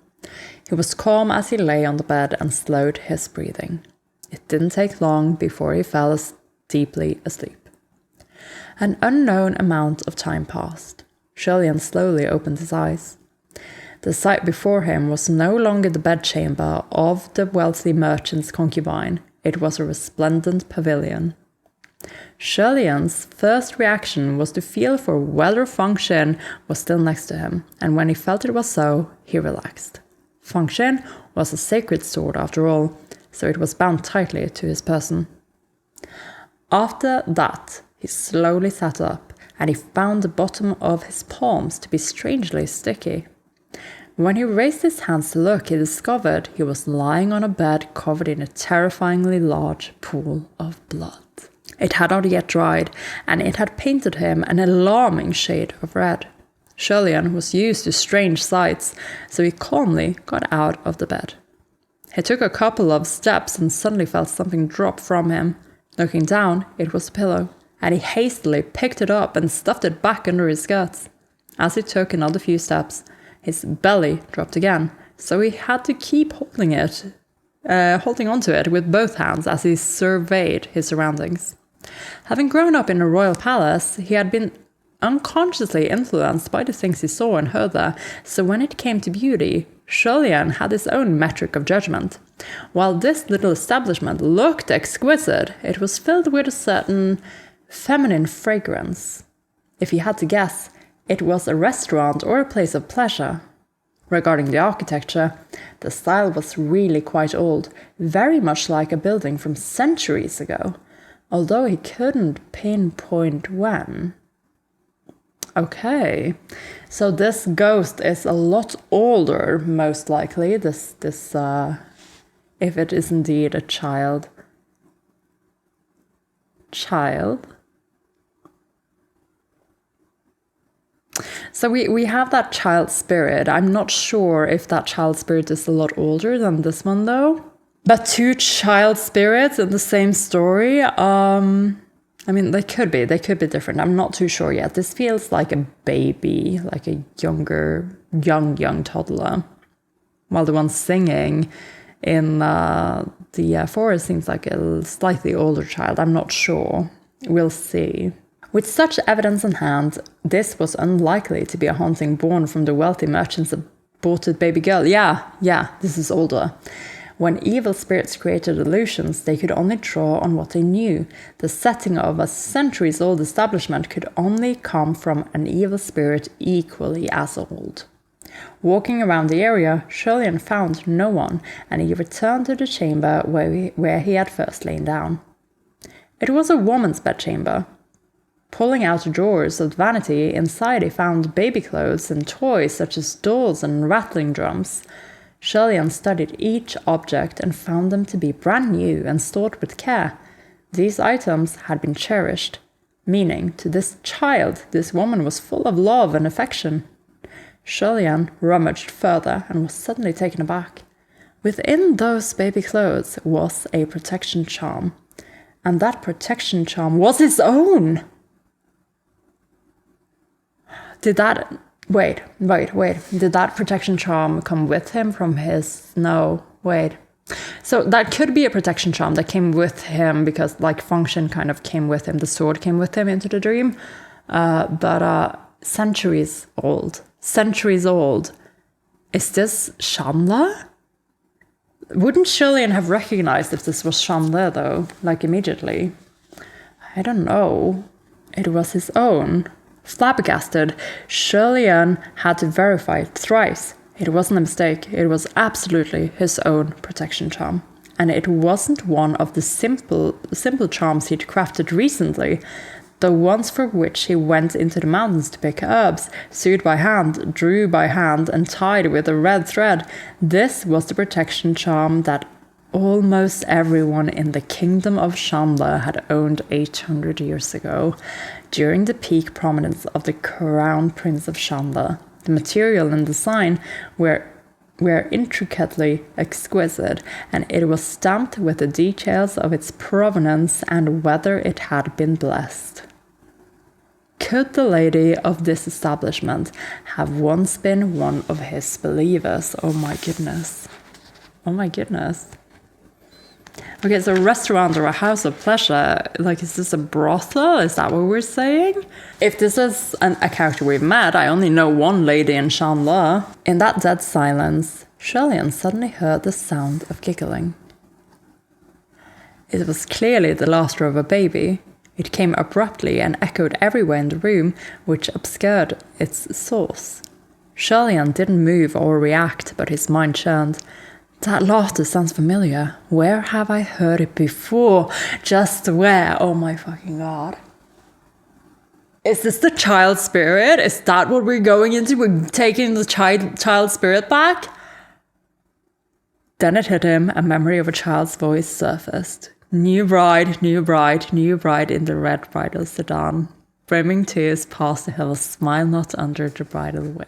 He was calm as he lay on the bed and slowed his breathing. It didn't take long before he fell deeply asleep. An unknown amount of time passed. HuaLian slowly opened his eyes. The sight before him was no longer the bedchamber of the wealthy merchant's concubine. It was a resplendent pavilion. HuaLian's first reaction was to feel for whether Function was still next to him, and when he felt it was so, he relaxed. Function was a sacred sword after all, so it was bound tightly to his person. After that, he slowly sat up, and he found the bottom of his palms to be strangely sticky. When he raised his hands to look, he discovered he was lying on a bed covered in a terrifyingly large pool of blood. It had not yet dried, and it had painted him an alarming shade of red. HuaLian was used to strange sights, so he calmly got out of the bed. He took a couple of steps and suddenly felt something drop from him. Looking down, it was a pillow, and he hastily picked it up and stuffed it back under his skirts. As he took another few steps, his belly dropped again, so he had to keep holding onto it with both hands as he surveyed his surroundings. Having grown up in a royal palace, he had been unconsciously influenced by the things he saw and heard there, so when it came to beauty, HuaLian had his own metric of judgment. While this little establishment looked exquisite, it was filled with a certain feminine fragrance. If he had to guess, it was a restaurant or a place of pleasure. Regarding the architecture, the style was really quite old, very much like a building from centuries ago, although he couldn't pinpoint when. Okay, so this ghost is a lot older, most likely, this if it is indeed a child. So we have that child spirit. I'm not sure if that child spirit is a lot older than this one, though. But 2 child spirits in the same story, I mean, they could be different. I'm not too sure yet. This feels like a baby, like a young toddler. While the one singing in the forest seems like a slightly older child. I'm not sure. We'll see. With such evidence in hand, this was unlikely to be a haunting born from the wealthy merchant's aborted baby girl. Yeah, this is older. When evil spirits created illusions, they could only draw on what they knew. The setting of a centuries-old establishment could only come from an evil spirit equally as old. Walking around the area, HuaLian found no one, and he returned to the chamber where he had first lain down. It was a woman's bedchamber. Pulling out drawers of vanity, inside he found baby clothes and toys such as dolls and rattling drums. HuaLian studied each object and found them to be brand new and stored with care. These items had been cherished, meaning to this child this woman was full of love and affection. HuaLian rummaged further and was suddenly taken aback. Within those baby clothes was a protection charm, and that protection charm was his own! Did that protection charm come with him from his... No, wait. So that could be a protection charm that came with him because like function kind of came with him. The sword came with him into the dream. But centuries old. Is this Chandler? Wouldn't HuaLian have recognized if this was Chandler though? Like immediately? I don't know. It was his own. Flabbergasted, HuaLian had to verify it thrice. It wasn't a mistake, it was absolutely his own protection charm. And it wasn't one of the simple charms he'd crafted recently, the ones for which he went into the mountains to pick herbs, sewed by hand, drew by hand, and tied with a red thread. This was the protection charm that almost everyone in the kingdom of Chandler had owned 800 years ago, during the peak prominence of the crown prince of Chandler. The material and design were intricately exquisite, and it was stamped with the details of its provenance and whether it had been blessed. Could the lady of this establishment have once been one of his believers? Oh my goodness. Oh my goodness. Okay, so restaurant or a house of pleasure, like, is this a brothel? Is that what we're saying? If this is a character we've met, I only know one lady in Chandler. In that dead silence, HuaLian suddenly heard the sound of giggling. It was clearly the laughter of a baby. It came abruptly and echoed everywhere in the room, which obscured its source. HuaLian didn't move or react, but his mind churned. That laughter sounds familiar. Where have I heard it before? Just where? Oh my fucking god. Is this the child spirit? Is that what we're going into? We're taking the child spirit back? Then it hit him. A memory of a child's voice surfaced. New bride, new bride, new bride in the red bridal sedan. Brimming tears past the hills, smile not under the bridal veil.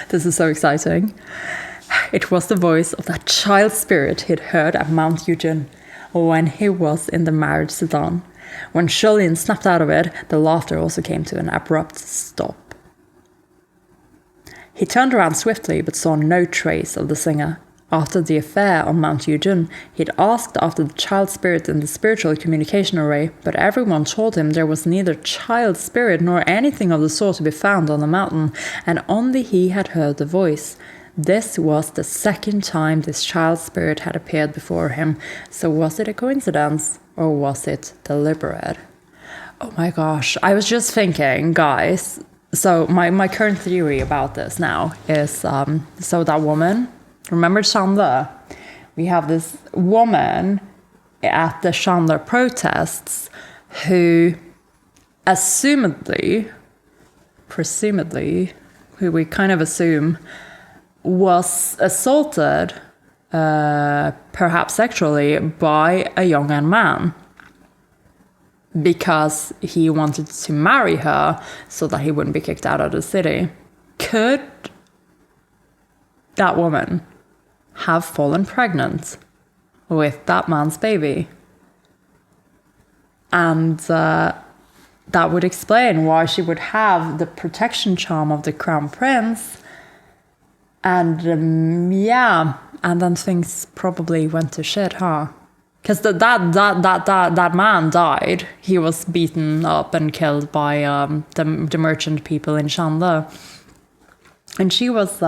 This is so exciting. It was the voice of that child spirit he'd heard at Mount Eugene when he was in the marriage sedan. When HuaLian snapped out of it, the laughter also came to an abrupt stop. He turned around swiftly but saw no trace of the singer. After the affair on Mount Eugene, he'd asked after the child spirit in the spiritual communication array, but everyone told him there was neither child spirit nor anything of the sort to be found on the mountain, and only he had heard the voice. This was the second time this child spirit had appeared before him, so was it a coincidence, or was it deliberate? Oh my gosh, I was just thinking, guys, so my current theory about this now is, so that woman... Remember Chandler? We have this woman at the Chandler protests who presumably, who we kind of assume was assaulted, perhaps sexually, by a young man because he wanted to marry her so that he wouldn't be kicked out of the city. Could that woman have fallen pregnant with that man's baby? And that would explain why she would have the protection charm of the crown prince. And and then things probably went to shit, huh? Because that man died. He was beaten up and killed by the merchant people in Chandler. And she was...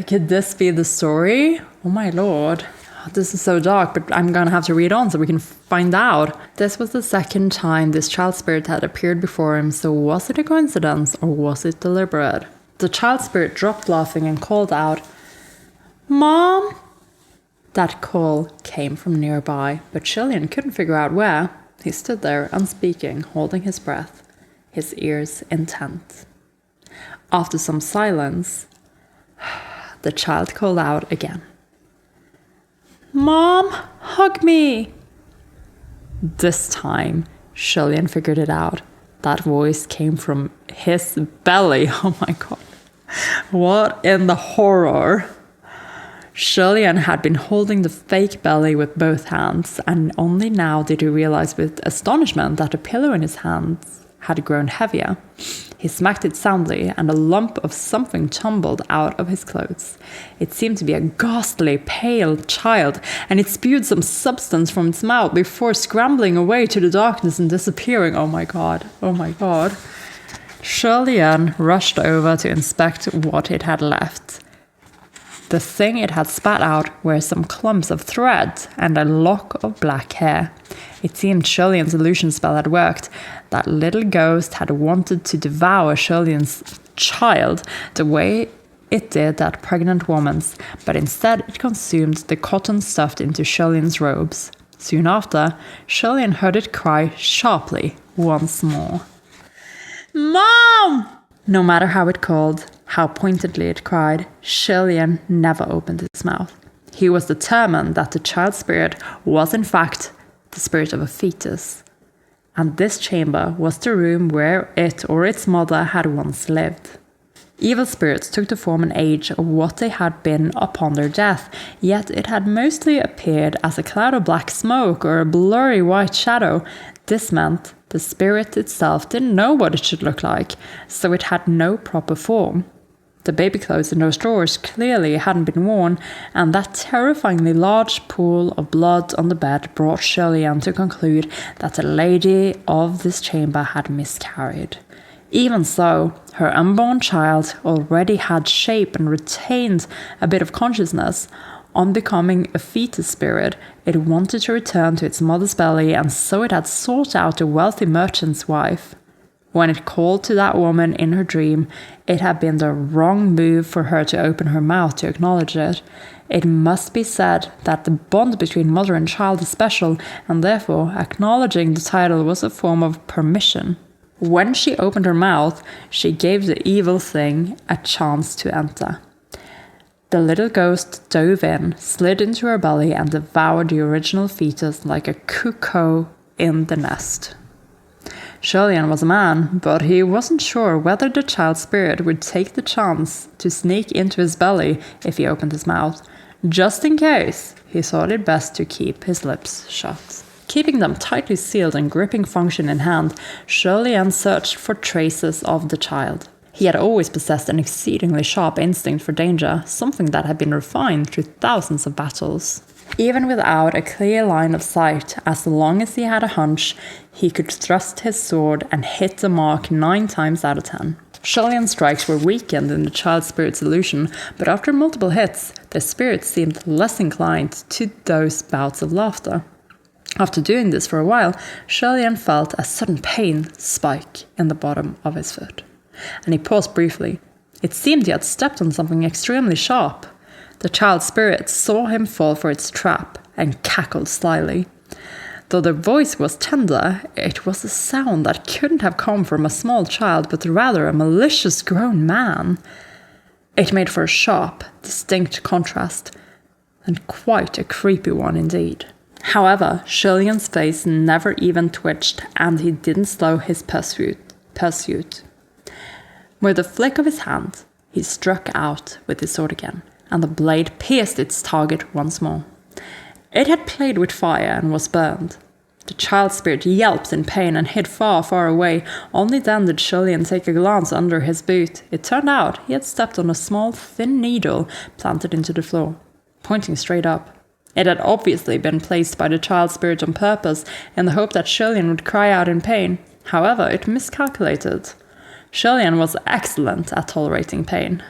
could this be the story? Oh my lord. This is so dark, but I'm gonna have to read on so we can find out. This was the second time this child spirit had appeared before him, so was it a coincidence or was it deliberate? The child spirit dropped laughing and called out, Mom? That call came from nearby, but HuaLian couldn't figure out where. He stood there, unspeaking, holding his breath, his ears intent. After some silence, the child called out again. "Mom, hug me!" This time, HuaLian figured it out. That voice came from his belly. Oh my god. What in the horror? HuaLian had been holding the fake belly with both hands, and only now did he realize with astonishment that the pillow in his hands had grown heavier. He smacked it soundly, and a lump of something tumbled out of his clothes. It seemed to be a ghastly, pale child, and it spewed some substance from its mouth before scrambling away to the darkness and disappearing. Oh my god, oh my god. HuaLian rushed over to inspect what it had left. The thing it had spat out were some clumps of thread and a lock of black hair. It seemed HuaLian's illusion spell had worked. That little ghost had wanted to devour HuaLian's child the way it did that pregnant woman's, but instead it consumed the cotton stuffed into HuaLian's robes. Soon after, HuaLian heard it cry sharply once more. "Mom!" No matter how it called, how pointedly it cried, HuaLian never opened his mouth. He was determined that the child spirit was in fact the spirit of a fetus, and this chamber was the room where it or its mother had once lived. Evil spirits took the form and age of what they had been upon their death, yet it had mostly appeared as a cloud of black smoke or a blurry white shadow. This meant the spirit itself didn't know what it should look like, so it had no proper form. The baby clothes in those drawers clearly hadn't been worn, and that terrifyingly large pool of blood on the bed brought HuaLian to conclude that the lady of this chamber had miscarried. Even so, her unborn child already had shape and retained a bit of consciousness. On becoming a fetus spirit, it wanted to return to its mother's belly, and so it had sought out a wealthy merchant's wife. When it called to that woman in her dream, it had been the wrong move for her to open her mouth to acknowledge it. It must be said that the bond between mother and child is special, and therefore acknowledging the title was a form of permission. When she opened her mouth, she gave the evil thing a chance to enter. The little ghost dove in, slid into her belly, and devoured the original fetus like a cuckoo in the nest. HuaLian was a man, but he wasn't sure whether the child spirit would take the chance to sneak into his belly if he opened his mouth. Just in case, he thought it best to keep his lips shut. Keeping them tightly sealed and gripping function in hand, HuaLian searched for traces of the child. He had always possessed an exceedingly sharp instinct for danger, something that had been refined through thousands of battles. Even without a clear line of sight, as long as he had a hunch, he could thrust his sword and hit the mark 9 times out of 10. HuaLian's strikes were weakened in the child spirit's illusion, but after multiple hits, the spirit seemed less inclined to those bouts of laughter. After doing this for a while, HuaLian felt a sudden pain spike in the bottom of his foot, and he paused briefly. It seemed he had stepped on something extremely sharp. The child spirit saw him fall for its trap and cackled slyly. Though the voice was tender, it was a sound that couldn't have come from a small child, but rather a malicious grown man. It made for a sharp, distinct contrast, and quite a creepy one indeed. However, HuaLian's face never even twitched, and he didn't slow his pursuit. With a flick of his hand, he struck out with his sword again, and the blade pierced its target once more. It had played with fire and was burned. The child spirit yelped in pain and hid far, far away. Only then did HuaLian take a glance under his boot. It turned out he had stepped on a small, thin needle planted into the floor, pointing straight up. It had obviously been placed by the child spirit on purpose, in the hope that HuaLian would cry out in pain. However, it miscalculated. HuaLian was excellent at tolerating pain.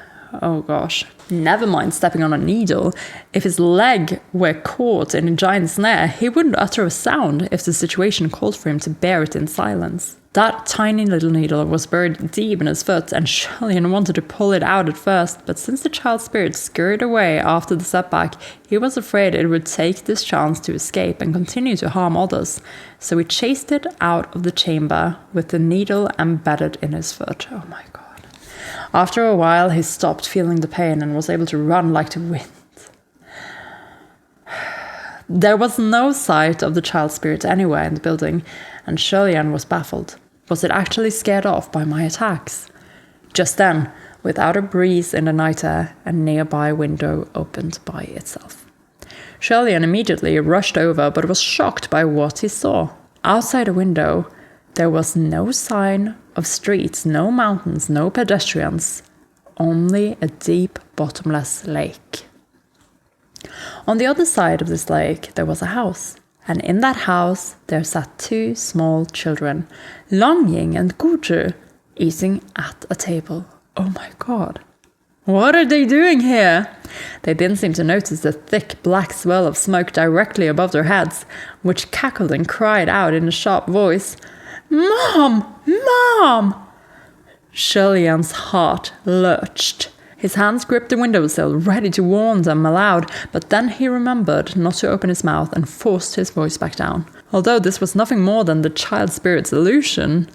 Oh gosh. Never mind stepping on a needle. If his leg were caught in a giant snare, he wouldn't utter a sound if the situation called for him to bear it in silence. That tiny little needle was buried deep in his foot, and HuaLian wanted to pull it out at first, but since the child spirit scurried away after the setback, he was afraid it would take this chance to escape and continue to harm others, so he chased it out of the chamber with the needle embedded in his foot. Oh my god. After a while, he stopped feeling the pain and was able to run like the wind. There was no sight of the child spirit anywhere in the building, and HuaLian was baffled. Was it actually scared off by my attacks? Just then, without a breeze in the night air, a nearby window opened by itself. HuaLian immediately rushed over, but was shocked by what he saw. Outside the window, there was no sign of streets, no mountains, no pedestrians, only a deep, bottomless lake. On the other side of this lake, there was a house, and in that house there sat two small children, Longying and Guju, eating at a table. Oh my god. What are they doing here? They didn't seem to notice the thick black swirl of smoke directly above their heads, which cackled and cried out in a sharp voice, "Mom! Mom!" HuaLian's heart lurched. His hands gripped the windowsill, ready to warn them aloud, but then he remembered not to open his mouth and forced his voice back down. Although this was nothing more than the child spirit's illusion,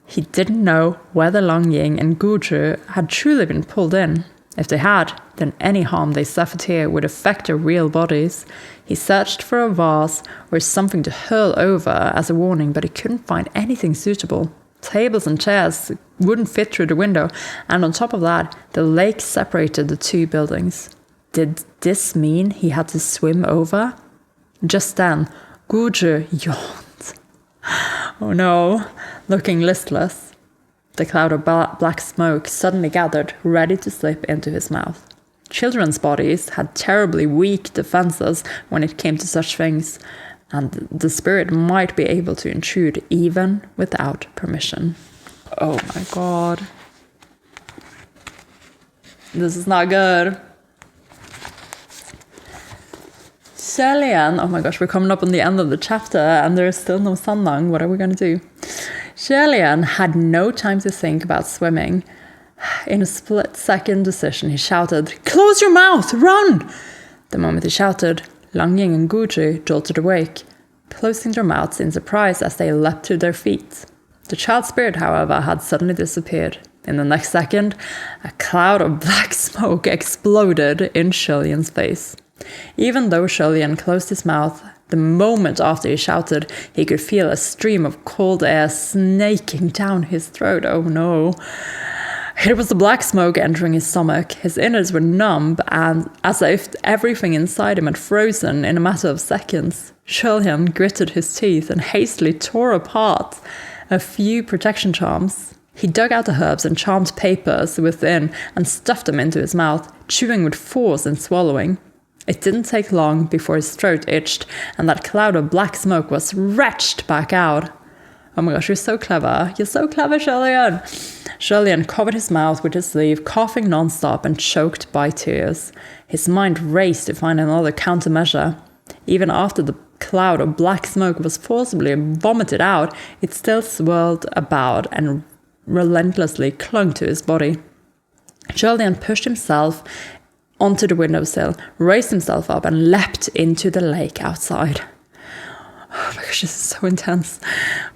he didn't know whether Longying and Guju had truly been pulled in. If they had, then any harm they suffered here would affect their real bodies. He searched for a vase or something to hurl over as a warning, but he couldn't find anything suitable. Tables and chairs wouldn't fit through the window, and on top of that, the lake separated the two buildings. Did this mean he had to swim over? Just then, Guju yawned. Oh no, looking listless. The cloud of black smoke suddenly gathered, ready to slip into his mouth. Children's bodies had terribly weak defenses when it came to such things, and the spirit might be able to intrude even without permission. Oh my god. This is not good. HuaLian, oh my gosh, we're coming up on the end of the chapter and there is still no Sannang. What are we going to do? HuaLian had no time to think about swimming. In a split-second decision, he shouted, "Close your mouth! Run!" The moment he shouted, Longying and Guju jolted awake, closing their mouths in surprise as they leapt to their feet. The child spirit, however, had suddenly disappeared. In the next second, a cloud of black smoke exploded in HuaLian's face. Even though HuaLian closed his mouth, the moment after he shouted, he could feel a stream of cold air snaking down his throat. Oh no. It was the black smoke entering his stomach. His innards were numb, and as if everything inside him had frozen in a matter of seconds. HuaLian gritted his teeth and hastily tore apart a few protection charms. He dug out the herbs and charmed papers within and stuffed them into his mouth, chewing with force and swallowing. It didn't take long before his throat itched, and that cloud of black smoke was wretched back out. Oh my gosh, you're so clever. You're so clever, HuaLian. HuaLian covered his mouth with his sleeve, coughing non-stop and choked by tears. His mind raced to find another countermeasure. Even after the cloud of black smoke was forcibly vomited out, it still swirled about and relentlessly clung to his body. HuaLian pushed himself onto the windowsill, raised himself up and leapt into the lake outside. Oh my gosh, this is so intense.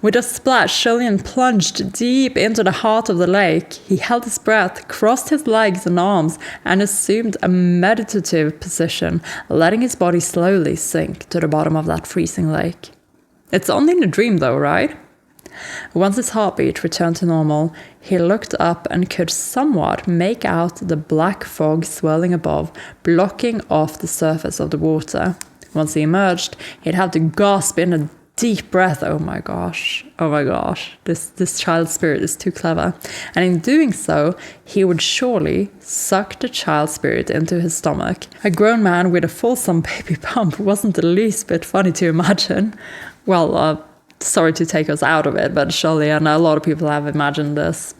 With a splash, HuaLian plunged deep into the heart of the lake. He held his breath, crossed his legs and arms, and assumed a meditative position, letting his body slowly sink to the bottom of that freezing lake. It's only in a dream though, right? Once his heartbeat returned to normal, he looked up and could somewhat make out the black fog swirling above, blocking off the surface of the water. Once he emerged, he'd have to gasp in a deep breath. Oh my gosh, this child spirit is too clever. And in doing so, he would surely suck the child spirit into his stomach. A grown man with a fulsome baby pump wasn't the least bit funny to imagine. Well, sorry to take us out of it, but HuaLian, a lot of people have imagined this.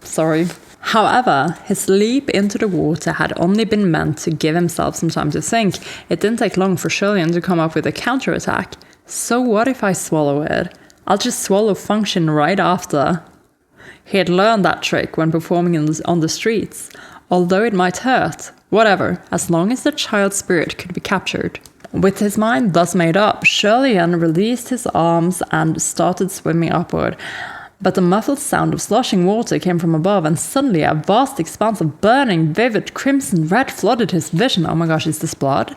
Sorry. However, his leap into the water had only been meant to give himself some time to think. It didn't take long for HuaLian to come up with a counterattack. So what if I swallow it? I'll just swallow function right after. He had learned that trick when performing on the streets. Although it might hurt, whatever, as long as the child spirit could be captured. With his mind thus made up, HuaLian released his arms and started swimming upward. But the muffled sound of sloshing water came from above, and suddenly a vast expanse of burning, vivid crimson red flooded his vision. Oh my gosh, is this blood?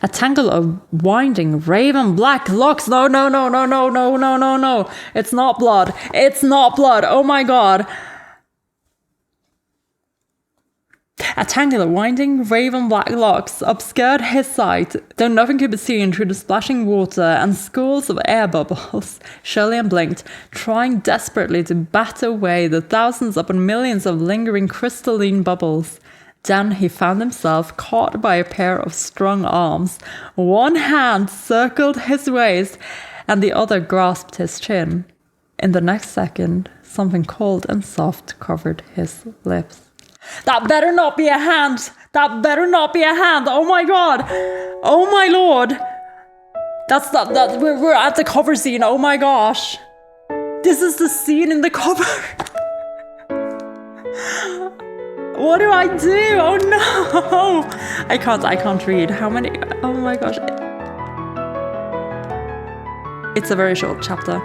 A tangle of winding, raven black locks. No. It's not blood. It's not blood. Oh my god. A tangle of winding, raven black locks obscured his sight, though nothing could be seen through the splashing water and schools of air bubbles. HuaLian blinked, trying desperately to bat away the thousands upon millions of lingering crystalline bubbles. Then he found himself caught by a pair of strong arms. One hand circled his waist, and the other grasped his chin. In the next second, something cold and soft covered his lips. That better not be a hand! That better not be a hand! Oh my god! Oh my lord! We're at the cover scene, oh my gosh! This is the scene in the cover! What do I do? Oh no! I can't read. How many? Oh my gosh. It's a very short chapter.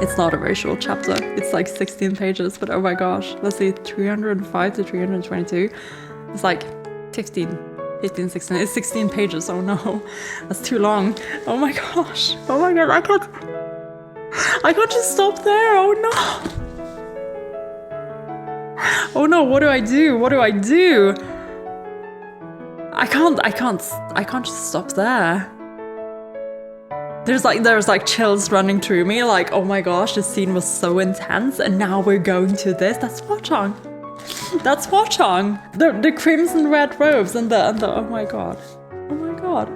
It's not a very short chapter. It's like 16 pages, but oh my gosh. Let's see, 305 to 322. It's like 15, 16. It's 16 pages. Oh no, that's too long. Oh my gosh. Oh my god, I can't just stop there. Oh no. Oh no, what do I do? What do I do? I can't just stop there. There's like chills running through me, like, oh my gosh, this scene was so intense, and now we're going to this. That's Hwa-Chang. That's Hwa-Chang. The crimson red robes and the oh my god. Oh my god.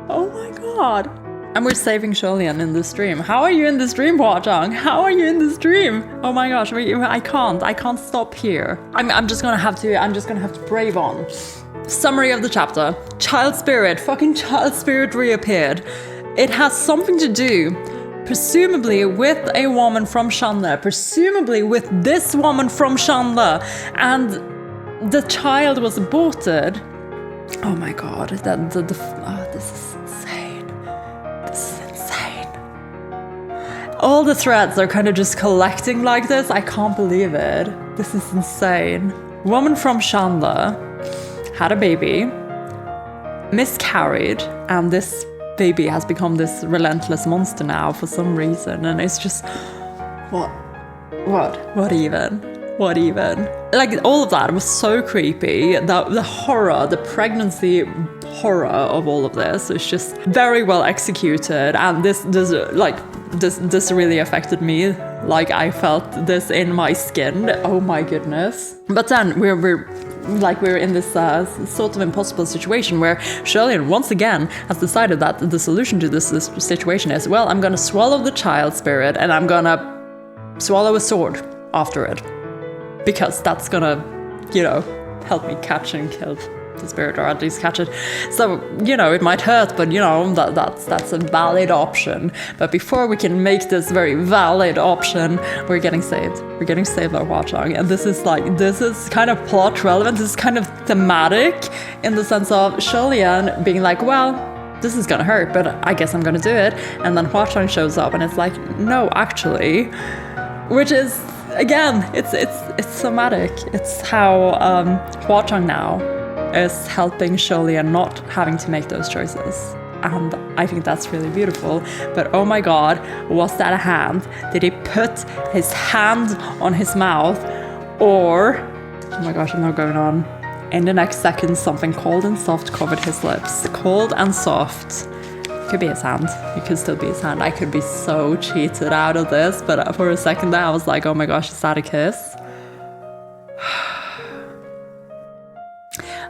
Oh my god. And we're saving HuaLian in this dream. How are you in this dream, Hwa-Chang? How are you in this dream? Oh my gosh, I can't stop here. I'm just gonna have to brave on. Summary of the chapter. Fucking child spirit reappeared. It has something to do, presumably with a woman from Shanle, presumably with this woman from Shanle, and the child was aborted. Oh my god, this is insane. This is insane. All the threads are kind of just collecting like this. I can't believe it. This is insane. Woman from Shanle had a baby, miscarried, and this baby has become this relentless monster now for some reason, and it's just what even? Like, all of that was so creepy. The horror, the pregnancy horror of all of this is just very well executed, and this really affected me. Like, I felt this in my skin. Oh my goodness. But then we're in this sort of impossible situation where HuaLian once again has decided that the solution to this situation is, well, I'm gonna swallow the child spirit and I'm gonna swallow a sword after it. Because that's gonna, help me catch and kill the spirit, or at least catch it. So, it might hurt, but that's a valid option. But before we can make this very valid option, we're getting saved. We're getting saved by Hwa-Chang. And this is kind of plot relevant. This is kind of thematic in the sense of HuaLian being like, well, this is gonna hurt, but I guess I'm gonna do it. And then Hwa-Chang shows up and it's like, no, actually, which is, again, it's thematic. It's how Hwa-Chang now is helping HuaLian not having to make those choices. And I think that's really beautiful. But oh my god, was that a hand? Did he put his hand on his mouth? Or, oh my gosh, I'm not going on. In the next second, something cold and soft covered his lips. Cold and soft. It could be his hand. It could still be his hand. I could be so cheated out of this, but for a second there, I was like, oh my gosh, is that a kiss?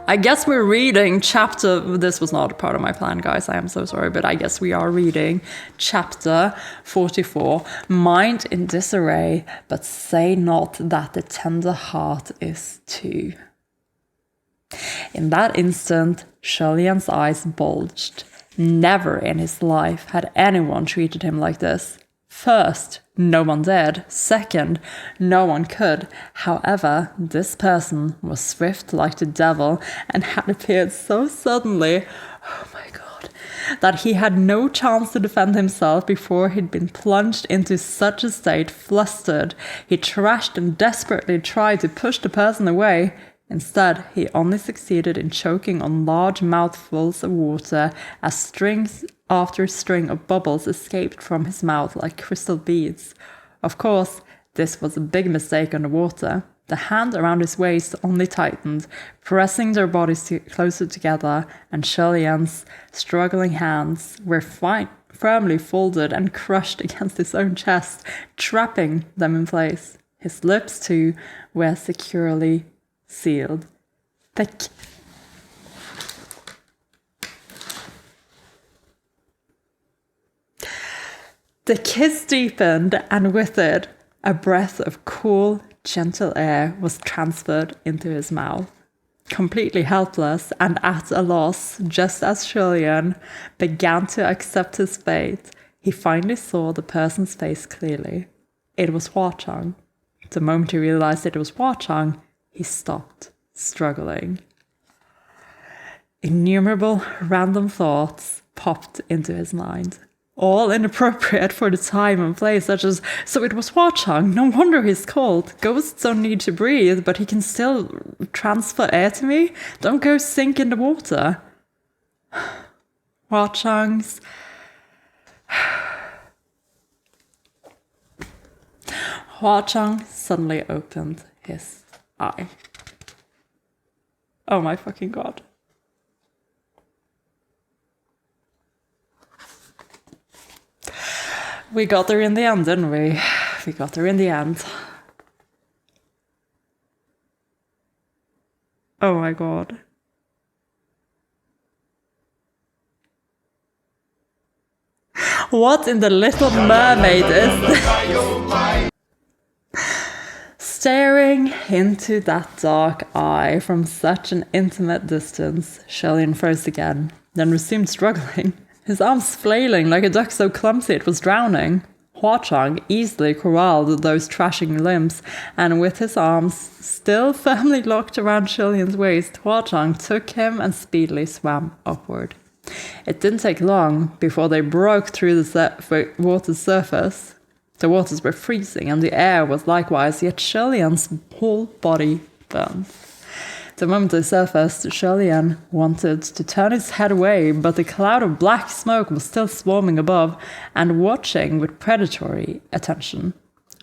I guess we're reading chapter... This was not a part of my plan, guys. I am so sorry, but I guess we are reading chapter 44. Mind in disarray, but say not that the tender heart is too. In that instant, HuaLian's eyes bulged. Never in his life had anyone treated him like this. First, no one did. Second, no one could. However, this person was swift like the devil and had appeared so suddenly, oh my god, that he had no chance to defend himself before he'd been plunged into such a state. Flustered, he trashed and desperately tried to push the person away. Instead, he only succeeded in choking on large mouthfuls of water as strings after string of bubbles escaped from his mouth like crystal beads. Of course, this was a big mistake underwater. The hand around his waist only tightened, pressing their bodies closer together, and HuaLian's struggling hands were firmly folded and crushed against his own chest, trapping them in place. His lips, too, were securely sealed. Thick. The kiss deepened, and with it, a breath of cool, gentle air was transferred into his mouth. Completely helpless and at a loss, just as HuaLian began to accept his fate, he finally saw the person's face clearly. It was HuaChang. The moment he realized it was HuaChang, he stopped, struggling. Innumerable random thoughts popped into his mind, all inappropriate for the time and place, such as, so it was HuaChang, no wonder he's cold. Ghosts don't need to breathe, but he can still transfer air to me? Don't go sink in the water. HuaChang's... HuaChang suddenly opened his eye. Oh my fucking god. We got there in the end, didn't we? We got there in the end. Oh my god. What in the Little Mermaid is this? Staring into that dark eye from such an intimate distance, HuaLian froze again, then resumed struggling, his arms flailing like a duck so clumsy it was drowning. HuaChang easily corralled those trashing limbs, and with his arms still firmly locked around HuaLian's waist, HuaChang took him and speedily swam upward. It didn't take long before they broke through the water's surface. The waters were freezing and the air was likewise, yet HuaLian's whole body burned. The moment they surfaced, HuaLian wanted to turn his head away, but the cloud of black smoke was still swarming above and watching with predatory attention.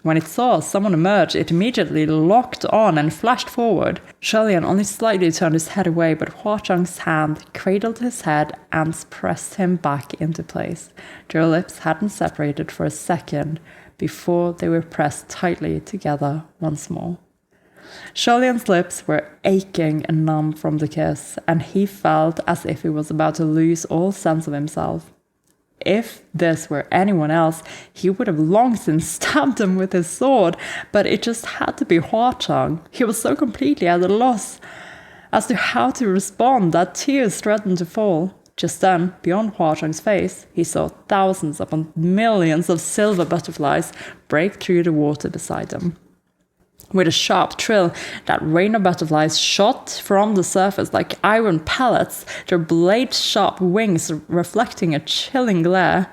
When it saw someone emerge, it immediately locked on and flashed forward. HuaLian only slightly turned his head away, but HuaChang's hand cradled his head and pressed him back into place. Their lips hadn't separated for a second before they were pressed tightly together once more. HuaLian's lips were aching and numb from the kiss, and he felt as if he was about to lose all sense of himself. If this were anyone else, he would have long since stabbed him with his sword, but it just had to be HuaChang. He was so completely at a loss as to how to respond that tears threatened to fall. Just then, beyond HuaChang's face, he saw thousands upon millions of silver butterflies break through the water beside them. With a sharp trill, that rain of butterflies shot from the surface like iron pellets, their blade-sharp wings reflecting a chilling glare.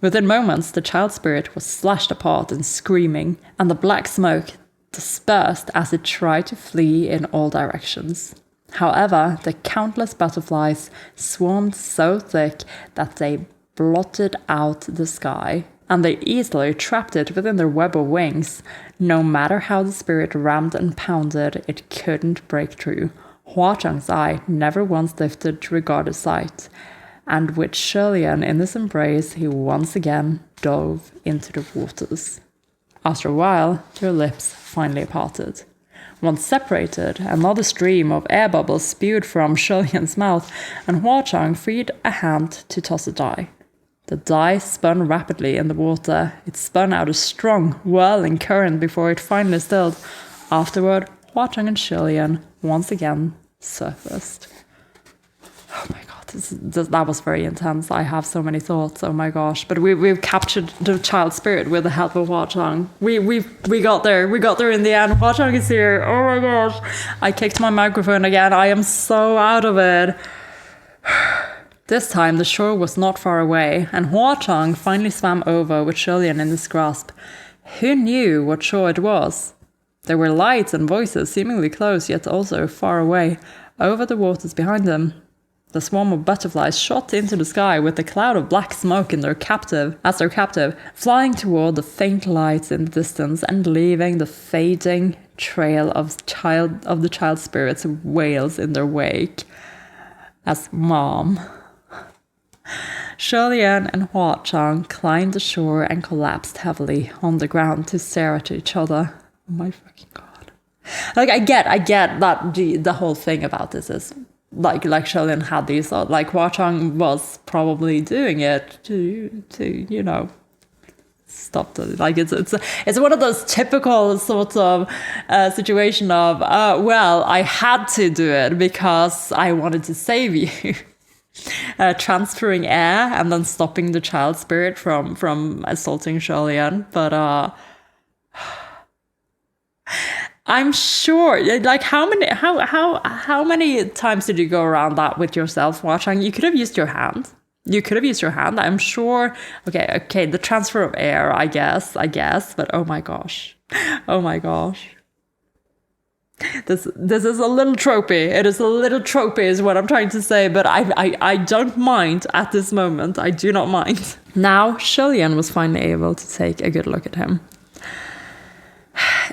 Within moments, the child spirit was slashed apart and screaming, and the black smoke dispersed as it tried to flee in all directions. However, the countless butterflies swarmed so thick that they blotted out the sky, and they easily trapped it within their web of wings. No matter how the spirit rammed and pounded, it couldn't break through. HuaChang's eye never once lifted to regard the sight, and with HuaLian in his embrace, he once again dove into the waters. After a while, their lips finally parted. Once separated, another stream of air bubbles spewed from HuaLian's mouth, and HuaChang freed a hand to toss a die. The die spun rapidly in the water. It spun out a strong, whirling current before it finally stilled. Afterward, HuaChang and HuaLian once again surfaced. Oh my god. That was very intense. I have so many thoughts. Oh my gosh! But we've captured the child spirit with the help of HuaChang. We got there. We got there in the end. HuaChang is here. Oh my gosh! I kicked my microphone again. I am so out of it. This time the shore was not far away, and HuaChang finally swam over with HuaLian in his grasp. Who knew what shore it was? There were lights and voices seemingly close, yet also far away, over the waters behind them. The swarm of butterflies shot into the sky with a cloud of black smoke in their captive, flying toward the faint lights in the distance and leaving the fading trail of the child spirit's wails in their wake. As Mom. HuaLian and HuaChang climbed the shore and collapsed heavily on the ground to stare at each other. Oh my fucking god! Like I get that the whole thing about this is like HuaLian had these thoughts. Like HuaChang was probably doing it to stop the it's one of those typical sorts of situation of well, I had to do it because I wanted to save you. Transferring air and then stopping the child spirit from assaulting HuaLian, but I'm sure, like, how many times did you go around that with yourself, HuaChang? You could have used your hand. I'm sure. Okay, the transfer of air, I guess, but oh my gosh. This is a little tropey. It is a little tropey is what I'm trying to say, but I don't mind at this moment. I do not mind. Now, HuaLian was finally able to take a good look at him.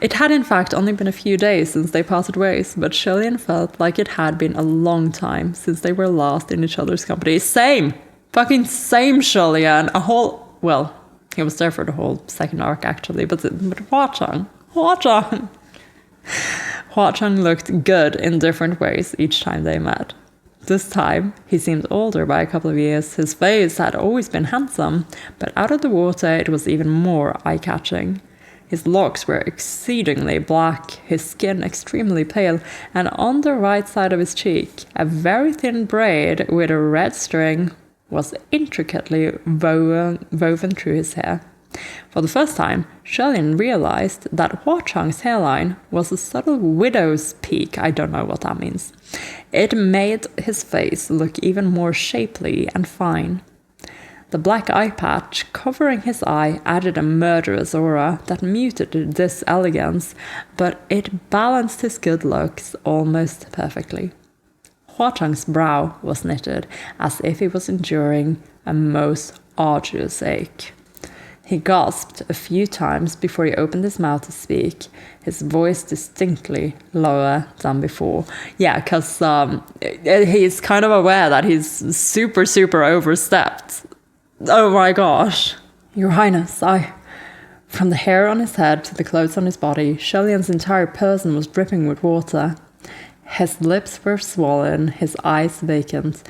It had in fact only been a few days since they parted ways, but HuaLian felt like it had been a long time since they were last in each other's company. Same! Fucking same, HuaLian. Well, he was there for the whole second arc actually, but HuaChang. HuaChang looked good in different ways each time they met. This time, he seemed older by a couple of years. His face had always been handsome, but out of the water it was even more eye-catching. His locks were exceedingly black, his skin extremely pale, and on the right side of his cheek, a very thin braid with a red string was intricately woven through his hair. For the first time, HuaLian realized that HuaChang's hairline was a subtle widow's peak. I don't know what that means. It made his face look even more shapely and fine. The black eye patch covering his eye added a murderous aura that muted this elegance, but it balanced his good looks almost perfectly. HuaChang's brow was knitted, as if he was enduring a most arduous ache. He gasped a few times before he opened his mouth to speak, his voice distinctly lower than before. Yeah, because he's kind of aware that he's super, super overstepped. Oh my gosh. Your Highness, From the hair on his head to the clothes on his body, HuaLian's entire person was dripping with water. His lips were swollen, his eyes vacant.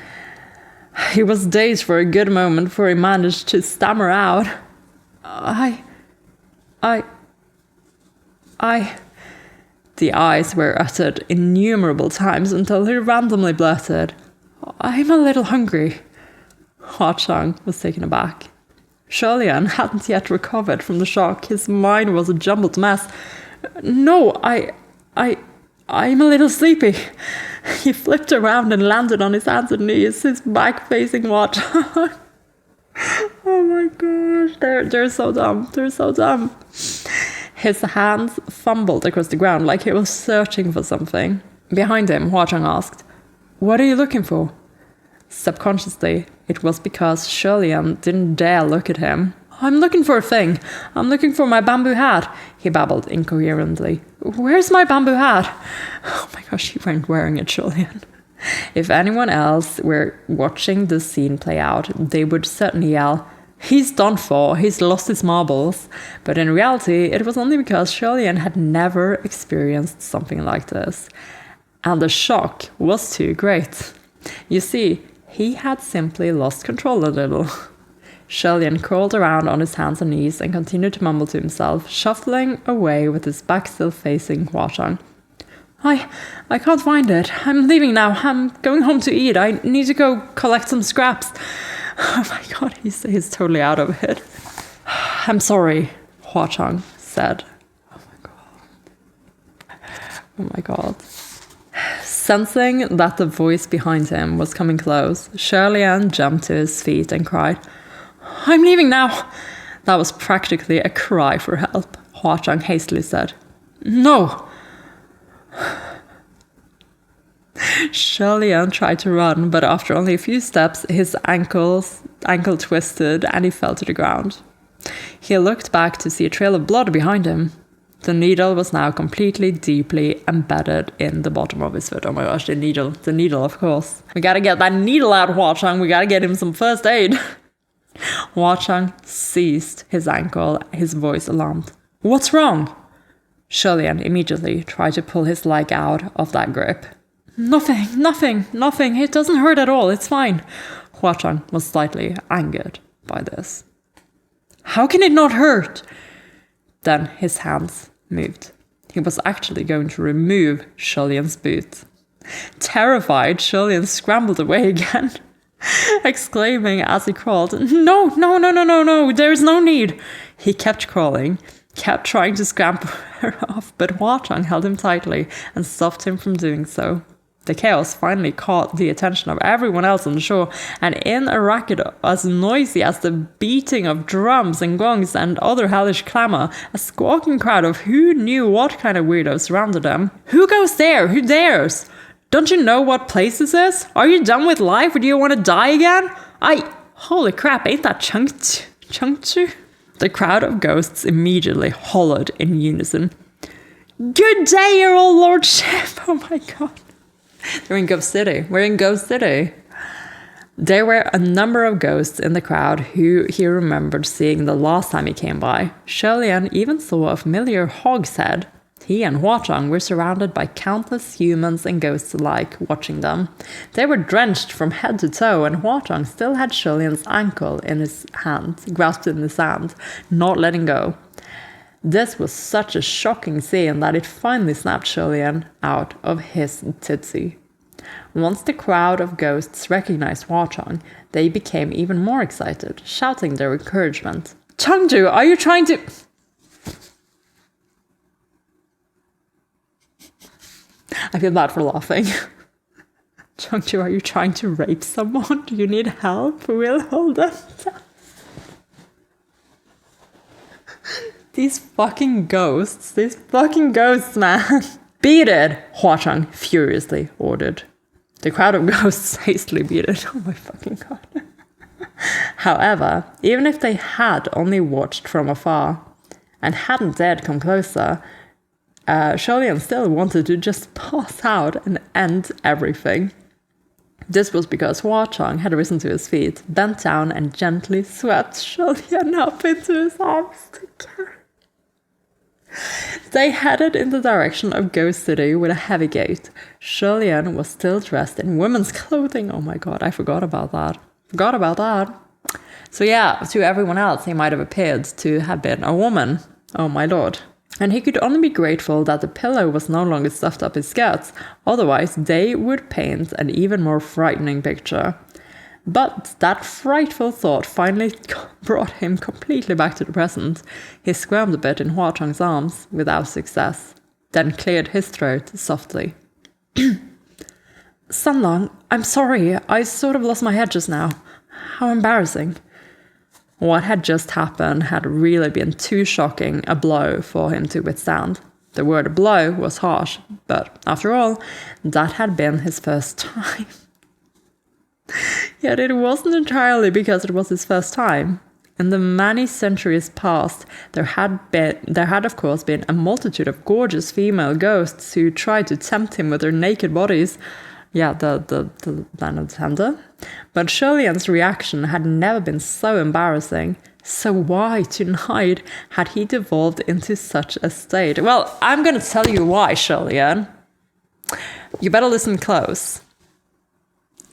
He was dazed for a good moment before he managed to stammer out. The eyes were uttered innumerable times until he randomly blurted, I'm a little hungry. HuaChang was taken aback. HuaLian hadn't yet recovered from the shock. His mind was a jumbled mess. No, I'm a little sleepy. He flipped around and landed on his hands and knees, his back facing HuaChang. Oh my gosh, they're so dumb. They're so dumb. His hands fumbled across the ground like he was searching for something. Behind him, HuaChang asked, What are you looking for? Subconsciously, it was because HuaLian didn't dare look at him. I'm looking for a thing. I'm looking for my bamboo hat, he babbled incoherently. Where's my bamboo hat? Oh my gosh, you weren't wearing it, HuaLian. If anyone else were watching this scene play out, they would certainly yell, He's done for, he's lost his marbles. But in reality, it was only because HuaLian had never experienced something like this. And the shock was too great. You see, he had simply lost control a little. HuaLian crawled around on his hands and knees and continued to mumble to himself, shuffling away with his back still facing HuaChang. I can't find it. I'm leaving now. I'm going home to eat. I need to go collect some scraps. Oh my god, he's totally out of it. I'm sorry, Hua-Chang said. Oh my god. Sensing that the voice behind him was coming close, HuaLian jumped to his feet and cried, I'm leaving now. That was practically a cry for help, Hua-Chang hastily said. No. HuaLian tried to run, but after only a few steps, his ankle twisted and he fell to the ground. He looked back to see a trail of blood behind him. The needle was now completely, deeply embedded in the bottom of his foot. Oh my gosh, the needle, of course. We gotta get that needle out, Hua-Chang. We gotta get him some first aid. Hua-Chang seized his ankle, his voice alarmed. What's wrong? HuaLian immediately tried to pull his leg out of that grip. Nothing. It doesn't hurt at all. It's fine. Hua-Chang was slightly angered by this. How can it not hurt? Then his hands moved. He was actually going to remove HuaLian's boot. Terrified, HuaLian scrambled away again, exclaiming as he crawled, No, there is no need. He kept crawling, kept trying to scamper off, but Hua-Chang held him tightly and stopped him from doing so. The chaos finally caught the attention of everyone else on the shore, and in a racket as noisy as the beating of drums and gongs and other hellish clamour, a squawking crowd of who knew what kind of weirdos surrounded them. Who goes there? Who dares? Don't you know what place this is? Are you done with life or do you want to die again? Holy crap, ain't that Chengchu? The crowd of ghosts immediately hollered in unison. Good day, your old lordship! Oh my god. We're in Ghost City. There were a number of ghosts in the crowd who he remembered seeing the last time he came by. HuaLian even saw a familiar hog's head. He and Hua-Chang were surrounded by countless humans and ghosts alike, watching them. They were drenched from head to toe, and Hua-Chang still had HuaLian's ankle in his hand, grasped in his hand, not letting go. This was such a shocking scene that it finally snapped HuaLian out of his titsy. Once the crowd of ghosts recognized Hua-Chang, they became even more excited, shouting their encouragement. Chengju, are you trying to... I feel bad for laughing. Chengju, are you trying to rape someone? Do you need help? We'll hold them down. These fucking ghosts, man. Beat it, Hua-Chang furiously ordered. The crowd of ghosts hastily beat it. Oh my fucking god. However, even if they had only watched from afar and hadn't dared come closer, HuaLian still wanted to just pass out and end everything. This was because Hua-Chang had risen to his feet, bent down and gently swept HuaLian up into his arms together. They headed in the direction of Ghost City with a heavy gait. HuaLian was still dressed in women's clothing. Oh my god, I forgot about that. So yeah, to everyone else, he might have appeared to have been a woman. Oh my lord. And he could only be grateful that the pillow was no longer stuffed up his skirts, otherwise they would paint an even more frightening picture. But that frightful thought finally brought him completely back to the present. He squirmed a bit in Hua-Chang's arms, without success, then cleared his throat softly. Sunlong, I'm sorry, I sort of lost my head just now. How embarrassing. What had just happened had really been too shocking a blow for him to withstand. The word blow was harsh, but after all, that had been his first time. Yet it wasn't entirely because it was his first time. In the many centuries past, there had of course been a multitude of gorgeous female ghosts who tried to tempt him with their naked bodies. Yeah, the land tender. But HuaLian's reaction had never been so embarrassing. So why, tonight, had he devolved into such a state? Well, I'm gonna tell you why, HuaLian. You better listen close.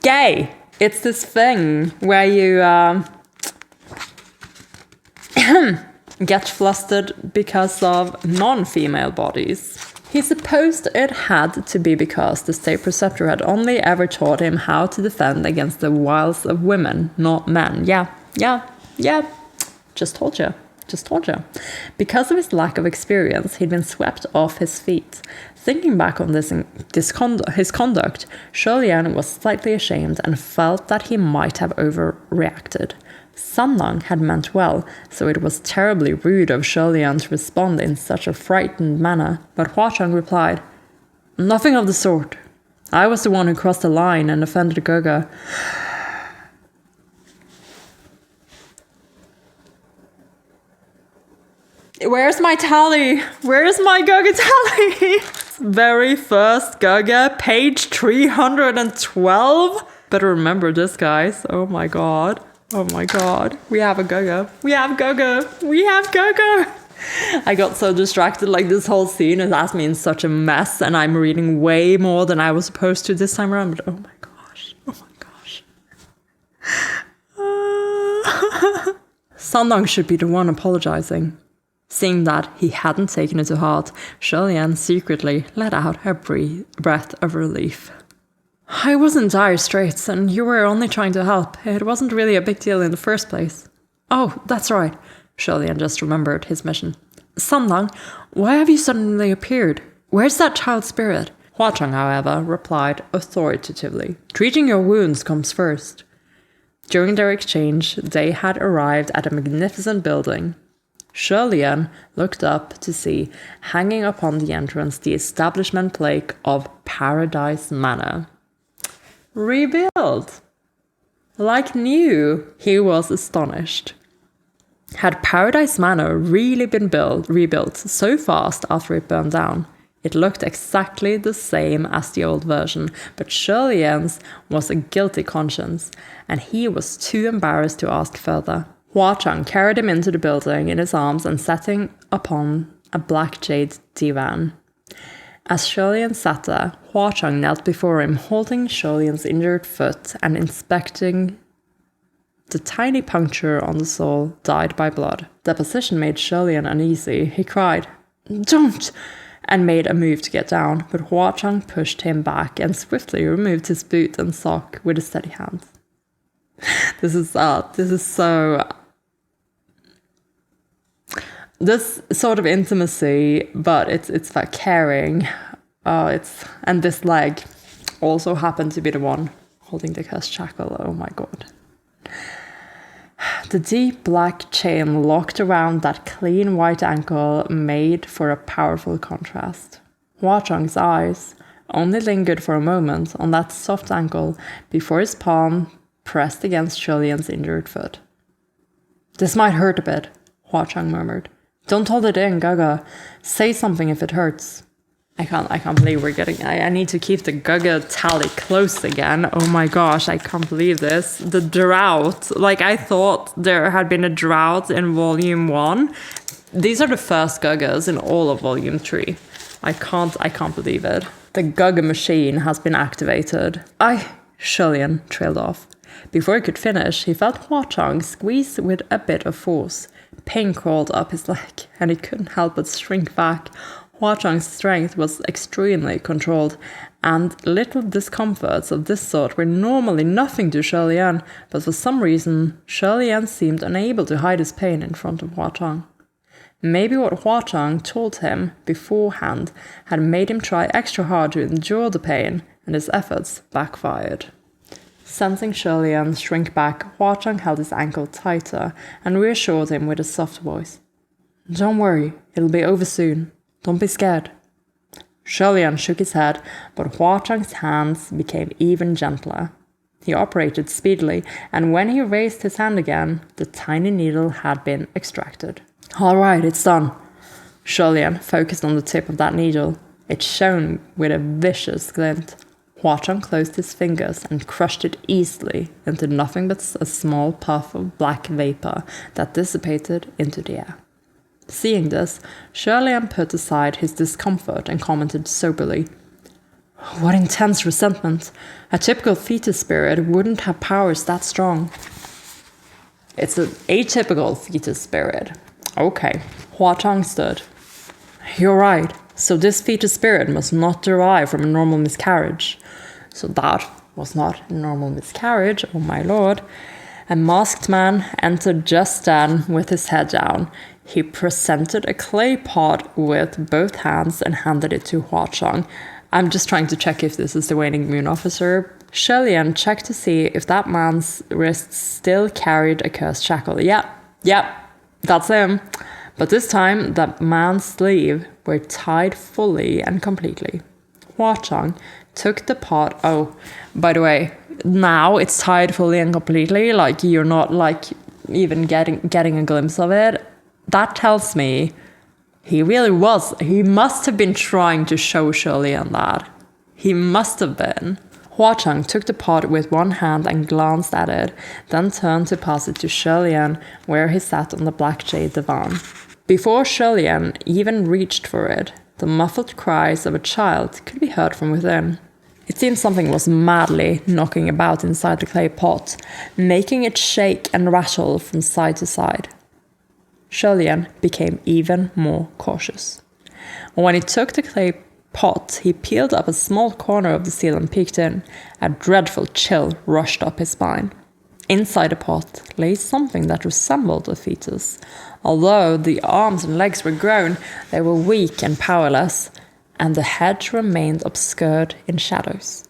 Gay! It's this thing where you get flustered because of non-female bodies. He supposed it had to be because the state preceptor had only ever taught him how to defend against the wiles of women, not men. Yeah. Just told you. Because of his lack of experience, he'd been swept off his feet. Thinking back on his conduct, HuaLian was slightly ashamed and felt that he might have overreacted. Sandang had meant well, so it was terribly rude of HuaLian to respond in such a frightened manner, but Huachang replied, "Nothing of the sort. I was the one who crossed the line and offended Gaga." Where's my tally? Where's my Gaga tally? Very first Gaga, page 312. Better remember this, guys. Oh my god. We have a Gaga. I got so distracted, like this whole scene has me in such a mess, and I'm reading way more than I was supposed to this time around, but oh my gosh. Sandang should be the one apologizing. Seeing that he hadn't taken it to heart, HuaLian secretly let out a breath of relief. "I was in dire straits, and you were only trying to help. It wasn't really a big deal in the first place." "Oh, that's right." HuaLian just remembered his mission. "Sandang, why have you suddenly appeared? Where's that child spirit?" Huachang, however, replied authoritatively, "Treating your wounds comes first." During their exchange, they had arrived at a magnificent building. HuaLian looked up to see, hanging upon the entrance, the establishment plaque of Paradise Manor. Rebuilt! Like new, he was astonished. Had Paradise Manor really been rebuilt so fast after it burned down? It looked exactly the same as the old version, but HuaLian's was a guilty conscience, and he was too embarrassed to ask further. Huachang carried him into the building in his arms and set him upon a black jade divan. As HuaLian sat there, Huachang knelt before him, holding HuaLian's injured foot and inspecting the tiny puncture on the sole dyed by blood. The position made HuaLian uneasy. He cried, "Don't!" and made a move to get down, but Huachang pushed him back and swiftly removed his boot and sock with a steady hand. This sort of intimacy, but it's like caring. And this leg also happened to be the one holding the cursed shackle. Oh my god. The deep black chain locked around that clean white ankle made for a powerful contrast. Huachang's eyes only lingered for a moment on that soft ankle before his palm pressed against HuaLian's injured foot. "This might hurt a bit," Huachang murmured. "Don't hold it in, Gaga. Say something if it hurts." I can't believe we're getting... I need to keep the Gaga tally close again. Oh my gosh, I can't believe this. The drought. Like, I thought there had been a drought in Volume 1. These are the first Gagas in all of Volume 3. I can't believe it. The Gaga machine has been activated. HuaLian trailed off. Before he could finish, he felt Huachang squeeze with a bit of force. Pain crawled up his leg, and he couldn't help but shrink back. Huachang's strength was extremely controlled, and little discomforts of this sort were normally nothing to HuaLian, but for some reason, HuaLian seemed unable to hide his pain in front of Huachang. Maybe what Huachang told him beforehand had made him try extra hard to endure the pain, and his efforts backfired. Sensing HuaLian shrink back, Huachang held his ankle tighter and reassured him with a soft voice. "Don't worry, it'll be over soon. Don't be scared." HuaLian shook his head, but Huachang's hands became even gentler. He operated speedily, and when he raised his hand again, the tiny needle had been extracted. "All right, it's done." HuaLian focused on the tip of that needle. It shone with a vicious glint. Huachang closed his fingers and crushed it easily into nothing but a small puff of black vapor that dissipated into the air. Seeing this, HuaLian put aside his discomfort and commented soberly, "What intense resentment! A typical fetus spirit wouldn't have powers that strong." "It's an atypical fetus spirit." "Okay." Huachang stood. "You're right. So this fetus spirit must not derive from a normal miscarriage. So that was not a normal miscarriage, oh my lord. A masked man entered just then with his head down. He presented a clay pot with both hands and handed it to HuaLian. I'm just trying to check if this is the waning moon officer. HuaLian checked to see if that man's wrists still carried a cursed shackle. Yep, that's him. But this time, the man's sleeves were tied fully and completely. HuaLian took the pot. Oh, by the way, now it's tied fully and completely. Like, you're not, like, even getting a glimpse of it. That tells me he must have been trying to show HuaLian that. He must have been. HuaLian took the pot with one hand and glanced at it, then turned to pass it to HuaLian, where he sat on the black jade divan. Before HuaLian even reached for it, the muffled cries of a child could be heard from within. It seemed something was madly knocking about inside the clay pot, making it shake and rattle from side to side. HuaLian became even more cautious. When he took the clay pot, he peeled up a small corner of the seal and peeked in. A dreadful chill rushed up his spine. Inside the pot lay something that resembled a fetus. Although the arms and legs were grown, they were weak and powerless, and the head remained obscured in shadows.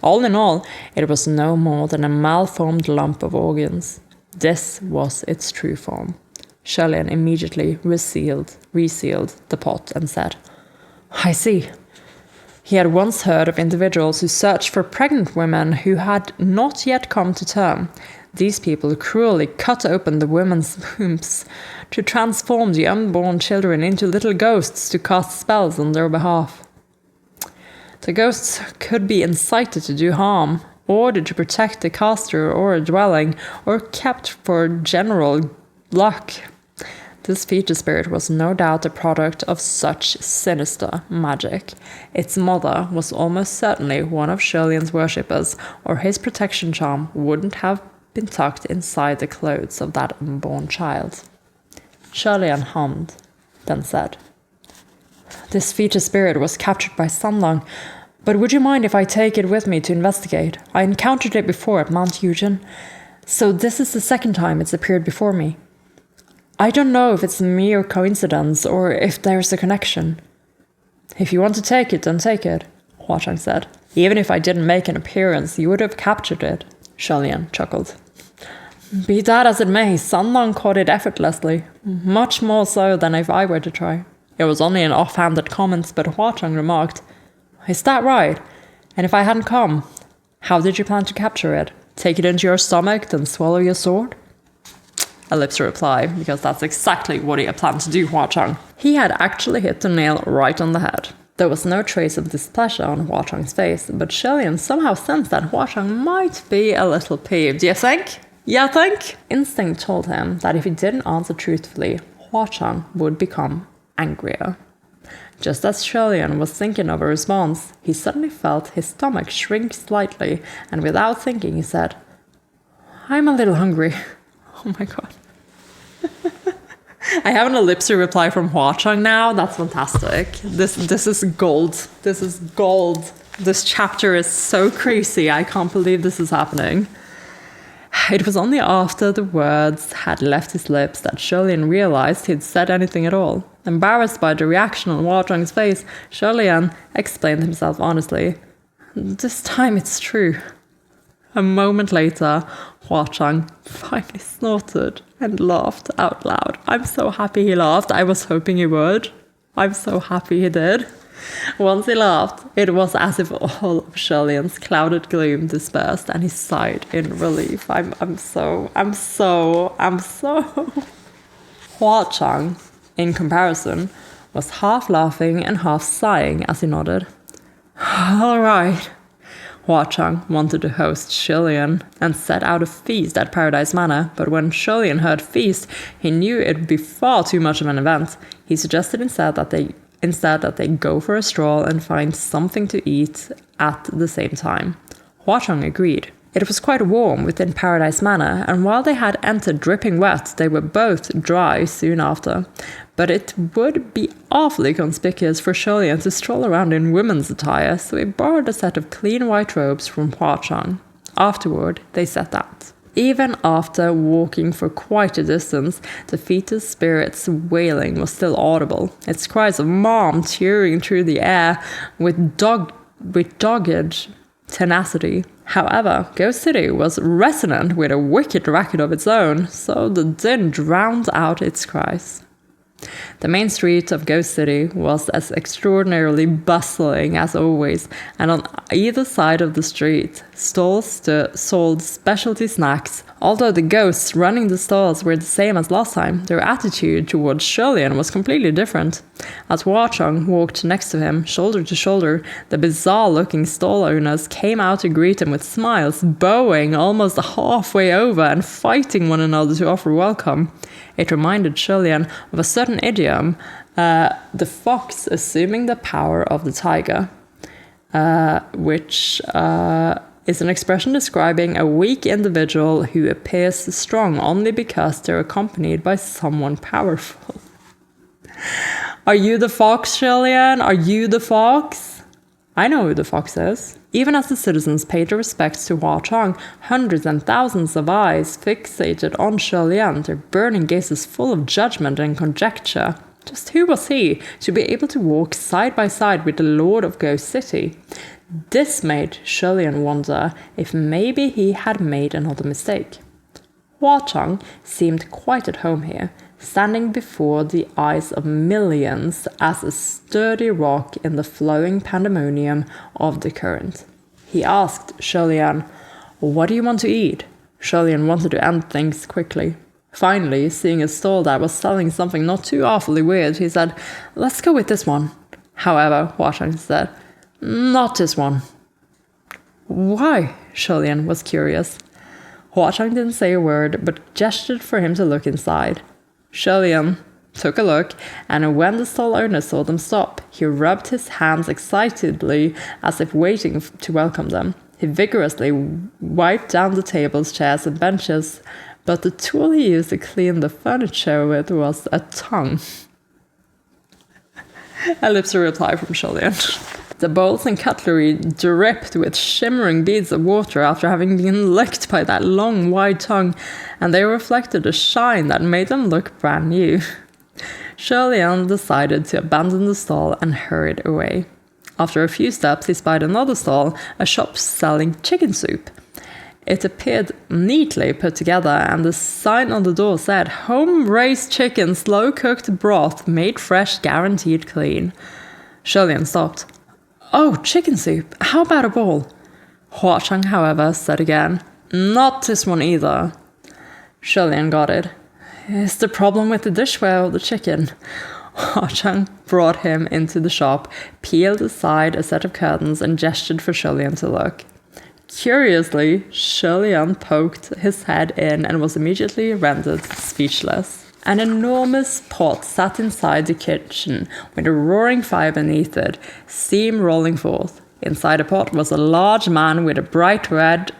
All in all, it was no more than a malformed lump of organs. This was its true form. HuaLian immediately resealed the pot and said, "I see." He had once heard of individuals who searched for pregnant women who had not yet come to term. These people cruelly cut open the women's wombs to transform the unborn children into little ghosts to cast spells on their behalf. The ghosts could be incited to do harm, ordered to protect the caster or a dwelling, or kept for general luck. This fetus spirit was no doubt a product of such sinister magic. Its mother was almost certainly one of HuaLian's worshippers, or his protection charm wouldn't have been tucked inside the clothes of that unborn child. HuaLian hummed, then said, "This fetus spirit was captured by Sunlong, but would you mind if I take it with me to investigate? I encountered it before at Mount Eugen, so this is the second time it's appeared before me. I don't know if it's a mere coincidence or if there's a connection." "If you want to take it, then take it," HuaLian said. "Even if I didn't make an appearance, you would have captured it." HuaLian chuckled. "Be that as it may, Sunlong caught it effortlessly, much more so than if I were to try." It was only an offhanded comment, but HuaLian remarked, "Is that right? And if I hadn't come, how did you plan to capture it? Take it into your stomach, then swallow your sword?" Ellipse reply, because that's exactly what he had planned to do, HuaLian. He had actually hit the nail right on the head. There was no trace of displeasure on HuaLian's face, but HuaLian somehow sensed that HuaLian might be a little peeved. "You think? You think?" Instinct told him that if he didn't answer truthfully, HuaLian would become angrier. Just as HuaLian was thinking of a response, he suddenly felt his stomach shrink slightly, and without thinking he said, "I'm a little hungry." Oh my god. I have an ellipse reply from HuaLian now. That's fantastic. This is gold. This is gold. This chapter is so crazy. I can't believe this is happening. It was only after the words had left his lips that HuaLian realized he'd said anything at all. Embarrassed by the reaction on HuaLian's face, HuaLian explained himself honestly. "This time it's true." A moment later, HuaLian finally snorted and laughed out loud. I'm so happy he laughed. I was hoping he would. I'm so happy he did. Once he laughed, it was as if all of HuaLian's clouded gloom dispersed, and he sighed in relief. I'm so. HuaLian, in comparison, was half laughing and half sighing as he nodded. "All right." HuaLian wanted to host HuaLian and set out a feast at Paradise Manor, but when HuaLian heard feast, he knew it would be far too much of an event. He suggested instead that they go for a stroll and find something to eat at the same time. HuaLian agreed. It was quite warm within Paradise Manor, and while they had entered dripping wet, they were both dry soon after. But it would be awfully conspicuous for HuaLian to stroll around in women's attire, so he borrowed a set of clean white robes from HuaChang. Afterward, they set out. Even after walking for quite a distance, the fetus spirit's wailing was still audible, its cries of "Mom" tearing through the air with dogged tenacity. However, Ghost City was resonant with a wicked racket of its own, so the din drowned out its cries. The main street of Ghost City was as extraordinarily bustling as always, and on either side of the street, stalls sold specialty snacks. Although the ghosts running the stalls were the same as last time, their attitude towards HuaLian was completely different. As HuaChang walked next to him, shoulder to shoulder, the bizarre-looking stall owners came out to greet him with smiles, bowing almost halfway over and fighting one another to offer welcome. It reminded HuaLian of a certain idiom, the fox assuming the power of the tiger, which is an expression describing a weak individual who appears strong only because they're accompanied by someone powerful. Are you the fox, HuaLian? Are you the fox? I know who the fox is. Even as the citizens paid their respects to HuaChang, hundreds and thousands of eyes fixated on HuaLian, their burning gazes full of judgment and conjecture. Just who was he to be able to walk side by side with the Lord of Ghost City? This made HuaLian wonder if maybe he had made another mistake. HuaChang seemed quite at home here, standing before the eyes of millions as a sturdy rock in the flowing pandemonium of the current. He asked HuaLian, "What do you want to eat?" HuaLian wanted to end things quickly. Finally, seeing a stall that was selling something not too awfully weird, he said, "Let's go with this one." However, HuaChang said, "Not this one." Why? HuaLian was curious. HuaChang didn't say a word, but gestured for him to look inside. HuaLian took a look, and when the stall owner saw them stop, he rubbed his hands excitedly as if waiting to welcome them. He vigorously wiped down the tables, chairs, and benches, but the tool he used to clean the furniture with was a tongue. Ellipse reply from HuaLian. The bowls and cutlery dripped with shimmering beads of water after having been licked by that long, wide tongue, and they reflected a shine that made them look brand new. HuaLian decided to abandon the stall and hurried away. After a few steps, he spied another stall, a shop selling chicken soup. It appeared neatly put together, and the sign on the door said, "Home-raised chicken, slow-cooked broth, made fresh, guaranteed clean." HuaLian stopped. "Oh, chicken soup. How about a bowl?" HuaChang, however, said again, "Not this one either." HuaLian got it. "Is the problem with the dishware or the chicken?" HuaChang brought him into the shop, peeled aside a set of curtains, and gestured for HuaLian to look. Curiously, HuaLian poked his head in and was immediately rendered speechless. An enormous pot sat inside the kitchen, with a roaring fire beneath it, steam rolling forth. Inside the pot was a large man with a bright red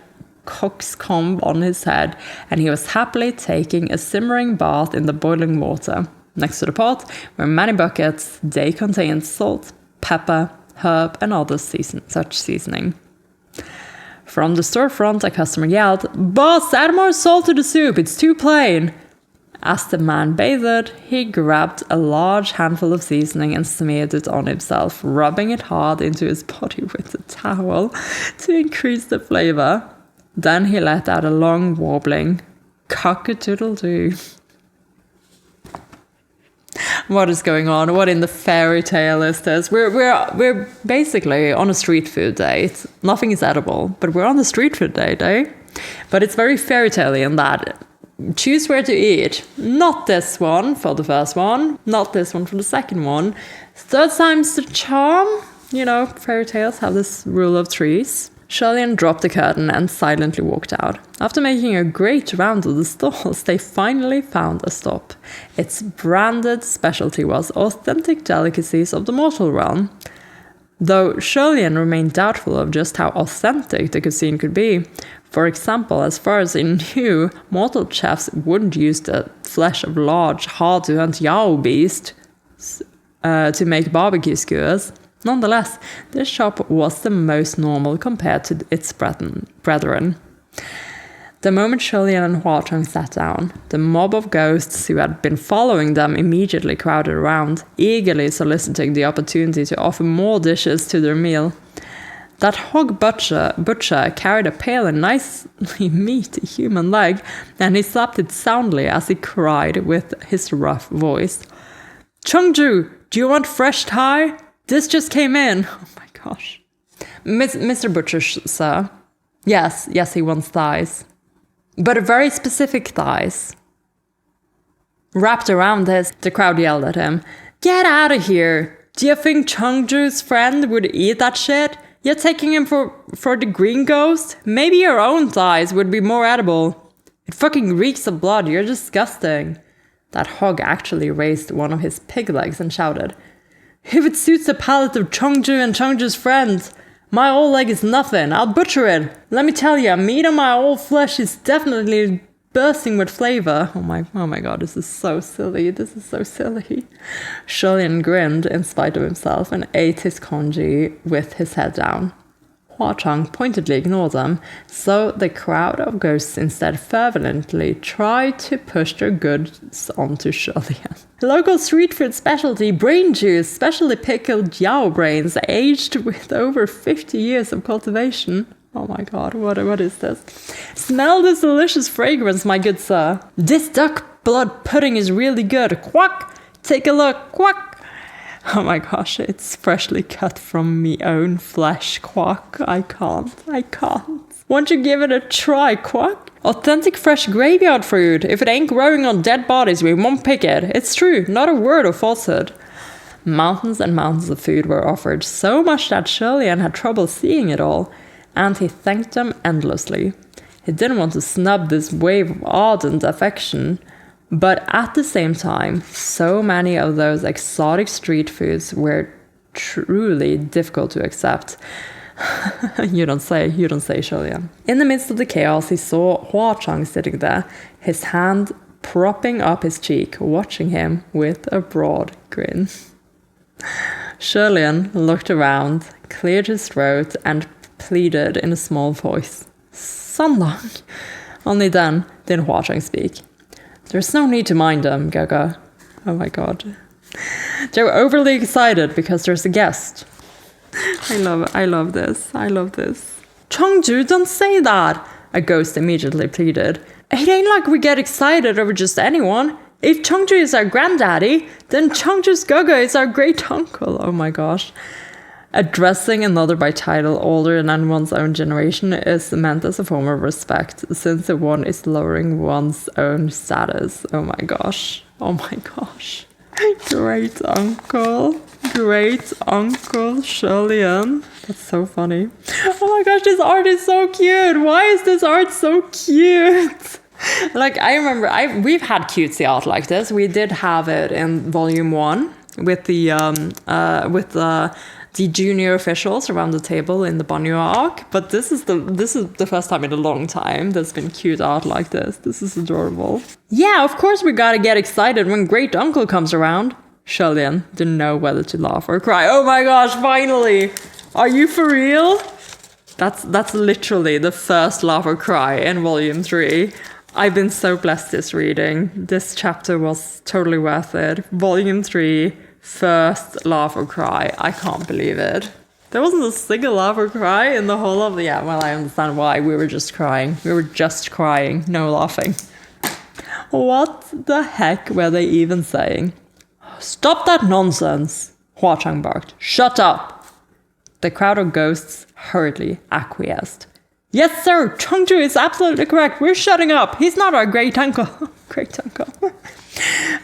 cock's comb on his head, and he was happily taking a simmering bath in the boiling water. Next to the pot were many buckets. They contained salt, pepper, herb, and other such seasoning. From the storefront, a customer yelled, "Boss, add more salt to the soup, it's too plain." As the man bathed, he grabbed a large handful of seasoning and smeared it on himself, rubbing it hard into his body with a towel to increase the flavor. Then he let out a long, warbling cock-a-doodle-doo. What is going on? What in the fairy tale is this? We're basically on a street food date. Nothing is edible, but we're on the street food date, eh? But it's very fairy tale-y in that. Choose where to eat. Not this one for the first one. Not this one for the second one. Third time's the charm. You know, fairy tales have this rule of threes. HuaLian dropped the curtain and silently walked out. After making a great round of the stalls, they finally found a stop. Its branded specialty was authentic delicacies of the mortal realm. Though HuaLian remained doubtful of just how authentic the cuisine could be. For example, as far as he knew, mortal chefs wouldn't use the flesh of large, hard-to-hunt Yao beasts to make barbecue skewers. Nonetheless, this shop was the most normal compared to its brethren. The moment HuaLian and Huachang sat down, the mob of ghosts who had been following them immediately crowded around, eagerly soliciting the opportunity to offer more dishes to their meal. That hog butcher carried a pale and nicely meaty human leg, and he slapped it soundly as he cried with his rough voice. "Chungju, do you want fresh thigh? This just came in." Oh my gosh. Mr. Butcher, sir. Yes, he wants thighs. But very specific thighs. Wrapped around this, the crowd yelled at him. "Get out of here! Do you think Chungju's friend would eat that shit? You're taking him for the green ghost? Maybe your own thighs would be more edible. It fucking reeks of blood, you're disgusting." That hog actually raised one of his pig legs and shouted, "If it suits the palate of Chungju and Chungju's friends, my old leg is nothing. I'll butcher it. Let me tell you, meat on my old flesh is definitely bursting with flavor." Oh my god, this is so silly. HuaLian grinned in spite of himself and ate his congee with his head down. Huachang pointedly ignored them, so the crowd of ghosts instead fervently tried to push their goods onto HuaLian. Local street food specialty, brain juice, specially pickled Yao brains, aged with over 50 years of cultivation. Oh my god, what is this? Smell this delicious fragrance, my good sir. This duck blood pudding is really good. Quack! Take a look. Quack! Oh my gosh, it's freshly cut from me own flesh. Quack. I can't. Won't you give it a try, quack? Authentic fresh graveyard fruit. If it ain't growing on dead bodies, we won't pick it. It's true, not a word of falsehood. Mountains and mountains of food were offered, so much that HuaLian had trouble seeing it all, and he thanked them endlessly. He didn't want to snub this wave of ardent affection, but at the same time, so many of those exotic street foods were truly difficult to accept. You don't say, HuaLian. In the midst of the chaos, he saw Huachang sitting there, his hand propping up his cheek, watching him with a broad grin. HuaLian looked around, cleared his throat, and pleaded in a small voice. "Sunlong." Only then did Huachang speak. "There's no need to mind them, Gaga." Oh my god. They're overly excited because there's a guest. I love this. "Chungju, don't say that," a ghost immediately pleaded. "It ain't like we get excited over just anyone. If Chungju is our granddaddy, then Chungju's Gaga is our great uncle." Oh my gosh. Addressing another by title older than one's own generation is meant as a form of respect, since the one is lowering one's own status. Oh my gosh. Great uncle HuaLian. That's so funny. Oh my gosh, this art is so cute. Why is this art so cute? Like, I remember we've had cutesy art like this. We did have it in volume 1 with the junior officials around the table in the Banyo arc, but this is the first time in a long time there's been cute art like this. This is adorable. "Yeah, of course we gotta get excited when great uncle comes around." HuaLian didn't know whether to laugh or cry. Oh my gosh, finally! Are you for real? That's literally the first laugh or cry in volume 3. I've been so blessed this reading. This chapter was totally worth it. Volume 3. First laugh or cry. I can't believe it. There wasn't a single laugh or cry in the whole of the... Yeah, well, I understand why. We were just crying. No laughing. What the heck were they even saying? "Stop that nonsense!" Huachang barked. "Shut up!" The crowd of ghosts hurriedly acquiesced. "Yes, sir! Chungju is absolutely correct! We're shutting up! He's not our great uncle!" Great uncle.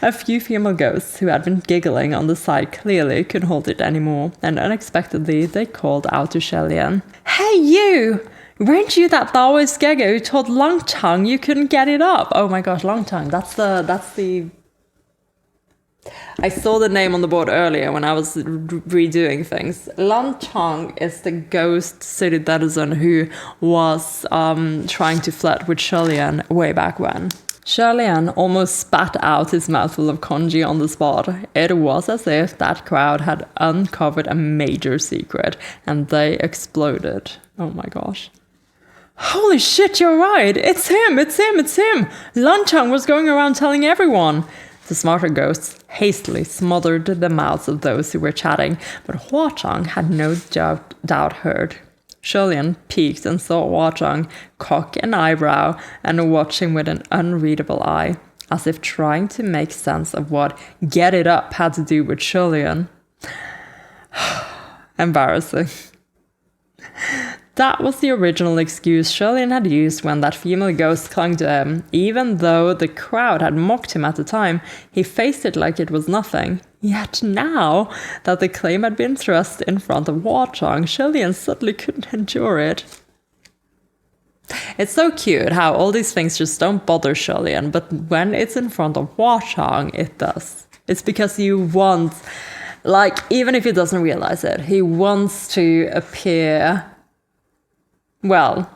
A few female ghosts who had been giggling on the side clearly couldn't hold it anymore, and unexpectedly they called out to HuaLian. "Hey you! Weren't you that Taoist Gaga who told Longtongue you couldn't get it up?" Oh my gosh, Longtongue, that's the I saw the name on the board earlier when I was redoing things. Lantang is the ghost city denizen who was trying to flirt with HuaLian way back when. HuaLian almost spat out his mouthful of congee on the spot. It was as if that crowd had uncovered a major secret, and they exploded. Oh my gosh. Holy shit, you're right! It's him! It's him! It's him! Lantang was going around telling everyone! The smarter ghosts hastily smothered the mouths of those who were chatting, but HuaChang had no doubt heard. HuaLian peeked and saw HuaChang cock an eyebrow and watch him with an unreadable eye, as if trying to make sense of what "get it up" had to do with HuaLian. Embarrassing. That was the original excuse HuaLian had used when that female ghost clung to him. Even though the crowd had mocked him at the time, he faced it like it was nothing. Yet now that the claim had been thrust in front of HuaChang, HuaLian suddenly couldn't endure it. It's so cute how all these things just don't bother HuaLian, but when it's in front of HuaChang, it does. It's because you want, like, even if he doesn't realize it, he wants to appear, well,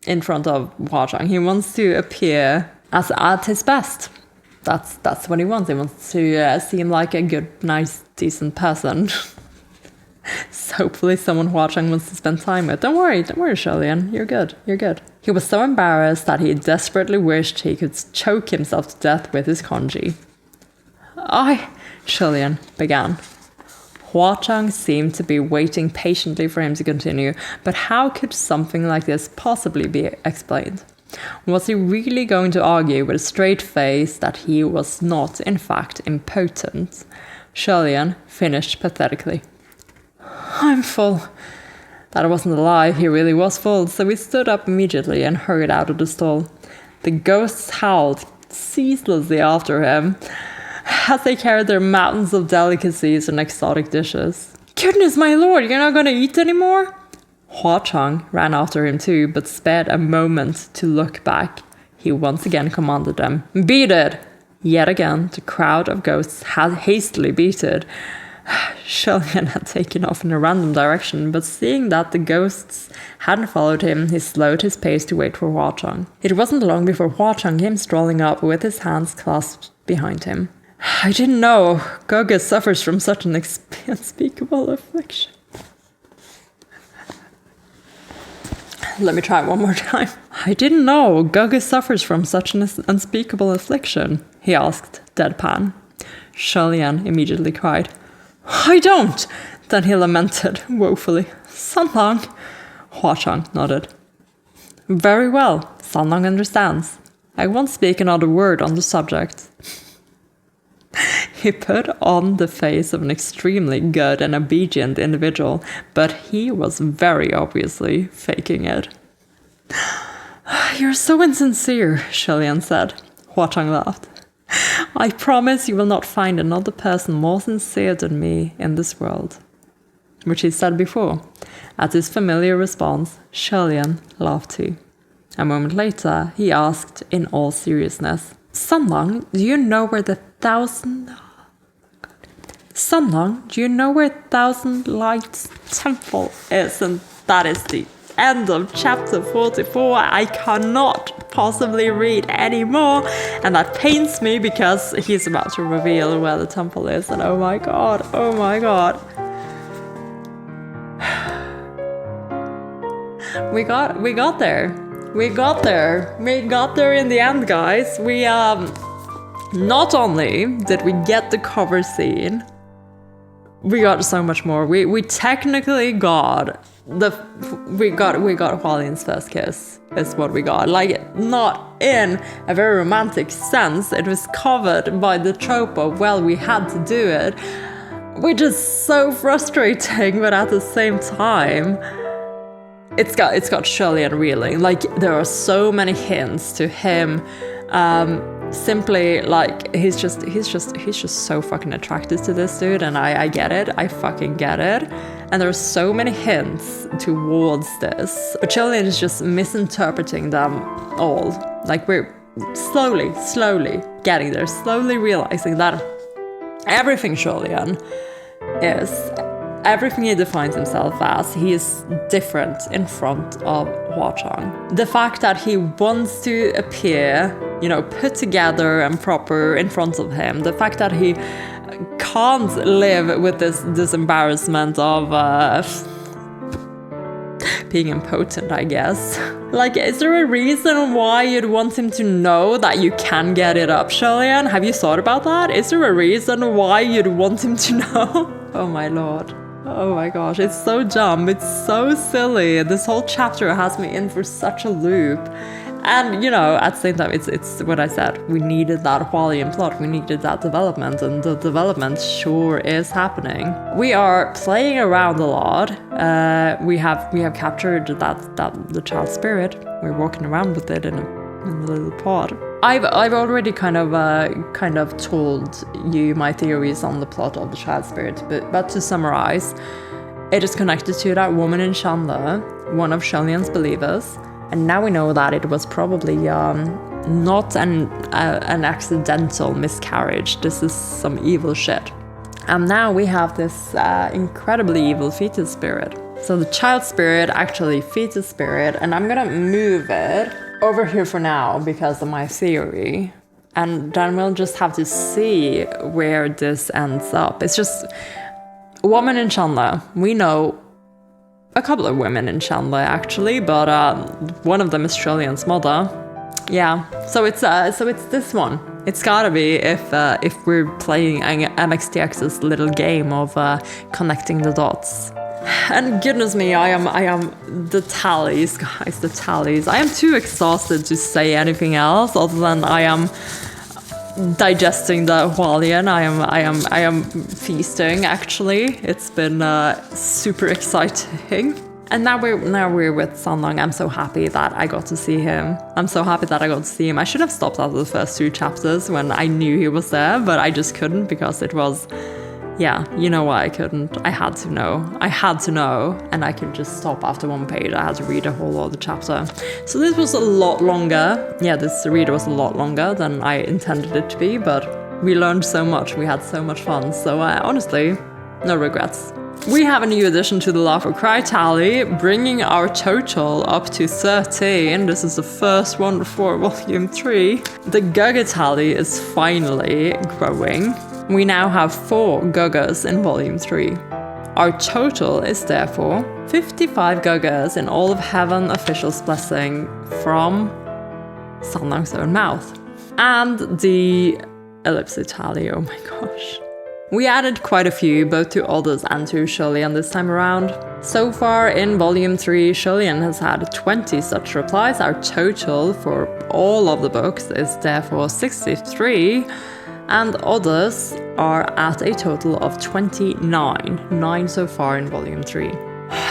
in front of HuaChang. He wants to appear as at his best. That's what he wants. He wants to seem like a good, nice, decent person. So hopefully someone HuaChang wants to spend time with. Don't worry, HuaLian. You're good. He was so embarrassed that he desperately wished he could choke himself to death with his congee. HuaLian began. HuaChang seemed to be waiting patiently for him to continue, but how could something like this possibly be explained? Was he really going to argue with a straight face that he was not, in fact, impotent? HuaLian finished pathetically. I'm full. That wasn't a lie, he really was full, so he stood up immediately and hurried out of the stall. The ghosts howled ceaselessly after him as they carried their mountains of delicacies and exotic dishes. Goodness, my lord, you're not going to eat anymore? HuaChang ran after him too, but spared a moment to look back. He once again commanded them, "Beat it!" Yet again, the crowd of ghosts had hastily beat it. HuaLian had taken off in a random direction, but seeing that the ghosts hadn't followed him, he slowed his pace to wait for HuaChang. It wasn't long before HuaChang came strolling up with his hands clasped behind him. I didn't know Gugga suffers from such an unspeakable affliction. Let me try it one more time. I didn't know Gugga suffers from such an unspeakable affliction, he asked, deadpan. HuaLian immediately cried, I don't! Then he lamented woefully. Sanlang. HuaChang nodded. Very well, Sanlang understands. I won't speak another word on the subject. He put on the face of an extremely good and obedient individual, but he was very obviously faking it. You're so insincere, HuaLian said. HuaChang laughed. I promise you will not find another person more sincere than me in this world. Which he said before. At his familiar response, HuaLian laughed too. A moment later, he asked in all seriousness, Sanlang, do you know where the Thousand Lights Temple is? And that is the end of chapter 44. I cannot possibly read anymore, and that pains me because he's about to reveal where the temple is, and oh my god. We got there. We got there in the end, guys. We not only did we get the cover scene, we got so much more. We technically got HuaLian's first kiss is what we got. Like, not in a very romantic sense. It was covered by the trope of, well, we had to do it, which is so frustrating, but at the same time, it's got HuaLian reeling. Like, there are so many hints to him. Simply, like, he's just so fucking attracted to this dude, and I get it. I fucking get it. And there are so many hints towards this, but HuaLian is just misinterpreting them all. Like, slowly getting there, slowly realizing that everything HuaLian is, everything he defines himself as, he is different in front of Hwa-Chang. The fact that he wants to appear, you know, put together and proper in front of him, the fact that he can't live with this embarrassment of being impotent, I guess. Like, is there a reason why you'd want him to know that you can get it up, HuaLian? Have you thought about that? Is there a reason why you'd want him to know? Oh my lord. Oh my gosh, it's so dumb, it's so silly. This whole chapter has me in for such a loop. And, you know, at the same time, it's what I said. We needed that HuaLian plot. We needed that development, and the development sure is happening. We are playing around a lot. We have captured the child spirit. We're walking around with it in a little pod. I've already kind of told you my theories on the plot of the child spirit, but to summarize, it is connected to that woman in Chandler, one of HuaLian's believers. And now we know that it was probably not an accidental miscarriage. This is some evil shit. And now we have this incredibly evil fetus spirit. So the child spirit, actually fetus spirit, and I'm gonna move it over here for now because of my theory. And then we'll just have to see where this ends up. It's just a woman in Chandler. We know a couple of women in Chandler actually, but one of them is HuaLian's mother. Yeah, so it's this one. It's gotta be if we're playing MXTX's little game of connecting the dots. And goodness me, I am the tallies, guys, the tallies. I am too exhausted to say anything else other than I am digesting the HuaLian. I am feasting actually. It's been super exciting. And now we're with Sanlang. I'm so happy that I got to see him. I should have stopped after the first 2 chapters when I knew he was there, but I just couldn't because it was, yeah, you know why I couldn't. I had to know, and I could just stop after 1 page. I had to read a whole other chapter. So this was a lot longer. Yeah, this read was a lot longer than I intended it to be, but we learned so much. We had so much fun. So honestly, no regrets. We have a new addition to the Laugh or Cry tally, bringing our total up to 13. This is the first one for volume 3. The Gaga tally is finally growing. We now have 4 Gagas in volume 3. Our total is therefore 55 Gagas in all of Heaven Official's blessing from Sanlang's own mouth. And the ellipsis tally, oh my gosh. We added quite a few, both to others and to HuaLian this time around. So far in volume 3, HuaLian has had 20 such replies. Our total for all of the books is therefore 63. And others are at a total of 29. 9 so far in volume 3.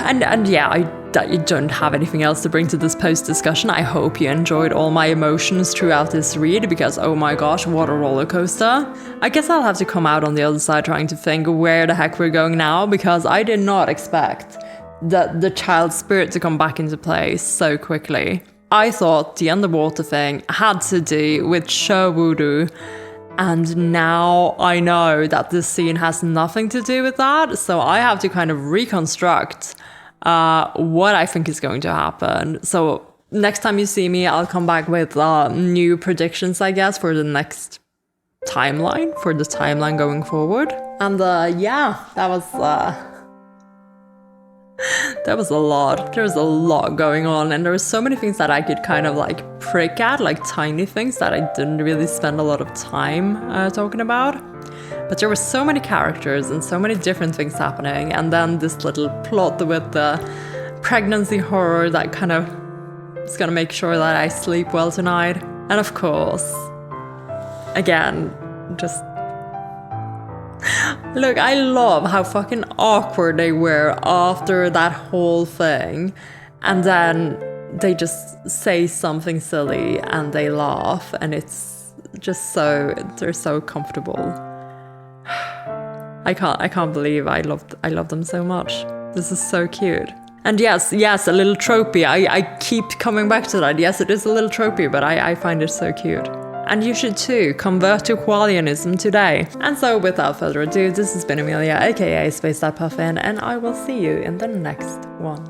And yeah, I don't have anything else to bring to this post discussion. I hope you enjoyed all my emotions throughout this read, because oh my gosh, what a roller coaster. I guess I'll have to come out on the other side trying to think where the heck we're going now, because I did not expect the child spirit to come back into play so quickly. I thought the underwater thing had to do with Sherwood. And now I know that this scene has nothing to do with that, so I have to kind of reconstruct what I think is going to happen. So next time you see me, I'll come back with new predictions, I guess, for the next timeline, for the timeline going forward. And yeah, that was a lot. There was a lot going on, and there were so many things that I could kind of like prick at, like tiny things that I didn't really spend a lot of time talking about. But there were so many characters and so many different things happening, and then this little plot with the pregnancy horror that kind of is gonna make sure that I sleep well tonight. And of course, again, just look, I love how fucking awkward they were after that whole thing. And then they just say something silly and they laugh, and it's just so, they're so comfortable. I can't believe I love them so much. This is so cute. And yes, a little tropey. I keep coming back to that. Yes, it is a little tropey, but I find it so cute. And you should too, convert to HuaLianism today. And so without further ado, this has been Amelia, aka Space.Puffin, and I will see you in the next one.